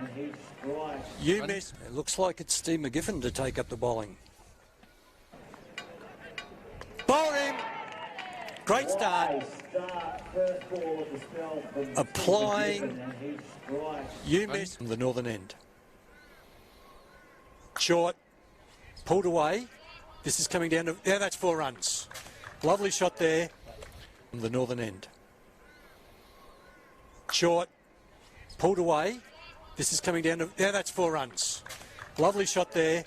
You miss. It looks like it's Steve McGiffin to take up the bowling. Bowl him. Great start. Applying. You miss. From the northern end. Short. Pulled away. This is coming down to. Yeah, that's 4 runs. Lovely shot there. From the northern end. Short. Pulled away. This is coming down to. Yeah, that's 4 runs. Lovely shot there.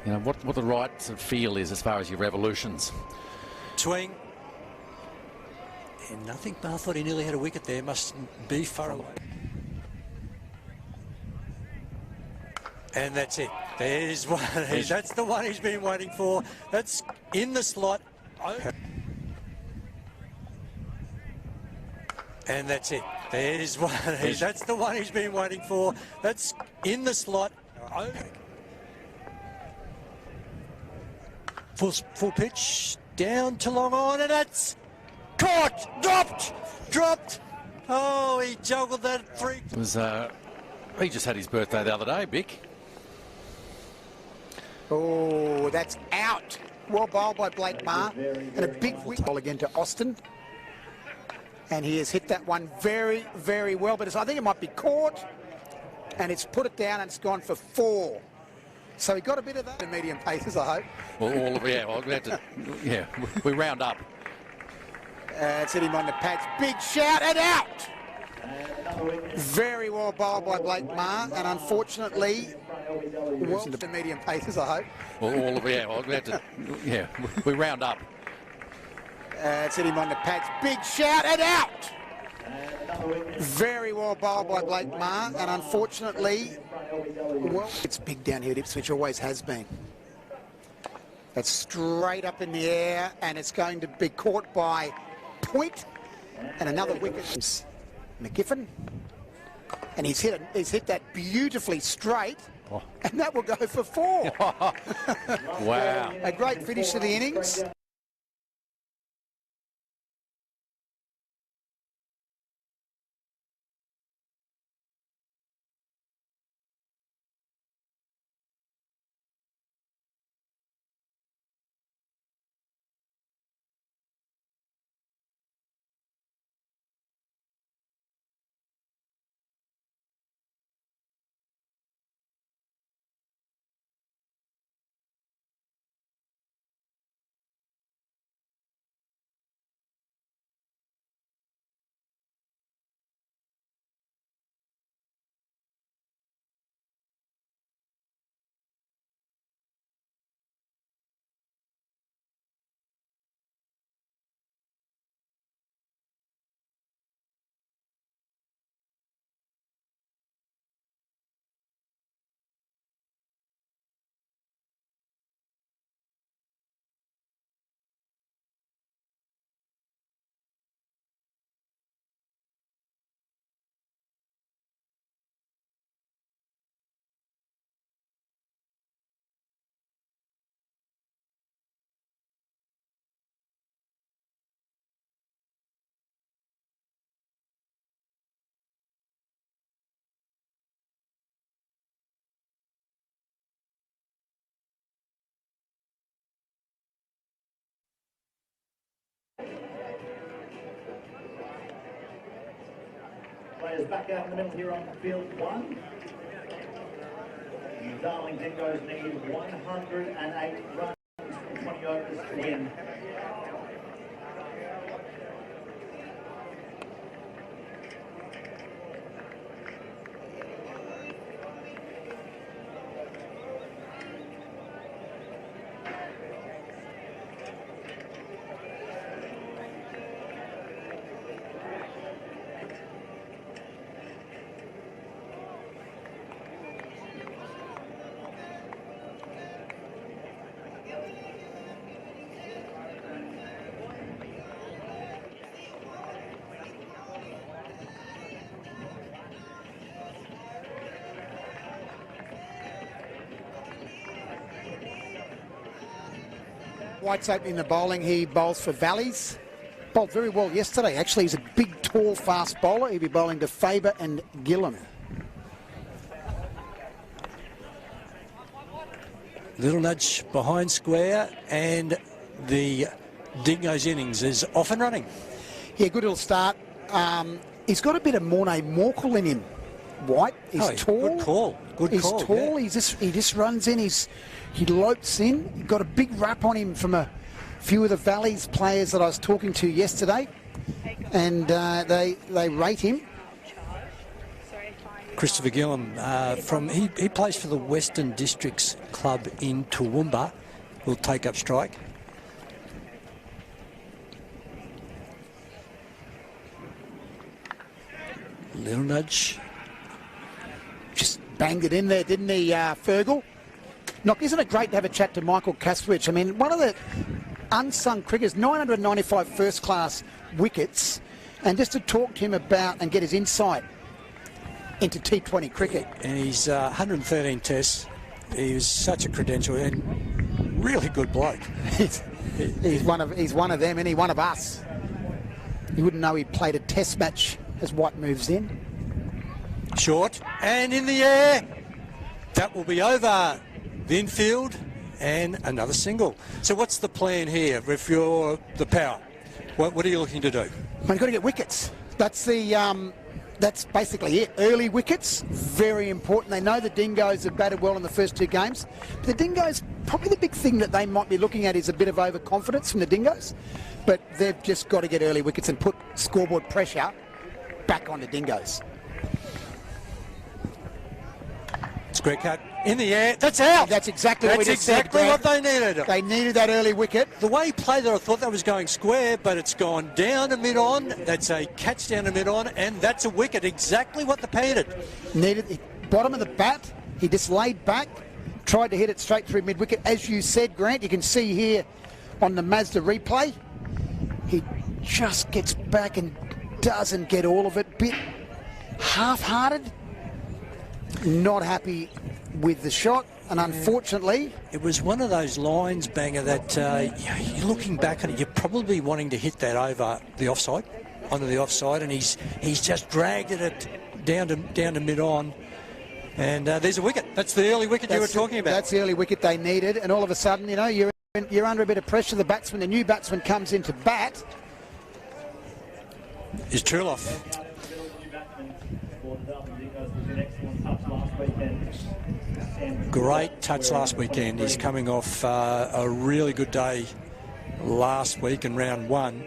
You know what the right sort of feel is as far as your revolutions. Swing. And I think I thought he nearly had a wicket there. Must be far away. And that's it. There's one. That's the one he's been waiting for. That's in the slot. And that's it. There's one. That's the one he's been waiting for. That's in the slot. Full pitch. Down to long on, and that's caught. Dropped. Oh, he juggled that 3. It was, he just had his birthday the other day, Bick. Oh, that's out. Well bowled by Blake Maher. And a big ball again to Austin. And he has hit that one very, very well. But I think it might be caught. And it's put it down and it's gone for 4. So he got a bit of that. The medium paces, I hope. Well, all of well, we had to, yeah, we round up. It's hit him on the pads. Big shout and out. Very well bowled by Blake Maher. And unfortunately, well, the medium paces, I hope. Well, all of well, we had to, yeah, we round up. It's hit him on the pads. Big shout and out. Very well bowled by Blake Maher. And unfortunately, well, it's big down here at Ipswich, always has been. That's straight up in the air, and it's going to be caught by Point, and another wicket. McGiffin, and he's hit that beautifully straight, and that will go for 4. Wow! A great finish to the innings. Players back out in the middle here on field 1. The Darling Dingoes need 108 runs from 20 overs to win. White's opening the bowling. He bowls for Valleys. Bowled very well yesterday, actually. He's a big, tall, fast bowler. He'll be bowling to Faber and Gillam. Little nudge behind square, and the Dingoes innings is off and running. Yeah, good little start. He's got a bit of Mornay Morkel in him. White, he's tall. Good call. He's tall. Yeah. He just runs in. He lopes in. He got a big rap on him from a few of the Valleys players that I was talking to yesterday, and they rate him. Christopher Gillam he plays for the Western Districts Club in Toowoomba. Will take up strike. Little nudge. Just banged it in there, didn't he, Fergal? Knock, isn't it great to have a chat to Michael Kasprich? I mean, one of the unsung cricketers, 995 first-class wickets, and just to talk to him about and get his insight into T20 cricket. And he's 113 tests. He was such a credential and really good bloke. he's one of them, and he one of us. You wouldn't know he played a test match as White moves in. Short and in the air. That will be over the infield and another single. So what's the plan here if you're the Power? What are you looking to do? Well, you've got to get wickets. That's basically it. Early wickets, very important. They know the Dingoes have batted well in the first two games. But the Dingoes, probably the big thing that they might be looking at is a bit of overconfidence from the Dingoes. But they've just got to get early wickets and put scoreboard pressure back on the Dingoes. It's a great cut. In the air. That's out. That's exactly what we just said, what they needed. They needed that early wicket. The way he played there, I thought that was going square, but it's gone down to mid-on. That's a catch down to mid-on, and that's a wicket. Exactly what they needed. Needed bottom of the bat. He just laid back, tried to hit it straight through mid-wicket. As you said, Grant, you can see here on the Mazda replay, he just gets back and doesn't get all of it. Bit half-hearted. Not happy with the shot, and unfortunately it was one of those lines, Banger, that you're looking back on it, you're probably wanting to hit that over the offside, onto the offside, and he's just dragged it down to mid-on, and there's a wicket. That's the early wicket you were talking about. That's the early wicket they needed, and all of a sudden, you know, you're under a bit of pressure. The new batsman comes into bat. Is Truloff. Great touch last weekend. He's coming off a really good day last week in round one.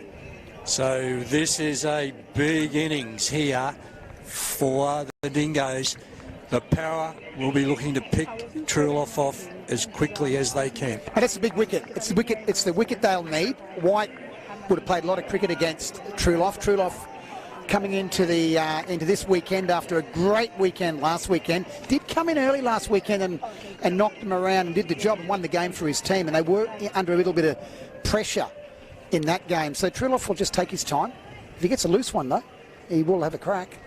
So this is a big innings here for the Dingoes. The Power will be looking to pick Truloff off as quickly as they can. And it's a big wicket. It's the wicket they'll need. White would have played a lot of cricket against Truloff. Truloff coming into this weekend after a great weekend last weekend. Did come in early last weekend and knocked them around and did the job and won the game for his team. And they were under a little bit of pressure in that game. So Truloff will just take his time. If he gets a loose one, though, he will have a crack.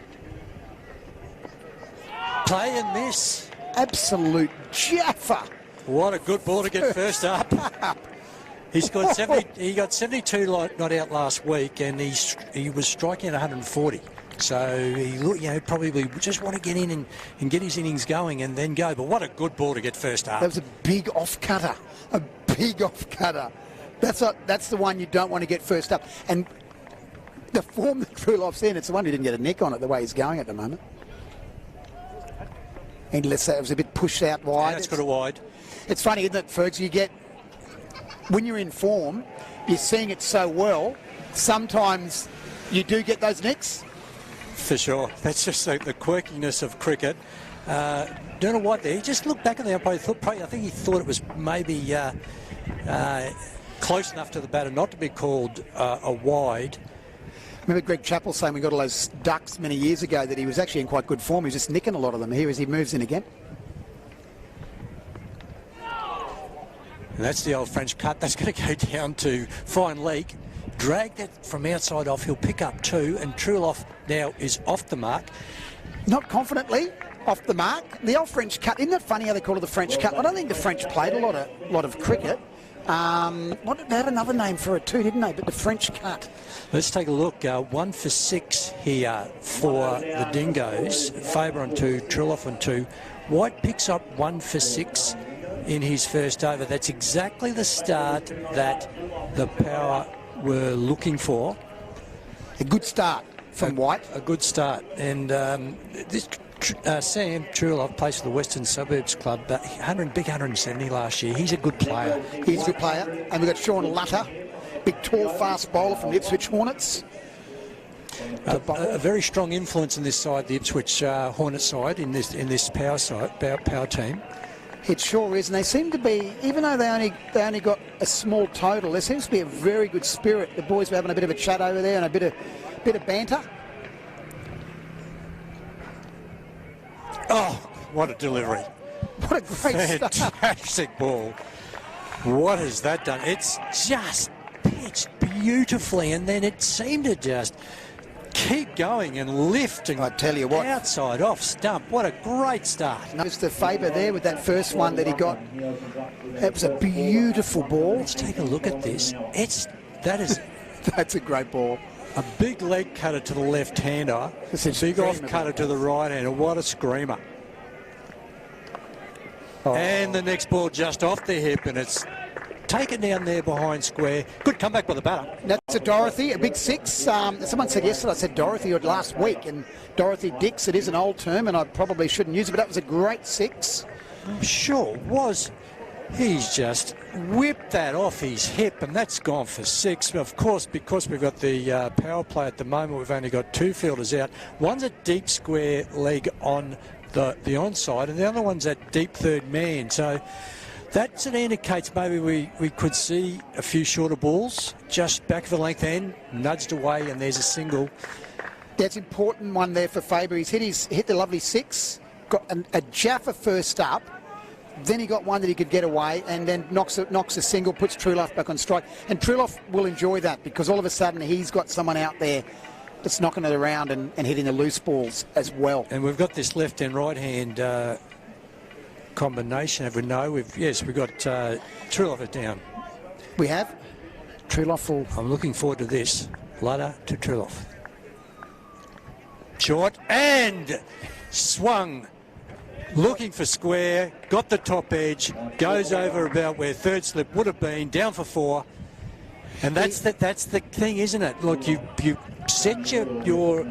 Play and miss. Absolute jaffer. What a good ball to get first up. He scored 70. He got 72 not out last week, and he was striking at 140. So he probably just want to get in and get his innings going and then go. But what a good ball to get first up. That was a big off cutter. A big off cutter. That's the one you don't want to get first up. And the form that Truloff's in, it's the one who didn't get a nick on it the way he's going at the moment. And let's say it was a bit pushed out wide. Yeah, it's got a wide. It's funny, isn't it, Fergs? When you're in form, you're seeing it so well, sometimes you do get those nicks. For sure. That's just the quirkiness of cricket. Don't know what there. He just looked back at the umpire. I think he thought it was maybe close enough to the batter not to be called a wide. Remember Greg Chappell saying we got all those ducks many years ago that he was actually in quite good form. He was just nicking a lot of them here as he moves in again. And that's the old French cut. That's going to go down to fine leak. Drag that from outside off. He'll pick up two, and Truloff now is off the mark. Not confidently off the mark. The old French cut. Isn't it funny how they call it the French cut? I don't think the French played a lot of cricket. They had another name for it too, didn't they? But the French cut. Let's take a look. 1 for 6 here for the Dingoes. Faber on 2, Trilloff on 2. White picks up 1 for 6 in his first over. That's exactly the start that the Power were looking for. A good start from White. A good start. And this Sam Trilloff plays for the Western Suburbs Club, but big 170 last year. He's a good player. He's a good player. And we've got Sean Lutter, big, tall, fast bowler from the Ipswich Hornets. A very strong influence in this side, the Ipswich Hornets side, in this Power side, Power team. It sure is, and they seem to be, even though they only got a small total, there seems to be a very good spirit. The boys were having a bit of a chat over there and a bit of banter. Oh, what a delivery. What a great start. Fantastic ball. What has that done? It's just pitched beautifully, and then it seemed to just keep going and lifting. I tell you what, outside off stump. What a great start. Mr. Faber there with that first one that he got. That was a beautiful ball. Let's take a look at this. That's a great ball. A big leg cutter to the left-hander, a big off cutter to the right-hander. What a screamer. Oh. And the next ball just off the hip, and it's taken down there behind square. Good comeback by the batter. That's a Dorothy, a big 6. Someone said yesterday, I said Dorothy or last week, and Dorothy Dix, it is an old term, and I probably shouldn't use it, but that was a great 6. Sure was. He's just whipped that off his hip, and that's gone for 6. Of course, because we've got the power play at the moment, we've only got 2 fielders out. One's a deep square leg on the onside, and the other one's that deep third man. So that indicates maybe we could see a few shorter balls just back of the length end, nudged away, and there's a single. That's important one there for Faber. He's hit the lovely 6, got a Jaffa first up. Then he got one that he could get away, and then knocks a single, puts Trilloff back on strike. And Trilloff will enjoy that, because all of a sudden he's got someone out there that's knocking it around and hitting the loose balls as well. And we've got this left and right hand combination, have we? No, we've got Trilloff it down. We have Trilloff will. I'm looking forward to this. Ladder to Trilloff. Short and swung. Looking for square, got the top edge, goes over about where third slip would have been, down for 4. And that's the thing, isn't it? Look, you set your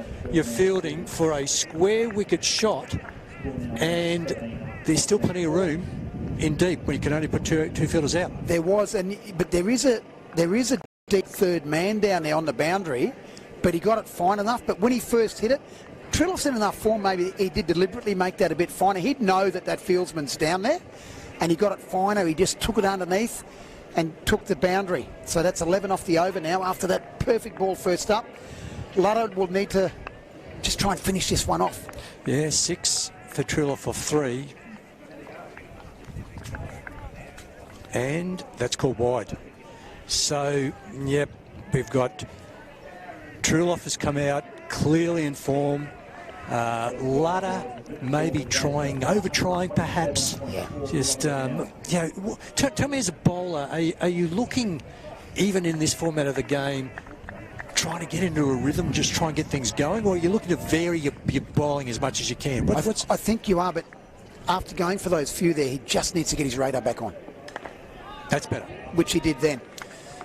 fielding for a square wicket shot, and there's still plenty of room in deep when you can only put two fielders out. There was, but there is a deep third man down there on the boundary, but he got it fine enough. But when he first hit it, Trilloff's in enough form, maybe he did deliberately make that a bit finer. He'd know that fieldsman's down there, and he got it finer. He just took it underneath and took the boundary. So that's 11 off the over now after that perfect ball first up. Ludder will need to just try and finish this one off. Yeah, 6 for Trilloff off 3. And that's called wide. So, yep, we've got Trilloff has come out clearly in form. Ludder maybe over-trying perhaps. Yeah. Just, tell me as a bowler, are you looking, even in this format of the game, trying to get into a rhythm, just try and get things going, or are you looking to vary your bowling as much as you can? I think you are, but after going for those few there, he just needs to get his radar back on. That's better. Which he did then.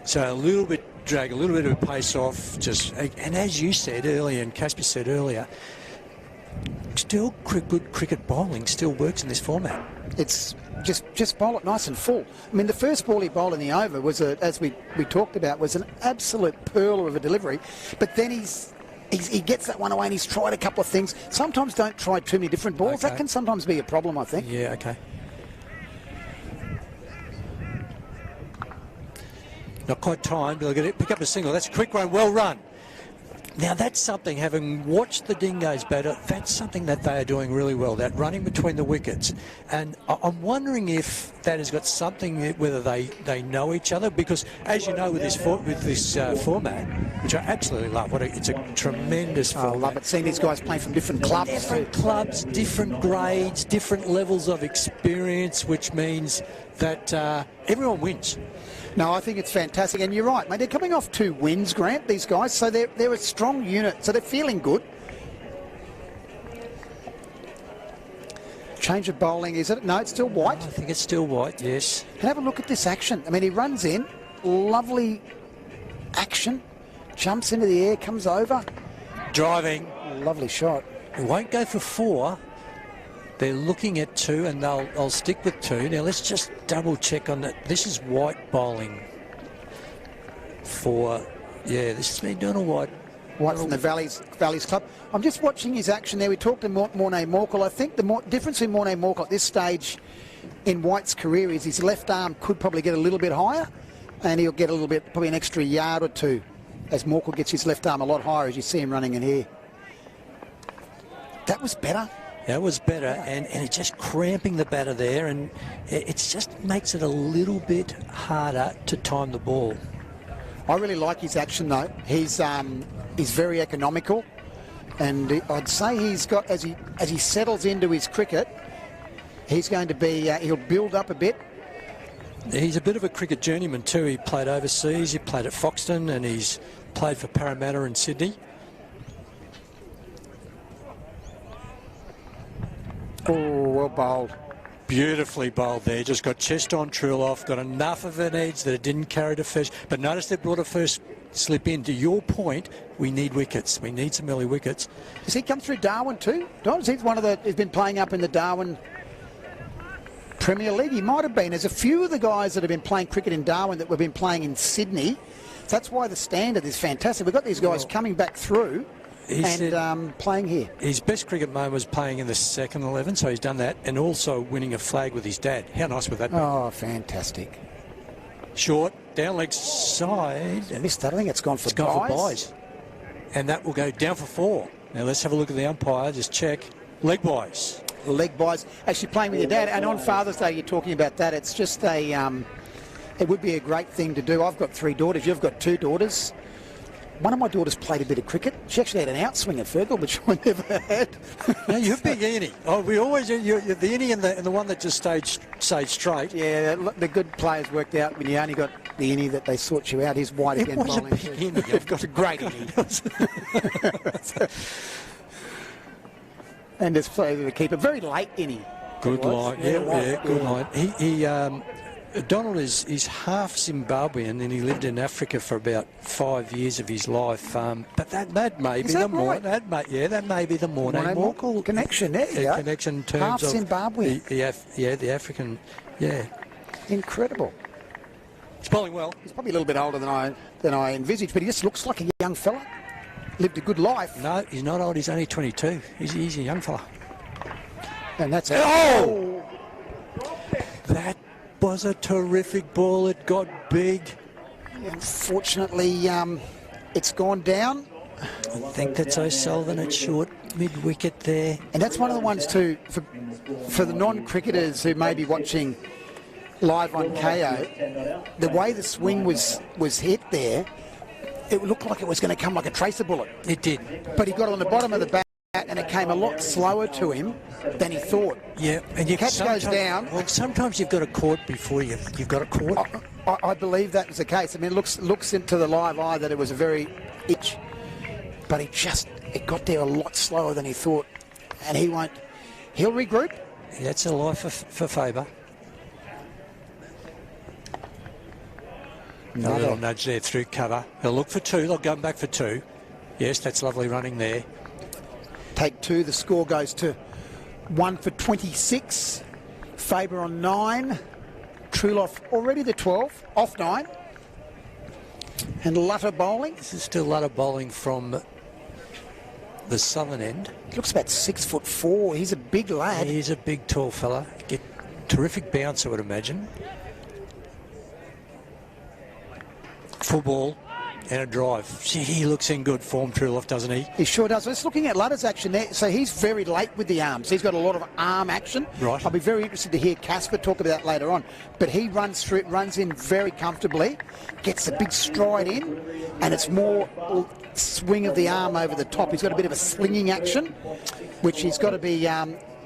So a little bit drag, a little bit of a pace off, and as you said earlier, and Casper said earlier, still good cricket bowling still works in this format. It's just bowl it nice and full. I mean, the first ball he bowled in the over was, as we talked about, was an absolute pearler of a delivery. But then he gets that one away, and he's tried a couple of things. Sometimes don't try too many different balls. Okay. That can sometimes be a problem, I think. Yeah, okay. Not quite timed, but they'll get it, pick up a single. That's a quick run, well run. Now that's something, having watched the Dingoes batter, that's something that they are doing really well, that running between the wickets. And I'm wondering if that has got something, whether they know each other, because as you know with this format, which I absolutely love, it's a tremendous format. I love it, seeing these guys playing from different clubs. Different clubs, different grades, different levels of experience, which means that everyone wins. No, I think it's fantastic. And you're right, mate. They're coming off 2 wins, Grant, these guys. So they're a strong unit. So they're feeling good. Change of bowling, is it? No, it's still White. I think it's still White, yes. And have a look at this action. I mean, he runs in. Lovely action. Jumps into the air, comes over. Driving. Lovely shot. It won't go for 4. They're looking at 2, and they'll stick with 2. Now, let's just double check on that. This is White bowling for, yeah, this has been doing a White. White from the Valleys Club. I'm just watching his action there. We talked to Morné Morkel. I think the difference in Morné Morkel at this stage in White's career is his left arm could probably get a little bit higher, and he'll get a little bit, probably an extra yard or 2, as Morkel gets his left arm a lot higher, as you see him running in here. That was better. That was better, and it's just cramping the batter there, and it just makes it a little bit harder to time the ball. I really like his action, though. He's very economical, and I'd say he's got, as he settles into his cricket, he's going to be, he'll build up a bit. He's a bit of a cricket journeyman too. He played overseas, he played at Foxton, and he's played for Parramatta in Sydney. Oh, well bowled. Beautifully bowled there. Just got chest on Truloff, got enough of an edge that it didn't carry to first. But notice they brought a first slip in. To your point, we need wickets. We need some early wickets. Has he come through Darwin too? Don, he's he's been playing up in the Darwin Premier League. He might have been. There's a few of the guys that have been playing cricket in Darwin that we've been playing in Sydney. That's why the standard is fantastic. We've got these guys coming back through and playing here. His best cricket moment was playing in the second 11, so he's done that, and also winning a flag with his dad. How nice would that be? Oh, fantastic. Short, down leg side. I missed that. I think it's gone for It's gone for buys. And that will go down for 4. Now let's have a look at the umpire, just check. Leg buys. Leg buys. Actually playing with your dad, and on Father's Day you're talking about that. It's just it would be a great thing to do. I've got 3 daughters. You've got 2 daughters. One of my daughters played a bit of cricket. She actually had an outswing at Fergal, which I never had. Now you're big innie. Oh, we always you're the innie and the one that just stayed straight. Yeah, the good players worked out when you only got the innie that they sort you out. He's White again bowling. It was a big innie. You've got a great innie. And just play the keeper. Very late innie. Good line. Yeah, good line. He Donald is half Zimbabwean, and he lived in Africa for about 5 years of his life. But that may be the right? That may be the Morné Morkel connection. There you go. Connection in terms half of Zimbabwe. The African. Yeah, incredible. He's bowling well. He's probably a little bit older than I envisaged, but he just looks like a young fella. Lived a good life. No, he's not old. He's only 22. He's a young fella. And that's it. Oh! That was a terrific ball. It got big. Unfortunately, it's gone down. I think that's O'Sullivan at short mid-wicket there. And that's one of the ones too, for the non-cricketers who may be watching live on KO, the way the swing was hit there, it looked like it was going to come like a tracer bullet. It did. But he got on the bottom of the bat, and it came a lot slower to him than he thought. Yeah, and you catch goes down. Well, sometimes you've got a caught before you've got a caught. I believe that was the case. I mean, it looks into the live eye that it was a very itch, but it got there a lot slower than he thought, and he'll regroup. That's a life for Faber. A little nudge there through cover. They'll look for 2. They'll go back for 2. Yes, that's lovely running there. Take 2. The score goes to 1 for 26. Faber on 9. Truloff already to 12. Off 9. And Lutter bowling. This is still Lutter bowling from the southern end. He looks about 6'4". He's a big lad. He's a big, tall fella. Get terrific bounce, I would imagine. Full ball and a drive. He looks in good form, Truloff, doesn't he? He sure does. Just looking at Lutter's action there, so he's very late with the arms. He's got a lot of arm action. Right. I'll be very interested to hear Casper talk about that later on. But he runs in very comfortably, gets a big stride in, and it's more swing of the arm over the top. He's got a bit of a slinging action, which he's got to be...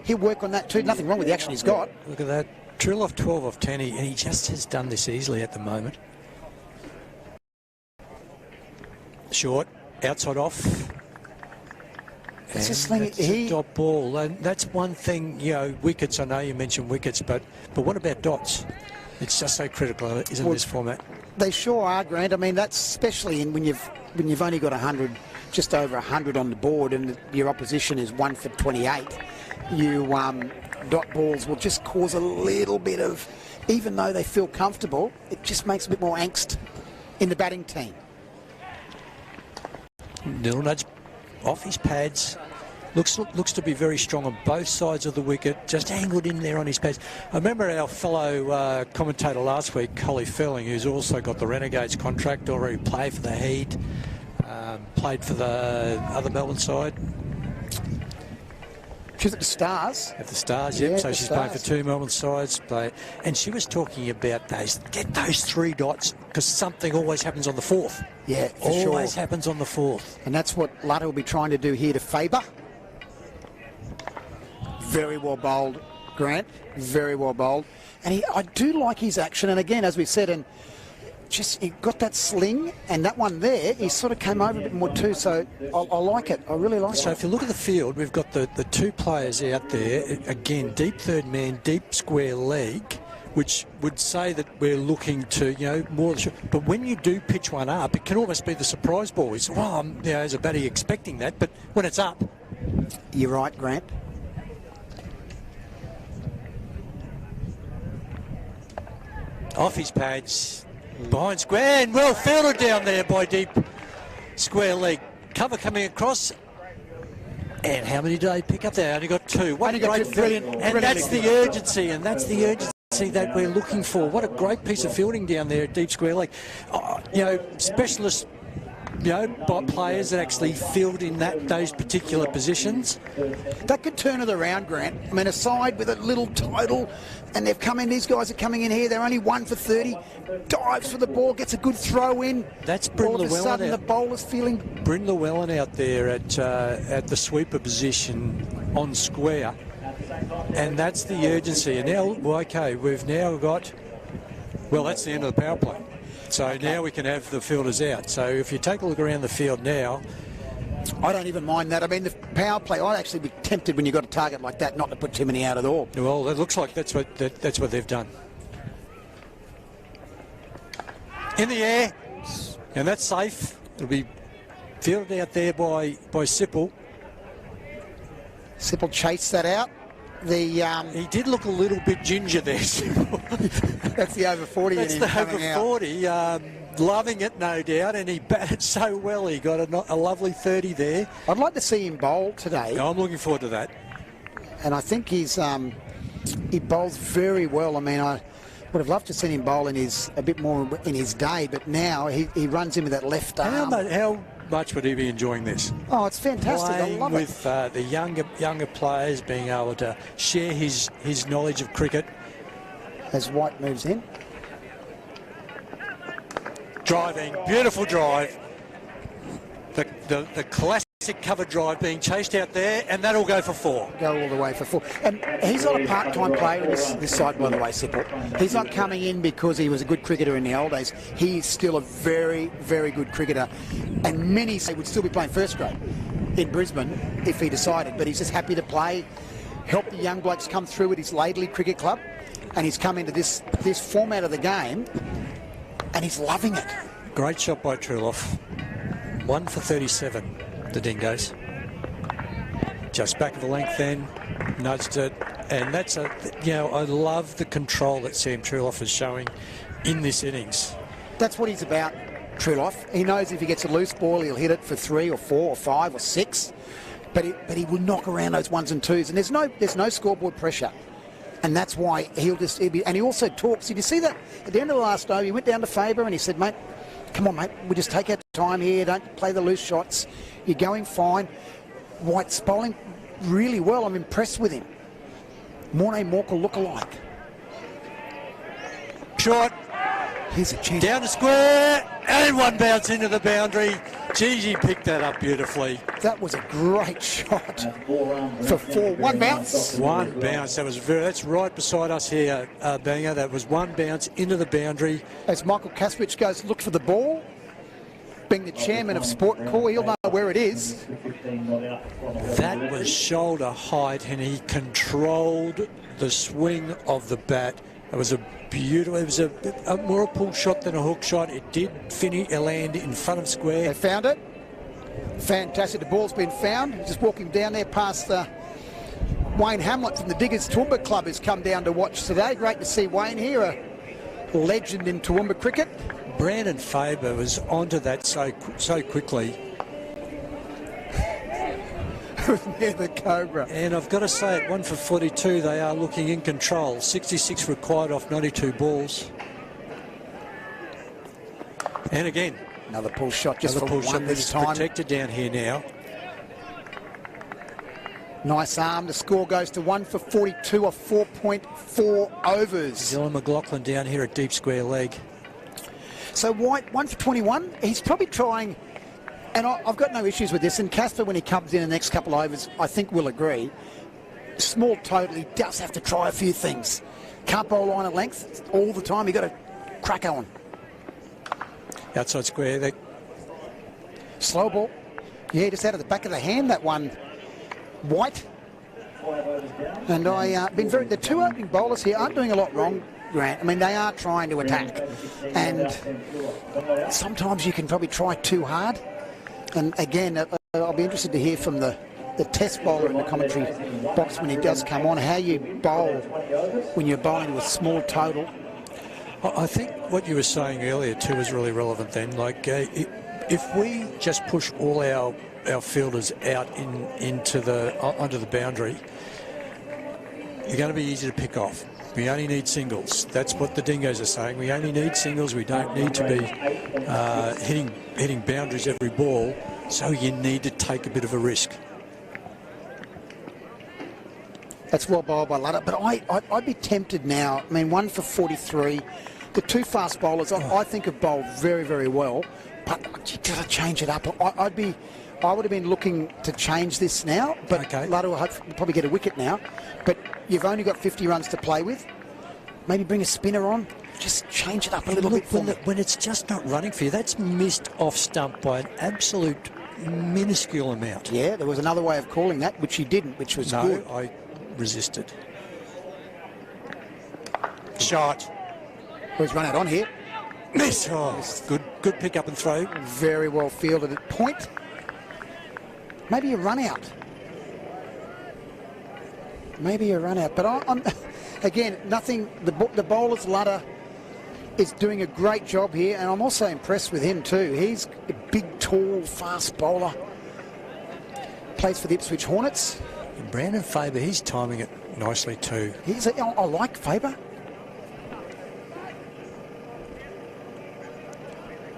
he'll work on that too. Nothing wrong with the action he's got. Look at that. Truloff 12 off 10, and he just has done this easily at the moment. Short, outside off. It's just like That's a dot ball, and that's one thing, you know, wickets, I know you mentioned wickets, but what about dots? It's just so critical, isn't this format? They sure are, Grant. I mean, that's especially when you've only got 100, just over 100 on the board, and your opposition is 1 for 28. You dot balls will just cause a little bit of, even though they feel comfortable, it just makes a bit more angst in the batting team. Little nudge off his pads. Looks to be very strong on both sides of the wicket. Just angled in there on his pads. I remember our fellow commentator last week, Holly Felling, who's also got the Renegades contract, already played for the Heat, played for the other Melbourne side. She's at the Stars. At the Stars, yep. Yeah, So she's playing for 2 Melbourne sides. And she was talking about get those 3 dots, because something always happens on the 4th. Yeah, for sure. Always happens on the 4th. And that's what Lutter will be trying to do here to Faber. Very well bowled, Grant. Very well bowled. And I do like his action. And again, as we said, and just he got that sling, and that one there, he sort of came over a bit more too. So I like it. I really like it. So if you look at the field, we've got the 2 players out there. Again, deep third man, deep square leg, which would say that we're looking to, you know, more. But when you do pitch one up, it can almost be the surprise ball. It's, well, I'm, you know, as a batter expecting that, but when it's up. You're right, Grant. Off his pads, behind square, and well fielded down there by deep square leg. Cover coming across. And how many did they pick up there? Only got 2. What a great, brilliant, and that's the urgency, that we're looking for. What a great piece of fielding down there at deep square leg. You know, specialist, you know, by players that actually field in those particular positions. That could turn it around, Grant. I mean, a side with a little total, and they've come in, these guys are coming in here, they're only 1 for 30, dives for the ball, gets a good throw in. That's Bryn All of a Llewellyn sudden, the bowler's feeling... Bryn Llewellyn out there at the sweeper position on square, and that's the urgency. And now, well, okay, we've now got, well, that's the end of the power play. So now we can have the fielders out. So if you take a look around the field now, I don't even mind that. I mean, the power play, I'd actually be tempted when you've got a target like that not to put too many out at all. Well, it looks like that's what they've done. In the air, and that's safe. It'll be fielded out there by Sipple. Sipple chased that out. He did look a little bit ginger there, Sipple. That's the over 40. That's the over 40. Loving it, no doubt, and he batted so well. He got a lovely 30 there. I'd like to see him bowl today. I'm looking forward to that. And I think he bowls very well. I mean, I would have loved to see him bowl a bit more in his day, but now he runs in with that left arm. How much would he be enjoying this? Oh, it's fantastic. Playing I love with it. the younger players, being able to share his knowledge of cricket. As White moves in. Driving, beautiful drive. The classic cover drive being chased out there, and that'll go for 4. Go all the way for 4. And he's not a part-time player in this side, by the way, Sipple. He's not coming in because he was a good cricketer in the old days. He's still a very, very good cricketer. And many say would still be playing first grade in Brisbane if he decided. But he's just happy to play, help the young blokes come through with his Laidley Cricket Club. And he's come into this format of the game, and he's loving it. Great shot by Truloff. 1 for 37, the Dingoes. Just back of the length then, nudged it. And that's I love the control that Sam Truloff is showing in this innings. That's what he's about, Truloff. He knows if he gets a loose ball, he'll hit it for 3 or 4 or 5 or 6. But he will knock around those 1s and 2s. And there's no scoreboard pressure. And that's why and he also talks. Did you see that at the end of the last over? He went down to Faber and he said, mate, come on, mate, we just take our time here. Don't play the loose shots. You're going fine. White's bowling really well. I'm impressed with him. Morne Morkel look-alike. Short. Here's a chance. Down to square. And one bounce into the boundary. Geez, he picked that up beautifully. That was a great shot for 4. One bounce. One bounce. That's right beside us here, Banger. That was one bounce into the boundary. As Michael Kaswich goes to look for the ball, being the chairman of Sport Core, he'll know where it is. That was shoulder height, and he controlled the swing of the bat. It was a beautiful. It was a more a pull shot than a hook shot. It did finish land in front of square. They found it. Fantastic. The ball's been found. Just walking down there past Wayne Hamlet from the Diggers Toowoomba Club has come down to watch today. Great to see Wayne here, a legend in Toowoomba cricket. Brandon Faber was onto that so quickly. Near the Cobra. And I've got to say, at 1 for 42, they are looking in control. 66 required off 92 balls. And again, Another pull shot just another for pull one shot. this It's time. protected down here now. Nice arm. The score goes to 1 for 42 of 4.4 overs. Dylan McLaughlin down here at deep square leg. So White, 1 for 21. He's probably trying, and I've got no issues with this, and Casper, when he comes in the next couple of overs, I think will agree. Small total, he does have to try a few things. Can't bowl line of length all the time. You've got to crack on. Outside square. Slow ball. Yeah, just out of the back of the hand, that one. White. And the two opening bowlers here aren't doing a lot wrong, Grant. I mean, they are trying to attack. And sometimes you can probably try too hard. And again, I'll be interested to hear from the test bowler in the commentary box when he does come on, how you bowl when you're bowling with small total. I think what you were saying earlier too is really relevant then. Like if we just push all our fielders out onto the boundary, you're going to be easy to pick off. We only need singles. That's what the Dingoes are saying. We only need singles. We don't need to be hitting boundaries every ball. So you need to take a bit of a risk. That's well bowled by Ludder, but I'd be tempted now. I mean, 1 for 43. The two fast bowlers, I think, have bowled very, very well, but you got to change it up. I would have been looking to change this now, but okay. Ludder will probably get a wicket now. But you've only got 50 runs to play with. Maybe bring a spinner on. Just change it up a little bit for me. When it's just not running for you, that's missed off stump by an absolute minuscule amount. Yeah, there was another way of calling that, which he didn't, which was good. No, I resisted. Shot. Who's run out on here? Miss. Oh, good pick up and throw. Very well fielded at point. Maybe a run out. Maybe a run out. But I'm again, nothing. The bowler's Ludder is doing a great job here, and I'm also impressed with him too. He's a big, tall, fast bowler. Plays for the Ipswich Hornets. And Brandon Faber, he's timing it nicely too. I like Faber.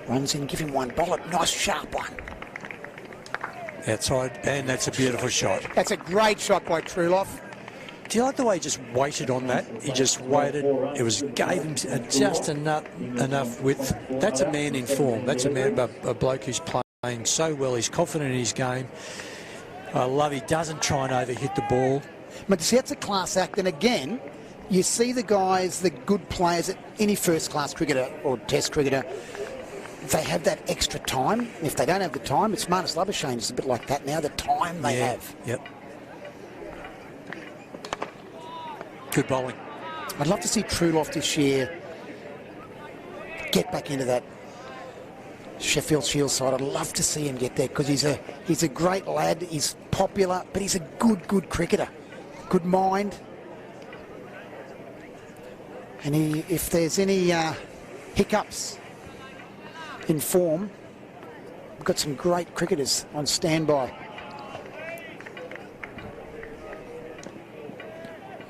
Runs in, give him one ball. Nice sharp one. Outside, and that's a beautiful shot. That's a great shot by Truloff. Do you like the way he just waited on that? He just waited. It gave him just enough width. That's a man in form. That's a bloke who's playing so well. He's confident in his game. I love he doesn't try and overhit the ball. But see, that's a class act. And again, you see the guys, the good players at any first-class cricketer or test cricketer, they have that extra time. If they don't have the time, it's Marnus Labuschagne is a bit like that now, the time they have. Yep. Good bowling. I'd love to see Truloff this year get back into that Sheffield Shield side. I'd love to see him get there because he's a great lad. He's popular, but he's a good cricketer. Good mind. And if there's any hiccups in form, we've got some great cricketers on standby.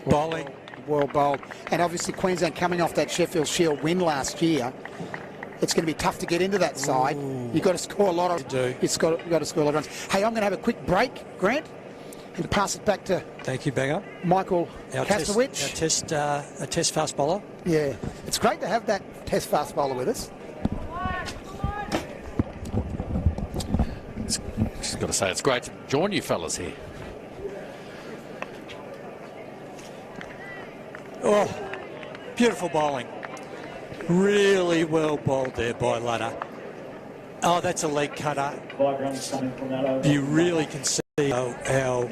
Bowling. Well bowled. And obviously Queensland coming off that Sheffield Shield win last year, it's going to be tough to get into that side. You've got to score a lot of. You've got to score a lot of runs. Hey, I'm going to have a quick break, Grant, and pass it back to. Thank you, Banger. Michael Kasowicz. A test fast bowler. Yeah, it's great to have that test fast bowler with us. got to say, it's great to join you fellas here. Oh, beautiful bowling. Really well bowled there by Ludder. Oh, that's a leg cutter. 5 runs coming from that over. You really can see how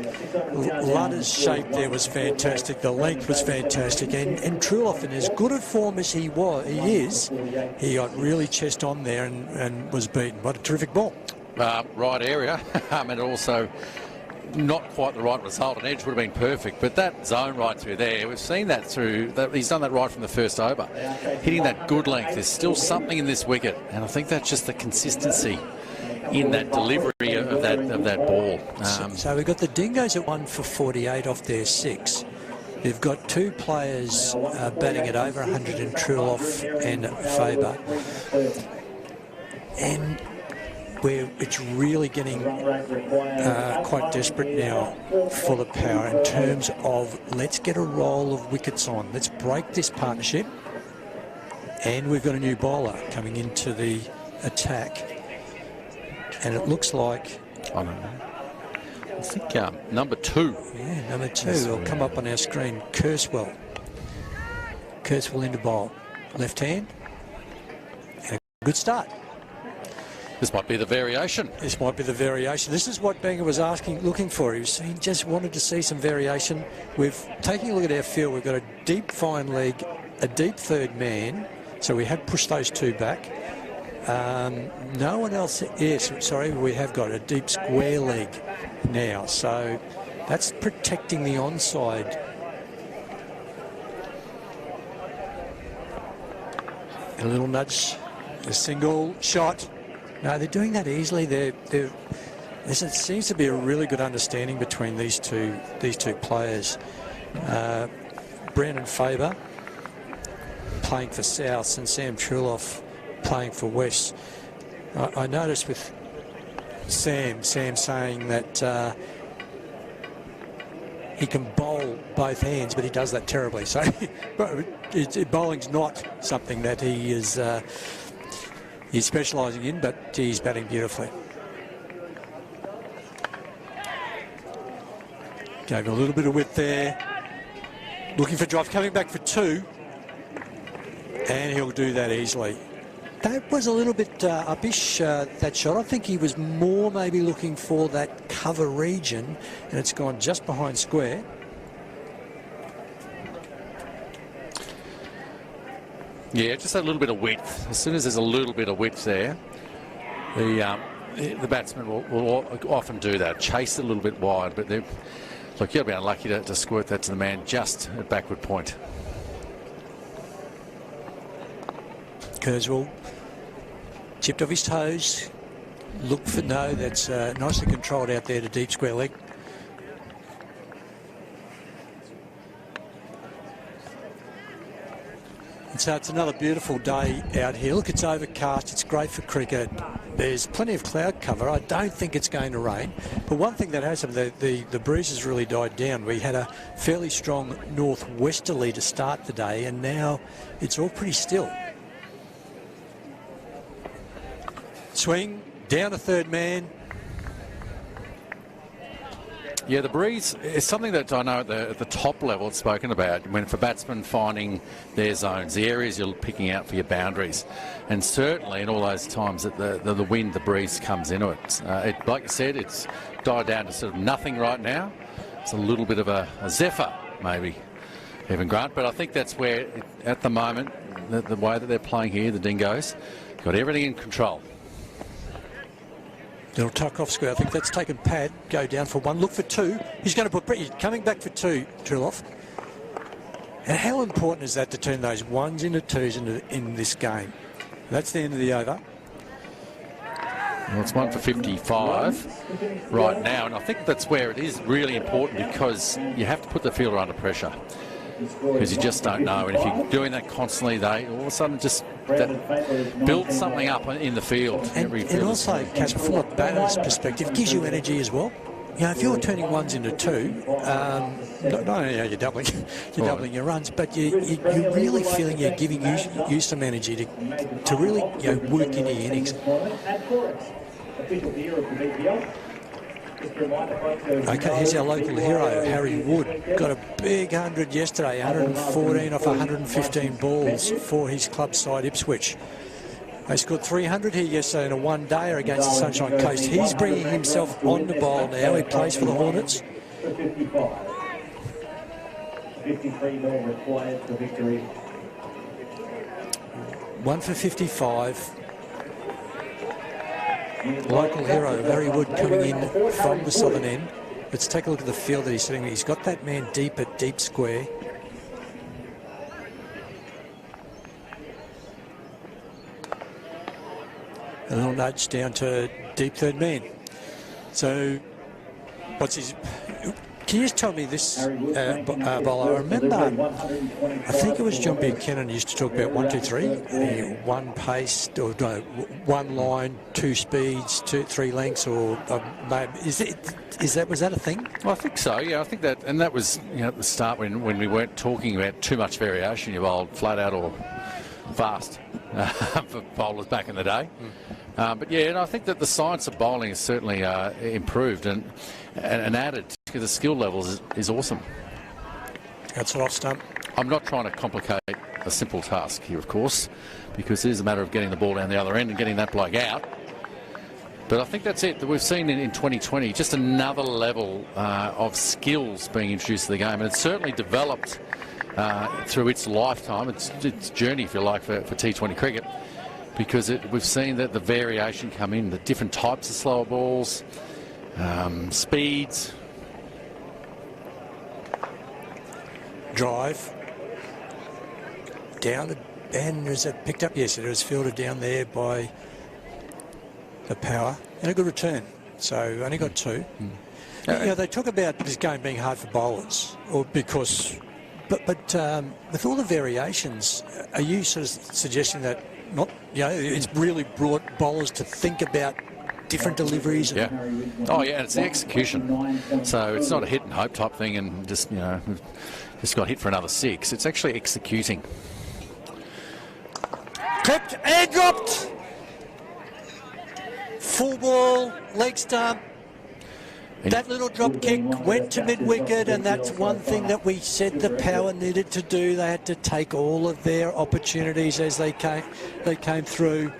Ludder's shape there was fantastic. The length was fantastic. And Truloff, in as good a form as he is, he got really chest on there and was beaten. What a terrific ball. Right area. And also not quite the right result. An edge would have been perfect, but that zone right through there, we've seen that through. He's done that right from the first over. Hitting that good length. There's still something in this wicket, and I think that's just the consistency in that delivery of that ball. So we've got the Dingoes at 1 for 48 off their 6. They've got 2 players batting at over 100 in Truloff and Faber. And it's really getting quite desperate now for the power in terms of let's get a roll of wickets on. Let's break this partnership. And we've got a new bowler coming into the attack. And it looks like... I don't know. I think number 2. Yeah, number 2 will come up on our screen. Kurzweil into bowl. Left hand. And a good start. This might be the variation. This might be the variation. This is what Banger was looking for. He just wanted to see some variation. Taking a look at our field, we've got a deep fine leg, a deep third man. So we have pushed those 2 back. No one else. Yes, sorry, we have got a deep square leg now. So that's protecting the onside. A little nudge, a single shot. No, they're doing that easily. There seems to be a really good understanding between these two players. Brandon Faber playing for South and Sam Truloff playing for West. I noticed with Sam saying that he can bowl both hands, but he does that terribly. So bowling's not something that he is he's specialising in, but he's batting beautifully. Gave a little bit of width there. Looking for drive, coming back for 2. And he'll do that easily. That was a little bit uppish, that shot. I think he was more maybe looking for that cover region, and it's gone just behind square. Yeah, just a little bit of width. As soon as there's a little bit of width there, the batsman will often do that, chase it a little bit wide. But look, you'll be unlucky to squirt that to the man just at backward point. Kurzweil chipped off his toes. Look for no. That's nicely controlled out there to deep square leg. And so it's another beautiful day out here. Look, it's overcast. It's great for cricket. There's plenty of cloud cover. I don't think it's going to rain. But one thing that has happened, the breeze has really died down. We had a fairly strong northwesterly to start the day, and now it's all pretty still. Swing, down a third man. Yeah, the breeze is something that I know at the top level it's spoken about when for batsmen finding their zones, the areas you're picking out for your boundaries. And certainly in all those times that the wind, the breeze comes into it. Like you said, it's died down to sort of nothing right now. It's a little bit of a zephyr, maybe, even Grant. But I think that's where, at the moment, the way that they're playing here, the Dingoes, got everything in control. Little tuck off square. I think that's taken pad. Go down for 1. Look for 2. He's going to put... He's coming back for 2, Truloff. And how important is that to turn those 1s into 2s in this game? That's the end of the over. Well, it's 1 for 55 right now. And I think that's where it is really important because you have to put the fielder under pressure. Because you just don't know. And if you're doing that constantly, they all of a sudden just build something up in the field. And also, Casper, from a batter's perspective, it gives you energy as well. You know, if you're turning 1s into 2, not only are you doubling, doubling your runs, but you're really feeling you're giving you some energy to really work into your innings. Okay, here's our local hero, Harry Wood. Got a big 100 yesterday, 114 off 115 balls for his club side, Ipswich. They scored 300 here yesterday in a one-dayer against the Sunshine Coast. He's bringing himself on the bowl now. He plays for the Hornets. 53 more required for victory. 1 for 55. Local hero, Harry Wood, coming in from the southern end. Let's take a look at the field that he's sitting with. He's got that man deep at deep square. A little nudge down to deep third man. So, what's his... Can you just tell me this, Bolo? I remember, I think it was John Buchanan used to talk about 1, 2, 3, one pace, or no, one line, two speeds, three lengths, or maybe, was that a thing? Well, I think so. Yeah, I think that, and that was at the start when we weren't talking about too much variation. You bowled flat out or fast for bowlers back in the day. But yeah, and I think that the science of bowling has certainly improved and added because the skill level is awesome. That's an off stump. I'm not trying to complicate a simple task here, of course, because it is a matter of getting the ball down the other end and getting that bloke out. But I think that's it that we've seen in 2020, just another level of skills being introduced to the game, and it's certainly developed through its lifetime, its journey, if you like, for T20 cricket. Because we've seen that the variation come in, the different types of slower balls, speeds. Drive. Down, and is it picked up? Yes, it was fielded down there by the power. And a good return. So only got 2. You know, they talk about this game being hard for bowlers, or because... But with all the variations, are you sort of suggesting that not, it's really brought bowlers to think about different deliveries? Yeah. Oh, yeah, and it's the execution. So it's not a hit and hope type thing and just, just got hit for another 6. It's actually executing. Clipped and dropped. Full ball, leg stump. That little drop kick went to mid-wicket, and that's one thing that we said the power needed to do. They had to take all of their opportunities as they came through.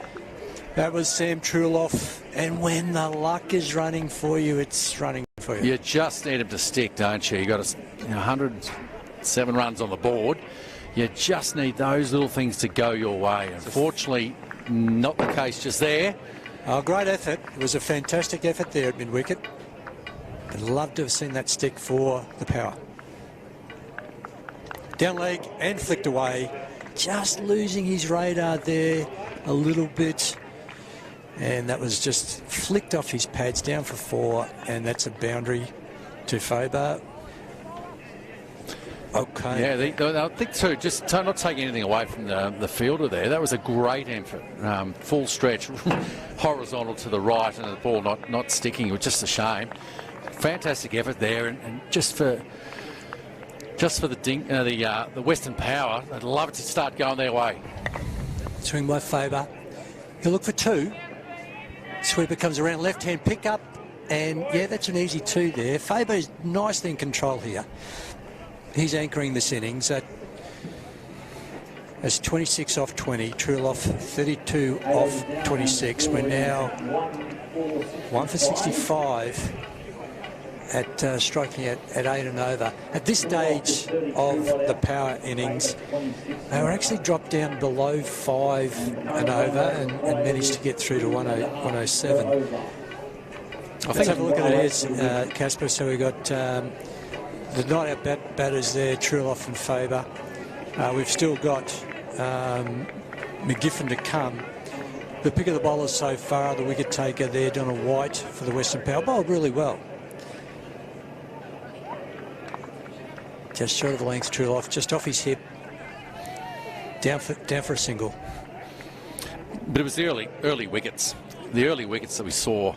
That was Sam Truloff, and when the luck is running for you, it's running for you. You just need him to stick, don't you? You got 107 runs on the board. You just need those little things to go your way. Unfortunately, not the case just there. Oh, great effort. It was a fantastic effort there at mid-wicket. I'd love to have seen that stick for the power. Down leg and flicked away. Just losing his radar there a little bit. And that was just flicked off his pads, down for 4. And that's a boundary to Faber. Okay. Yeah, I think too, just not taking anything away from the fielder there. That was a great effort. Full stretch, horizontal to the right, and the ball not sticking. It was just a shame. Fantastic effort there, and just for the Western Power, I'd love it to start going their way. Swing by Faber. He'll look for 2. Sweeper comes around, left-hand pick-up, and yeah, that's an easy 2 there. Faber is nicely in control here. He's anchoring this innings at 26 off 20. Truloff 32 off 26. We're now 1 for 65 at striking at 8 and over. At this stage of the power innings, they were actually dropped down below 5 and over and managed to get through to 107. Let's have a look at it, Casper. So we've got the not-out batters there, Truloff and Faber. We've still got McGiffin to come. The pick of the bowlers so far, the wicket taker there, Donald White for the Western Power, bowled really well. Just short of the length, Truloff, just off his hip. Down for a single. But it was the early wickets. The early wickets that we saw,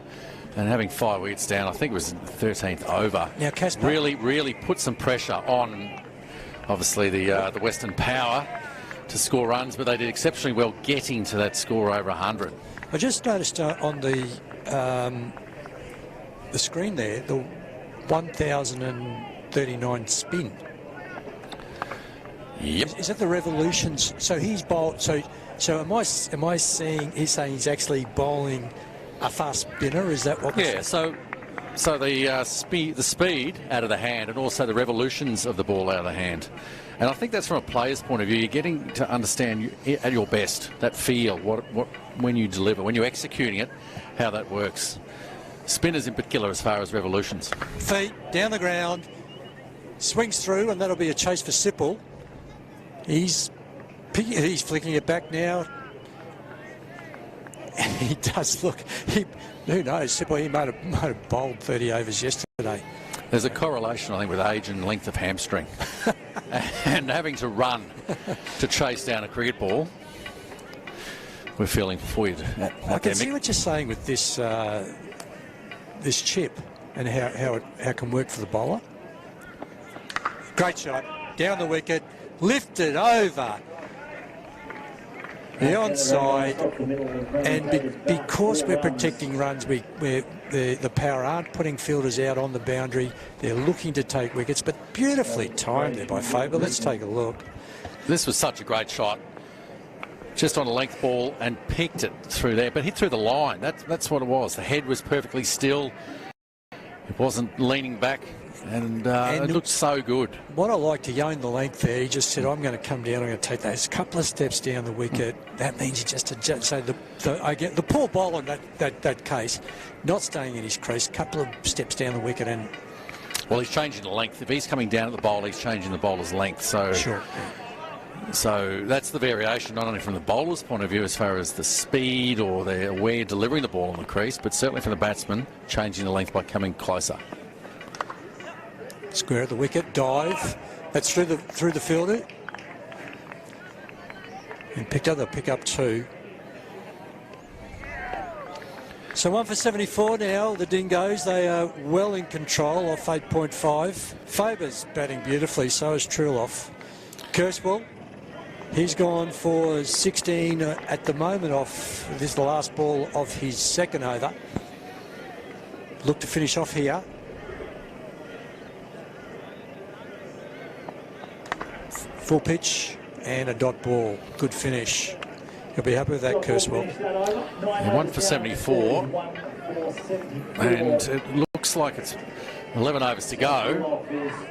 and having 5 wickets down, I think it was the 13th over. Now, Casper really put some pressure on, obviously, the Western Power to score runs, but they did exceptionally well getting to that score over 100. I just noticed on the the screen there, the 1,039 spin. Yep. Is that the revolutions? So he's bowled. So am I seeing? He's saying he's actually bowling a fast spinner. Is that what? Yeah. So the speed out of the hand, and also the revolutions of the ball out of the hand. And I think that's from a player's point of view. You're getting to understand at your best that feel, what when you deliver, when you're executing it, how that works. Spinners in particular, as far as revolutions. Feet down the ground, swings through, and that'll be a chase for Sipple. He's flicking it back now. He does look. Who knows? Sipple, he might have bowled 30 overs yesterday. There's a correlation, I think, with age and length of hamstring. And having to run to chase down a cricket ball. We're feeling for you. I can see what you're saying with this this chip and how it can work for the bowler. Great shot. Down the wicket. Lifted over. The onside, and because we're protecting runs, the power aren't putting fielders out on the boundary. They're looking to take wickets, but beautifully timed there by Faber. Let's take a look. This was such a great shot. Just on a length ball and picked it through there, but hit through the line. That's what it was. The head was perfectly still. It wasn't leaning back, and it looked so good. What I liked, to own the length there, he just said, I'm going to come down, I'm going to take those couple of steps down the wicket. That means he just adjusts. So I get the poor bowler in that case, not staying in his crease, couple of steps down the wicket, and... Well, he's changing the length. If he's coming down at the bowl, he's changing the bowler's length. So, sure. So that's the variation, not only from the bowler's point of view as far as the speed or the way delivering the ball on the crease, but certainly from the batsman, changing the length by coming closer. Square at the wicket, dive. That's through the fielder. And picked up, they'll pick up two. So 1 for 74 now, the Dingoes. They are well in control off 8.5. Faber's batting beautifully, so is Truloff. Kurzweil, he's gone for 16 at the moment off. This is the last ball of his second over. Look to finish off here. Full pitch and a dot ball. Good finish. You'll be happy with that, Kurzweil. 1 for 74. And it looks like it's 11 overs to go.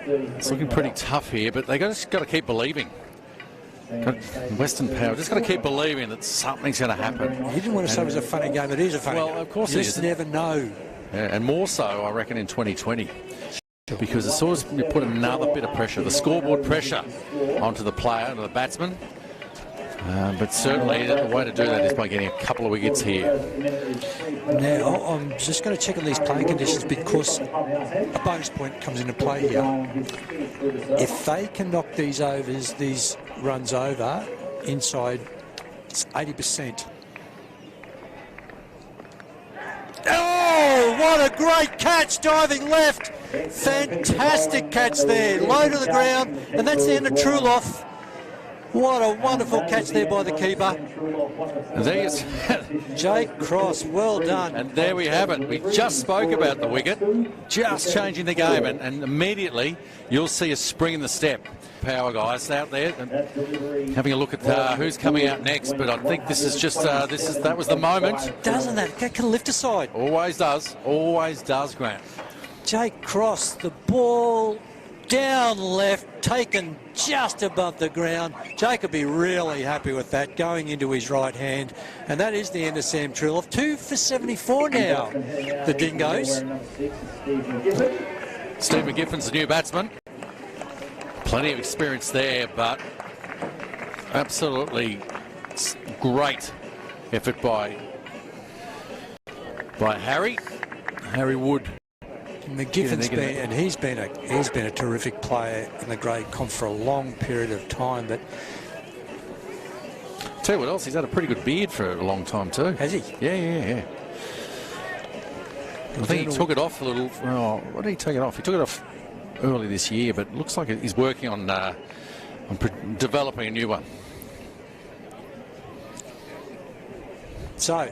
It's looking pretty tough here, but they just got to keep believing. Western Power just got to keep believing that something's going to happen. You didn't want to say it was a funny game. It is a funny game. Well, of course you it just is. never know. Yeah, and more so, I reckon, in 2020. Because as soon as you put another bit of pressure, the scoreboard pressure, onto the player, onto the batsman. But certainly the way to do that is by getting a couple of wickets here. Now, I'm just going to check on these playing conditions because a bonus point comes into play here. If they can knock these runs over inside, it's 80%. Oh, what a great catch, diving left. Fantastic catch there, low to the ground, and that's the end of Truloff. What a wonderful catch there by the keeper. There is Jake Cross, well done. And there we have it. We just spoke about the wicket, just changing the game, and immediately you'll see a spring in the step. Power guys out there and having a look at who's coming out next, but I think this is just that was the moment. Doesn't that can lift aside? Always does, Grant. Jake Cross, the ball down left, taken just above the ground. Jake will be really happy with that, going into his right hand. And that is the end of Sam Truloff. 2 for 74 now, the Dingoes. Steve McGiffin's the new batsman. Plenty of experience there, but absolutely great effort by Harry Wood. McGiffin's been a terrific player in the grade comp for a long period of time. But tell you what else, he's had a pretty good beard for a long time too. Has he? Yeah. I think he took it off a little. Oh, what did he take it off? He took it off early this year, but it looks like he's working on developing a new one. So,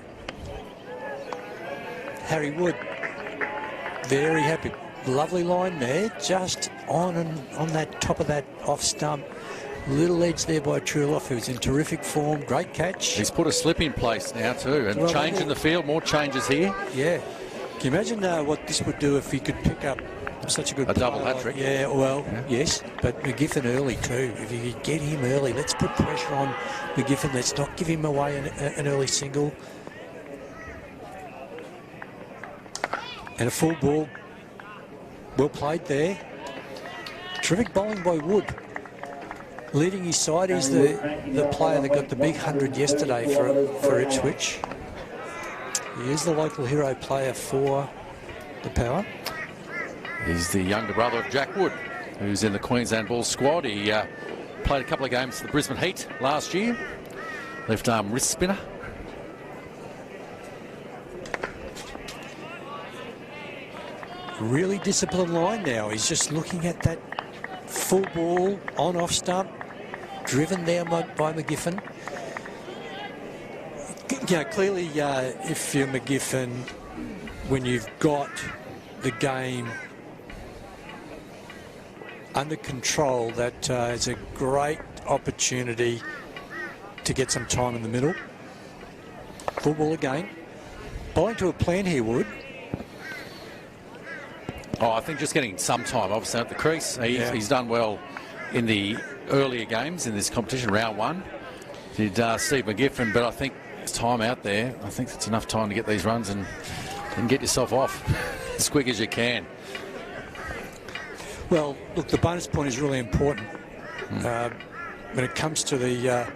Harry Wood Very happy. Lovely line there, just on that top of that off stump. Little edge there by Truloff, who's in terrific form. Great catch. He's put a slip in place now too, and Well, change in the field. More changes here. Yeah. Can you imagine what this would do if he could pick up such a good double player hat-trick? Yeah, well, yes, but McGiffin early too. If you could get him early, let's put pressure on McGiffin. Let's not give him away an early single. And a full ball. Well played there. Terrific bowling by Wood. Leading his side, he's the player that got the big 100 yesterday for Ipswich. He is the local hero player for the Power. He's the younger brother of Jack Wood, who's in the Queensland Bulls squad. He played a couple of games for the Brisbane Heat last year. Left arm wrist spinner. Really disciplined line now. He's just looking at that full ball on off stump, driven there by McGiffin. You know, clearly, if you're McGiffin, when you've got the game under control, that is a great opportunity to get some time in the middle. Full ball again. Bowling to a plan here, Wood. Oh, I think just getting some time, obviously, at the crease. He's done well in the earlier games in this competition, round one. Did Steve McGiffin, but I think there's time out there. I think it's enough time to get these runs and get yourself off as quick as you can. Well, look, the bonus point is really important when it comes to the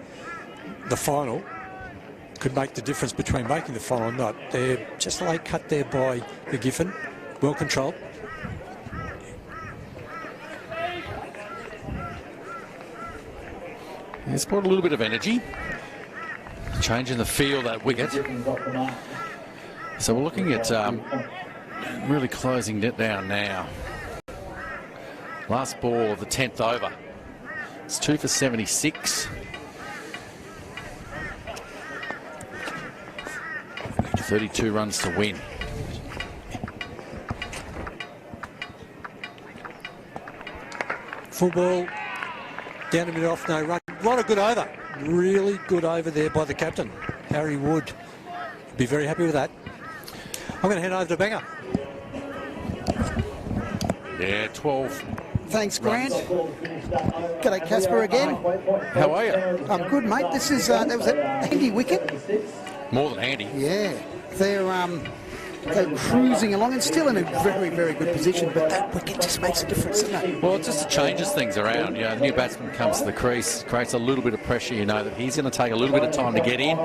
final. Could make the difference between making the final or not. They're just a late cut there by McGiffin. Well controlled. He's brought a little bit of energy. Changing the feel, that wicket. So we're looking at really closing it down now. Last ball of the 10th over. It's 2 for 76. 32 runs to win. Full ball, down a minute off, no run. What a good over. Really good over there by the captain, Harry Wood. Be very happy with that. I'm going to head over to Banger. Yeah, 12. Thanks, Grant. G'day, Casper again. How are you? I'm good, mate. This is that was a handy wicket. More than handy. Yeah, they're cruising along and still in a very, very good position, but that wicket just makes a difference, doesn't it? Well, it just changes things around. You know, the new batsman comes to the crease, creates a little bit of pressure. You know that he's going to take a little bit of time to get in.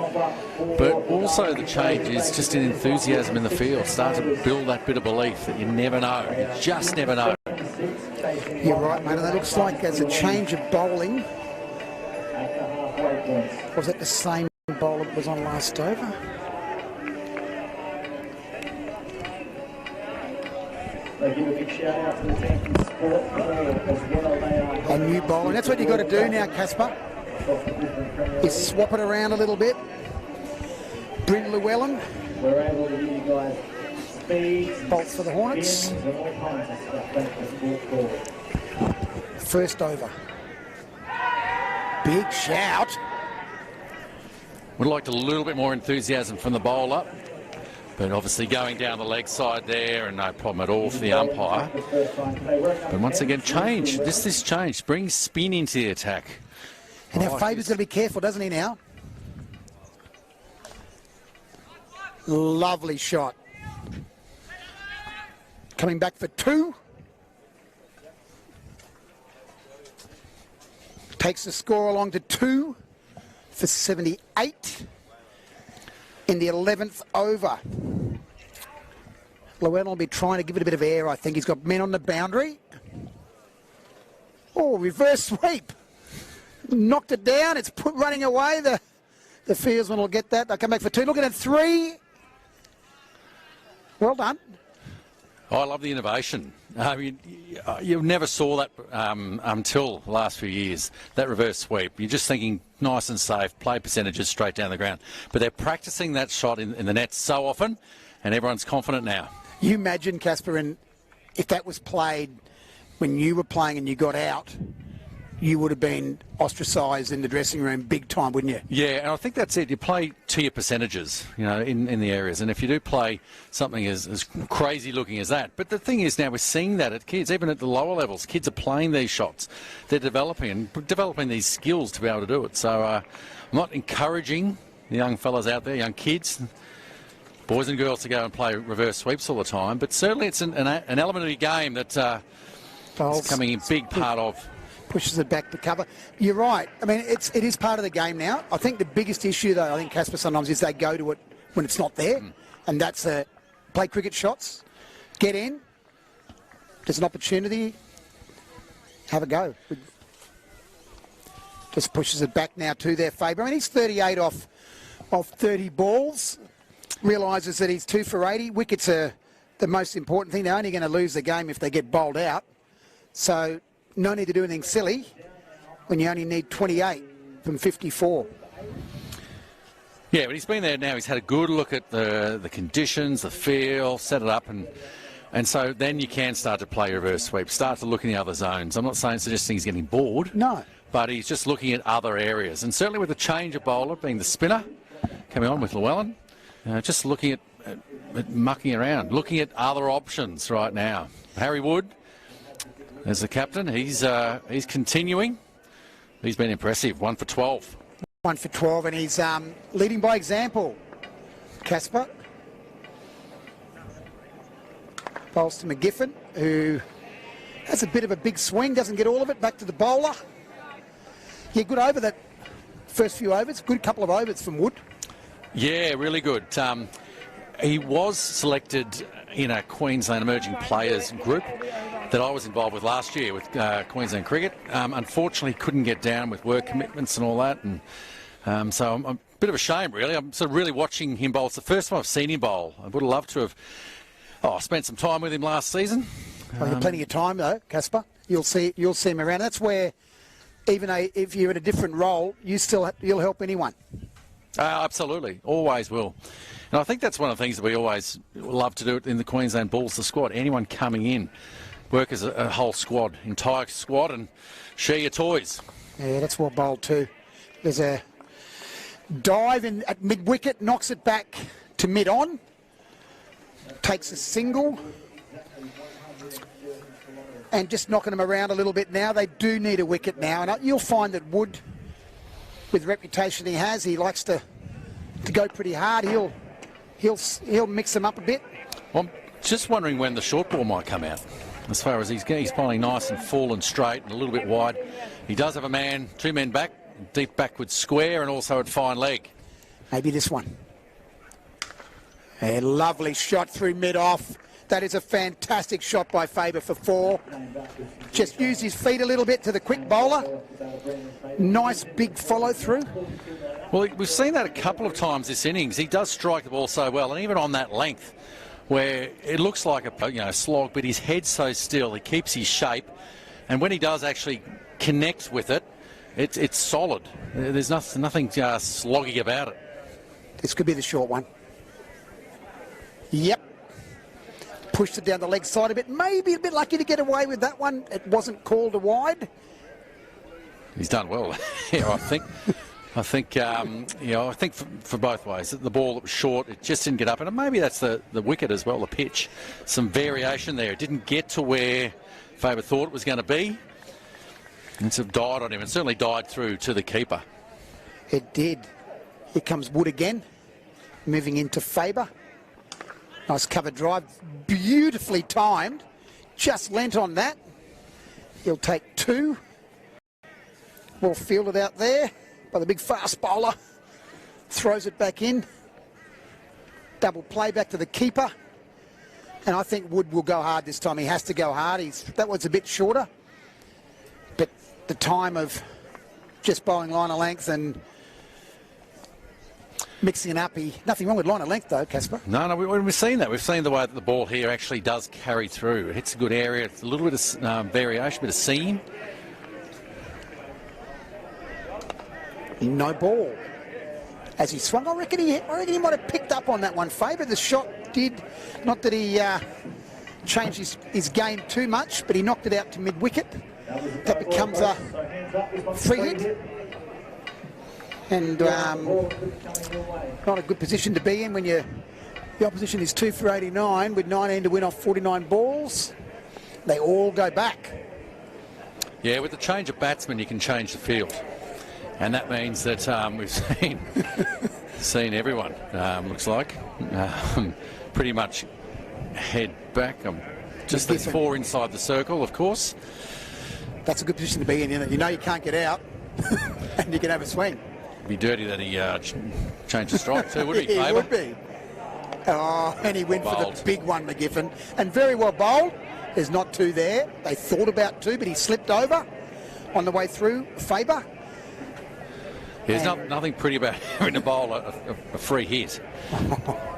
But also the change is just in enthusiasm in the field. Start to build that bit of belief that you never know. You just never know. You're right, mate. And it looks like there's a change of bowling. Was it the same bowler that was on last over? They give a big shout out to the team from Sport as well. They are A new bowling. That's what you've got to do now, Casper. Is swap it around a little bit. Bryn Llewellyn. We're able to give you guys speed, Bolts for the Hornets. spins, and all kinds of stuff. Thanks for Sport. First over. Big shout. Would like a little bit more enthusiasm from the bowler. But obviously going down the leg side there, and no problem at all for the umpire. But once again, change. This change brings spin into the attack. And now Faber's got to be careful, doesn't he now? Lovely shot. Coming back for 2. Takes the score along to 2 for 78 in the 11th over. Llewellyn will be trying to give it a bit of air, I think. He's got men on the boundary. Oh, reverse sweep. Knocked it down. It's running away. The fieldsman will get that. They'll come back for 2. Look at it, 3. Well done. Oh, I love the innovation. You never saw that until the last few years, that reverse sweep. You're just thinking nice and safe, play percentages straight down the ground. But they're practicing that shot in the net so often, and everyone's confident now. You imagine, Casper, and if that was played when you were playing and you got out, you would have been ostracised in the dressing room big time, wouldn't you? Yeah, and I think that's it. You play to your percentages, you know, in the areas. And if you do play something as crazy looking as that. But the thing is now we're seeing that at kids, even at the lower levels. Kids are playing these shots. They're developing these skills to be able to do it. So I'm not encouraging the young fellas out there, young kids, boys and girls, to go and play reverse sweeps all the time. But certainly it's an element of your game that is coming in big part of. Pushes it back to cover. You're right. I mean, it is part of the game now. I think the biggest issue, though, I think Casper sometimes is they go to it when it's not there, and that's play cricket shots, get in. There's an opportunity. Have a go. Just pushes it back now to their favour. I mean, he's 38 off 30 balls. Realises that he's 2 for 80. Wickets are the most important thing. They're only going to lose the game if they get bowled out. So no need to do anything silly when you only need 28 from 54. Yeah, but he's been there now. He's had a good look at the conditions, the feel, set it up, and so then you can start to play reverse sweep, start to look in the other zones. I'm not suggesting he's getting bored. No. But he's just looking at other areas. And certainly with the change of bowler, being the spinner, coming on with Llewellyn, just looking at mucking around, looking at other options right now. Harry Wood, as the captain, he's continuing. He's been impressive, 1 for 12. 1 for 12, and he's leading by example. Casper. Bowls to McGiffin, who has a bit of a big swing, doesn't get all of it, back to the bowler. Yeah, good over that first few overs, good couple of overs from Wood. Yeah, really good. He was selected in a Queensland Emerging Players group that I was involved with last year with Queensland Cricket. Unfortunately, couldn't get down with work commitments and all that, and so I'm a bit of a shame, really. I'm sort of really watching him bowl. It's the first time I've seen him bowl. I would have loved to have spent some time with him last season. Well, you have plenty of time, though, Casper. You'll see him around. That's where, even if you're in a different role, you'll help anyone. Absolutely, always will. And I think that's one of the things that we always love to do in the Queensland Bulls, the squad. Anyone coming in, work as a whole squad, entire squad, and share your toys. Yeah, that's what bowled too. There's a dive in at mid-wicket, knocks it back to mid-on, takes a single, and just knocking them around a little bit now. They do need a wicket now, and you'll find that Wood, with the reputation he has, he likes to go pretty hard. He'll mix them up a bit. Well, I'm just wondering when the short ball might come out. As far as he's bowling nice and full and straight and a little bit wide. He does have a man, 2 men back, deep backwards square, and also at fine leg. Maybe this one. A lovely shot through mid-off. That is a fantastic shot by Faber for 4. Just used his feet a little bit to the quick bowler. Nice big follow through. Well, we've seen that a couple of times this innings. He does strike the ball so well, and even on that length, where it looks like a slog, but his head's so still, he keeps his shape, and when he does actually connect with it, it's solid. There's nothing sloggy about it. This could be the short one. Yep. Pushed it down the leg side a bit. Maybe a bit lucky to get away with that one. It wasn't called a wide. He's done well here, I think. I think for both ways, the ball that was short, it just didn't get up, and maybe that's the wicket as well, the pitch. Some variation there. It didn't get to where Faber thought it was going to be. And it's died on him, and certainly died through to the keeper. It did. Here comes Wood again, moving into Faber. Nice cover drive, beautifully timed. Just lent on that. He'll take 2. Well fielded out there by the big fast bowler. Throws it back in. Double play back to the keeper. And I think Wood will go hard this time. He has to go hard. That was a bit shorter. But the time of just bowling line of length and mixing it up. Nothing wrong with line of length, though, Casper. No, we've seen that. We've seen the way that the ball here actually does carry through. It hits a good area. It's a little bit of variation, a bit of seam. No ball. As he swung, I reckon he might have picked up on that one. Faber, the shot did. Not that he changed his game too much, but he knocked it out to mid-wicket. That becomes a free hit. And not a good position to be in when the opposition is 2 for 89 with 19 to win off 49 balls. They all go back. Yeah, with the change of batsmen, you can change the field. And that means that we've seen everyone, looks like, pretty much head back. Just the 4 inside the circle, of course. That's a good position to be in, isn't it? You know you can't get out and you can have a swing. It'd be dirty that he changed the strike too, would he? He would be. Oh, and he went for the big one, McGiffin. And very well bowled. There's not 2 there. They thought about 2, but he slipped over on the way through. Faber. There's nothing pretty about having to bowl a free hit. I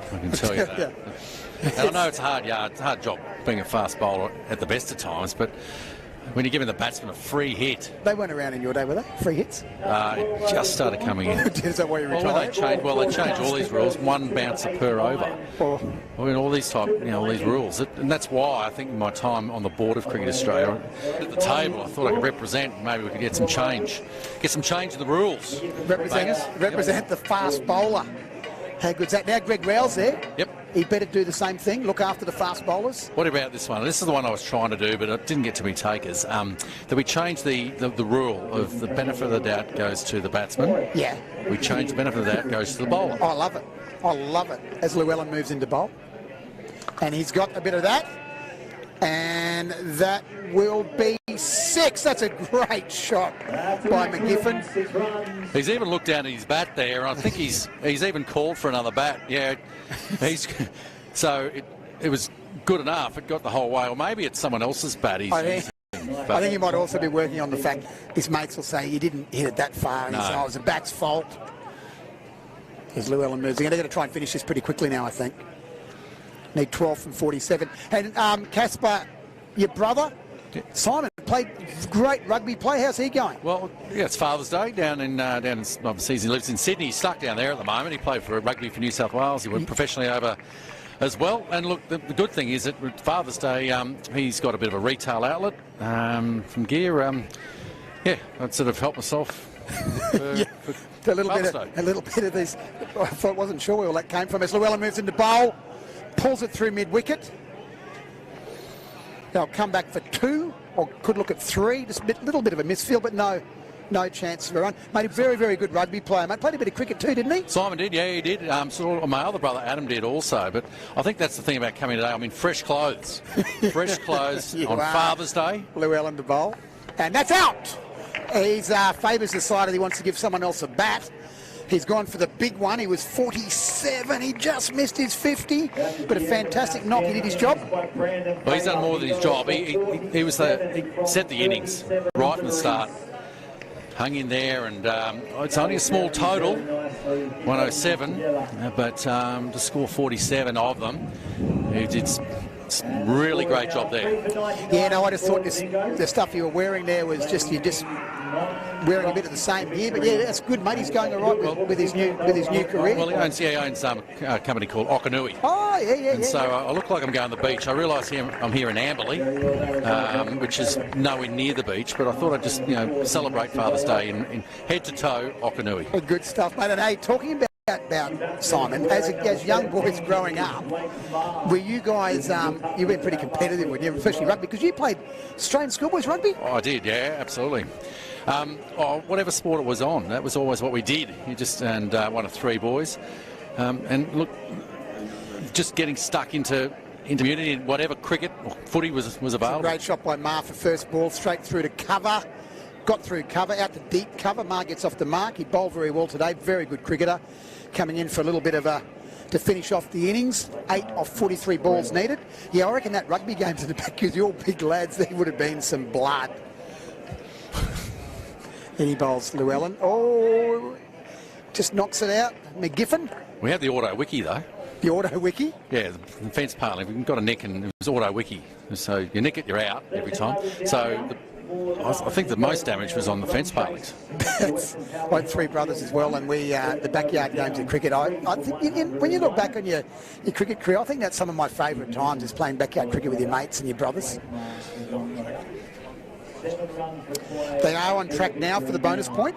can tell you that. And I know it's a hard job being a fast bowler at the best of times, but when you're giving the batsman a free hit. They weren't around in your day, were they? Free hits? It just started coming in. Is that why you retired? They changed all these rules. 1 bouncer per over. I mean, all these all these rules. And that's why I think in my time on the board of Cricket Australia, at the table, I thought I could represent. Maybe we could get some change. Get some change in the rules. Represent the fast bowler. How good's that? Now Greg Rowell's there. Yep. He better do the same thing, look after the fast bowlers. What about this one? This is the one I was trying to do, but it didn't get to me takers. That we changed the rule of the benefit of the doubt goes to the batsman. Yeah. We changed the benefit of the doubt goes to the bowler. I love it. I love it. As Llewellyn moves into bowl. And he's got a bit of that. And that will be 6. That's a great shot by McGiffin. He's even looked down at his bat there, and I think he's even called for another bat. Yeah, so it was good enough. It got the whole way, or maybe it's someone else's bat. I think he might also be working on the fact his mates will say you didn't hit it that far. No. He said, it was the bat's fault. As Llewellyn moves, they're going to try and finish this pretty quickly now, I think. Need 12 from 47. And Casper, your brother, Simon, played great rugby play. How's he going? Well, yeah, it's Father's Day down in obviously he lives in Sydney. He's stuck down there at the moment. He played for rugby for New South Wales. He went professionally over as well. And look, the good thing is that with Father's Day, he's got a bit of a retail outlet from gear. I'd sort of help myself. A little bit of this. I wasn't sure where all that came from. As Llewellyn moves into bowl, pulls it through mid-wicket. They'll come back for 2, or could look at 3. Just a little bit of a misfield, but no chance for a run. Made a very, very good rugby player. Mate, played a bit of cricket too, didn't he? Simon did, yeah, he did. My other brother Adam did also. But I think that's the thing about coming today. I mean, fresh clothes. Fresh clothes on Father's Day. Llewellyn to bowl. And that's out. He's Faber's decided he wants to give someone else a bat. He's gone for the big one. He was 47. He just missed his 50. But a fantastic knock. He did his job. Well, he's done more than his job. He set the innings right from the start. Hung in there, and it's only a small total, 107, but to score 47 of them, he did a really great job there. Yeah, no, I just thought the stuff you were wearing there was just wearing a bit of the same gear, but yeah, that's good, mate. He's going all right with his new career. Well, he owns a company called Okanui. Oh, yeah. And so I look like I'm going to the beach. I realise I'm here in Amberley, which is nowhere near the beach, but I thought I'd just celebrate Father's Day in head to toe Okanui. Good stuff, mate. And hey, talking about Simon, as young boys growing up, were you guys, you were pretty competitive when you were especially rugby, because you played Australian schoolboys rugby? Oh, I did, yeah, absolutely. Whatever sport it was on, that was always what we did. One of 3 boys. And look, just getting stuck into community, whatever cricket or footy was available. A great shot by Mar for first ball, straight through to cover. Got through cover, out to deep cover. Mar gets off the mark. He bowled very well today. Very good cricketer. Coming in for a little bit of to finish off the innings. 8 of 43 balls needed. Yeah, I reckon that rugby game's in the back because you're all big lads. There would have been some blood. And he bowls Llewellyn. Oh, just knocks it out. McGiffin. We had the auto wiki though. The auto wiki? Yeah, the fence partly. We've got a nick and it was auto wiki. So you nick it, you're out every time. So I think the most damage was on the fence palings. I had 3 brothers as well, and we the backyard games of cricket. I think when you look back on your cricket career, I think that's some of my favourite times is playing backyard cricket with your mates and your brothers. They are on track now for the bonus point,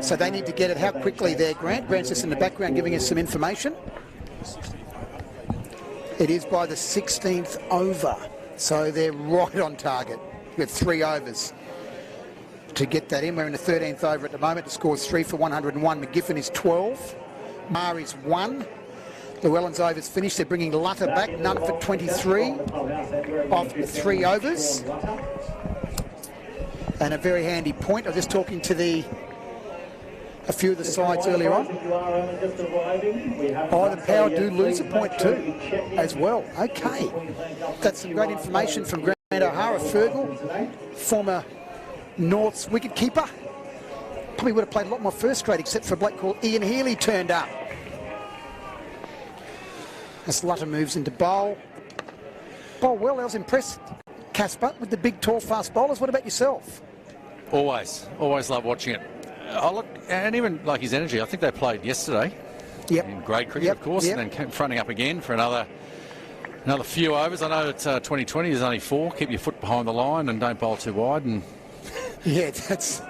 so they need to get it. How quickly there, Grant? Grant's just in the background giving us some information. It is by the 16th over, so they're right on target. We've got 3 overs to get that in. We're in the 13th over at the moment. The score's 3 for 101. McGiffin is 12. Mar is 1. Llewellyn's over's finished. They're bringing Lutter back, none for 23 off 3 overs. And a very handy point. I was just talking to a few of the sides earlier on. Oh, the Power do lose a point too, as well. Okay. That's some great information from Grant O'Hara. Fergal, former North's wicketkeeper. Probably would have played a lot more first grade, except for a bloke called Ian Healy turned up. As Lutter moves into bowl. Bowl well, I was impressed, Casper, with the big, tall, fast bowlers. What about yourself? Always love watching it. Look, and even like his energy, I think they played yesterday. Yep. In grade cricket, of course, and then came fronting up again for another few overs. I know it's 2020. There's only 4. Keep your foot behind the line and don't bowl too wide. And yeah, that's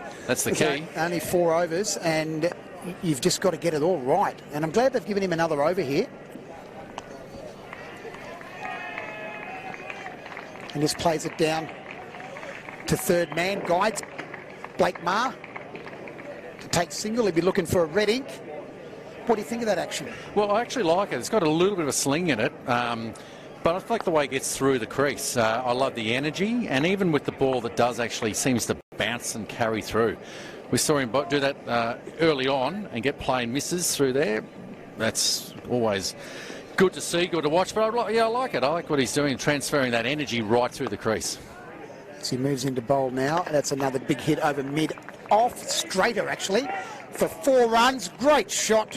the key. Only 4 overs, and you've just got to get it all right. And I'm glad they've given him another over here. And just plays it down to third man. Guides Blake Marr to take single. He'll be looking for a red ink. What do you think of that action? Well, I actually like it. It's got a little bit of a sling in it, but I like the way it gets through the crease. I love the energy, and even with the ball that does actually seems to bounce and carry through. We saw him do that early on and get plain misses through there. That's always good to see, good to watch, but I like it. I like what he's doing, transferring that energy right through the crease. As he moves into bowl now, that's another big hit over mid, off straighter actually, for 4 runs. Great shot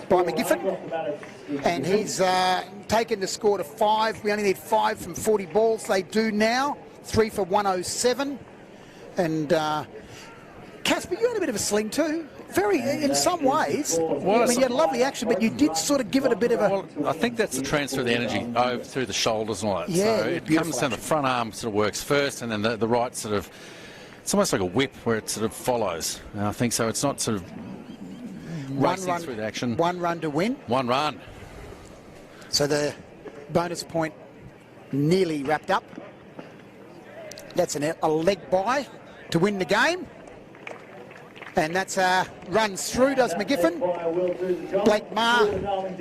by McGiffin, and he's taken the score to 5. We only need 5 from 40 balls. They do now, 3 for 107, and Casper, you had a bit of a sling too. Very, in some ways. Well, I mean, you had a lovely action, but you did sort of give it a bit of a... Well, I think that's the transfer of the energy over through the shoulders and all that. Yeah, so it comes down, the front arm sort of works first, and then the right sort of... It's almost like a whip where it sort of follows. And I think so. It's not sort of racing through the action. 1 run to win. 1 run. So the bonus point nearly wrapped up. That's a leg bye to win the game. And that's runs through, does McGiffin. Blake Marr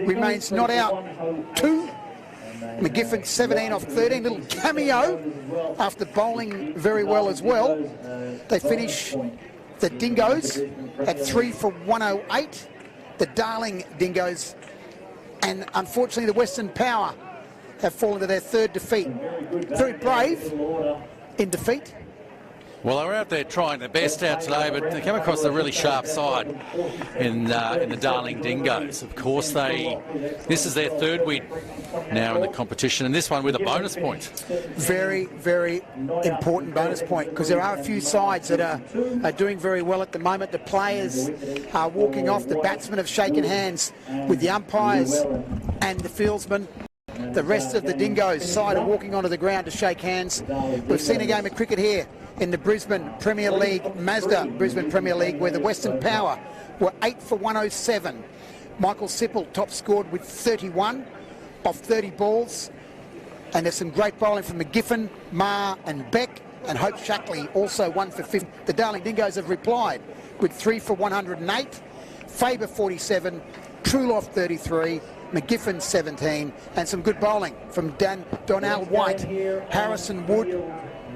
remains not out. 2. McGiffin 17 off 13. Little cameo after bowling very well as well. They finish the Dingoes at 3 for 108. The Darling Dingoes. And unfortunately the Western Power have fallen to their 3rd defeat. Very brave in defeat. Well, they were out there trying their best out today, but they came across a really sharp side in the Darling Dingoes. Of course, this is their 3rd win now in the competition, and this one with a bonus point. Very, very important bonus point, because there are a few sides that are doing very well at the moment. The players are walking off. The batsmen have shaken hands with the umpires and the fieldsmen. The rest of the Dingoes side are walking onto the ground to shake hands. We've seen a game of cricket here in the Brisbane Premier League, Mazda Brisbane Premier League, where the Western Power were 8 for 107. Michael Sipple top scored with 31 off 30 balls. And there's some great bowling from McGiffin, Marr and Beck, and Hope Shackley also 1 for 50. The Darling Dingoes have replied with 3 for 108, Faber 47, Truloff 33, McGiffin 17, and some good bowling from Donnell White, Harrison Wood,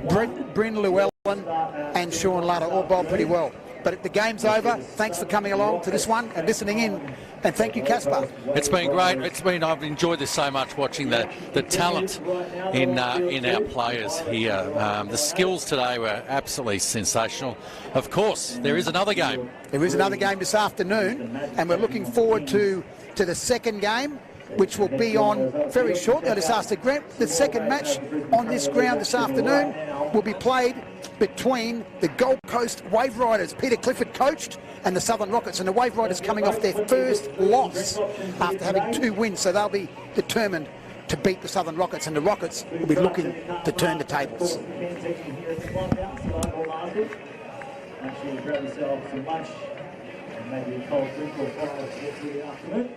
Bryn Llewellyn and Sean Lutter all bowled pretty well. But the game's over. Thanks for coming along to this one and listening in. And thank you, Casper. It's been great. I've enjoyed this so much, watching the talent in our players here. The skills today were absolutely sensational. Of course, there is another game. There is another game this afternoon, and we're looking forward to the second game, which will be on very shortly. I just asked Grant, the second match on this ground this afternoon will be played between the Gold Coast Wave Riders, Peter Clifford coached, and the Southern Rockets. And the Wave Riders coming off their first loss after having 2 wins, so they'll be determined to beat the Southern Rockets, and the Rockets will be looking to turn the tables. Actually, grab yourself some lunch and maybe a cold drink or 5 to get through the afternoon.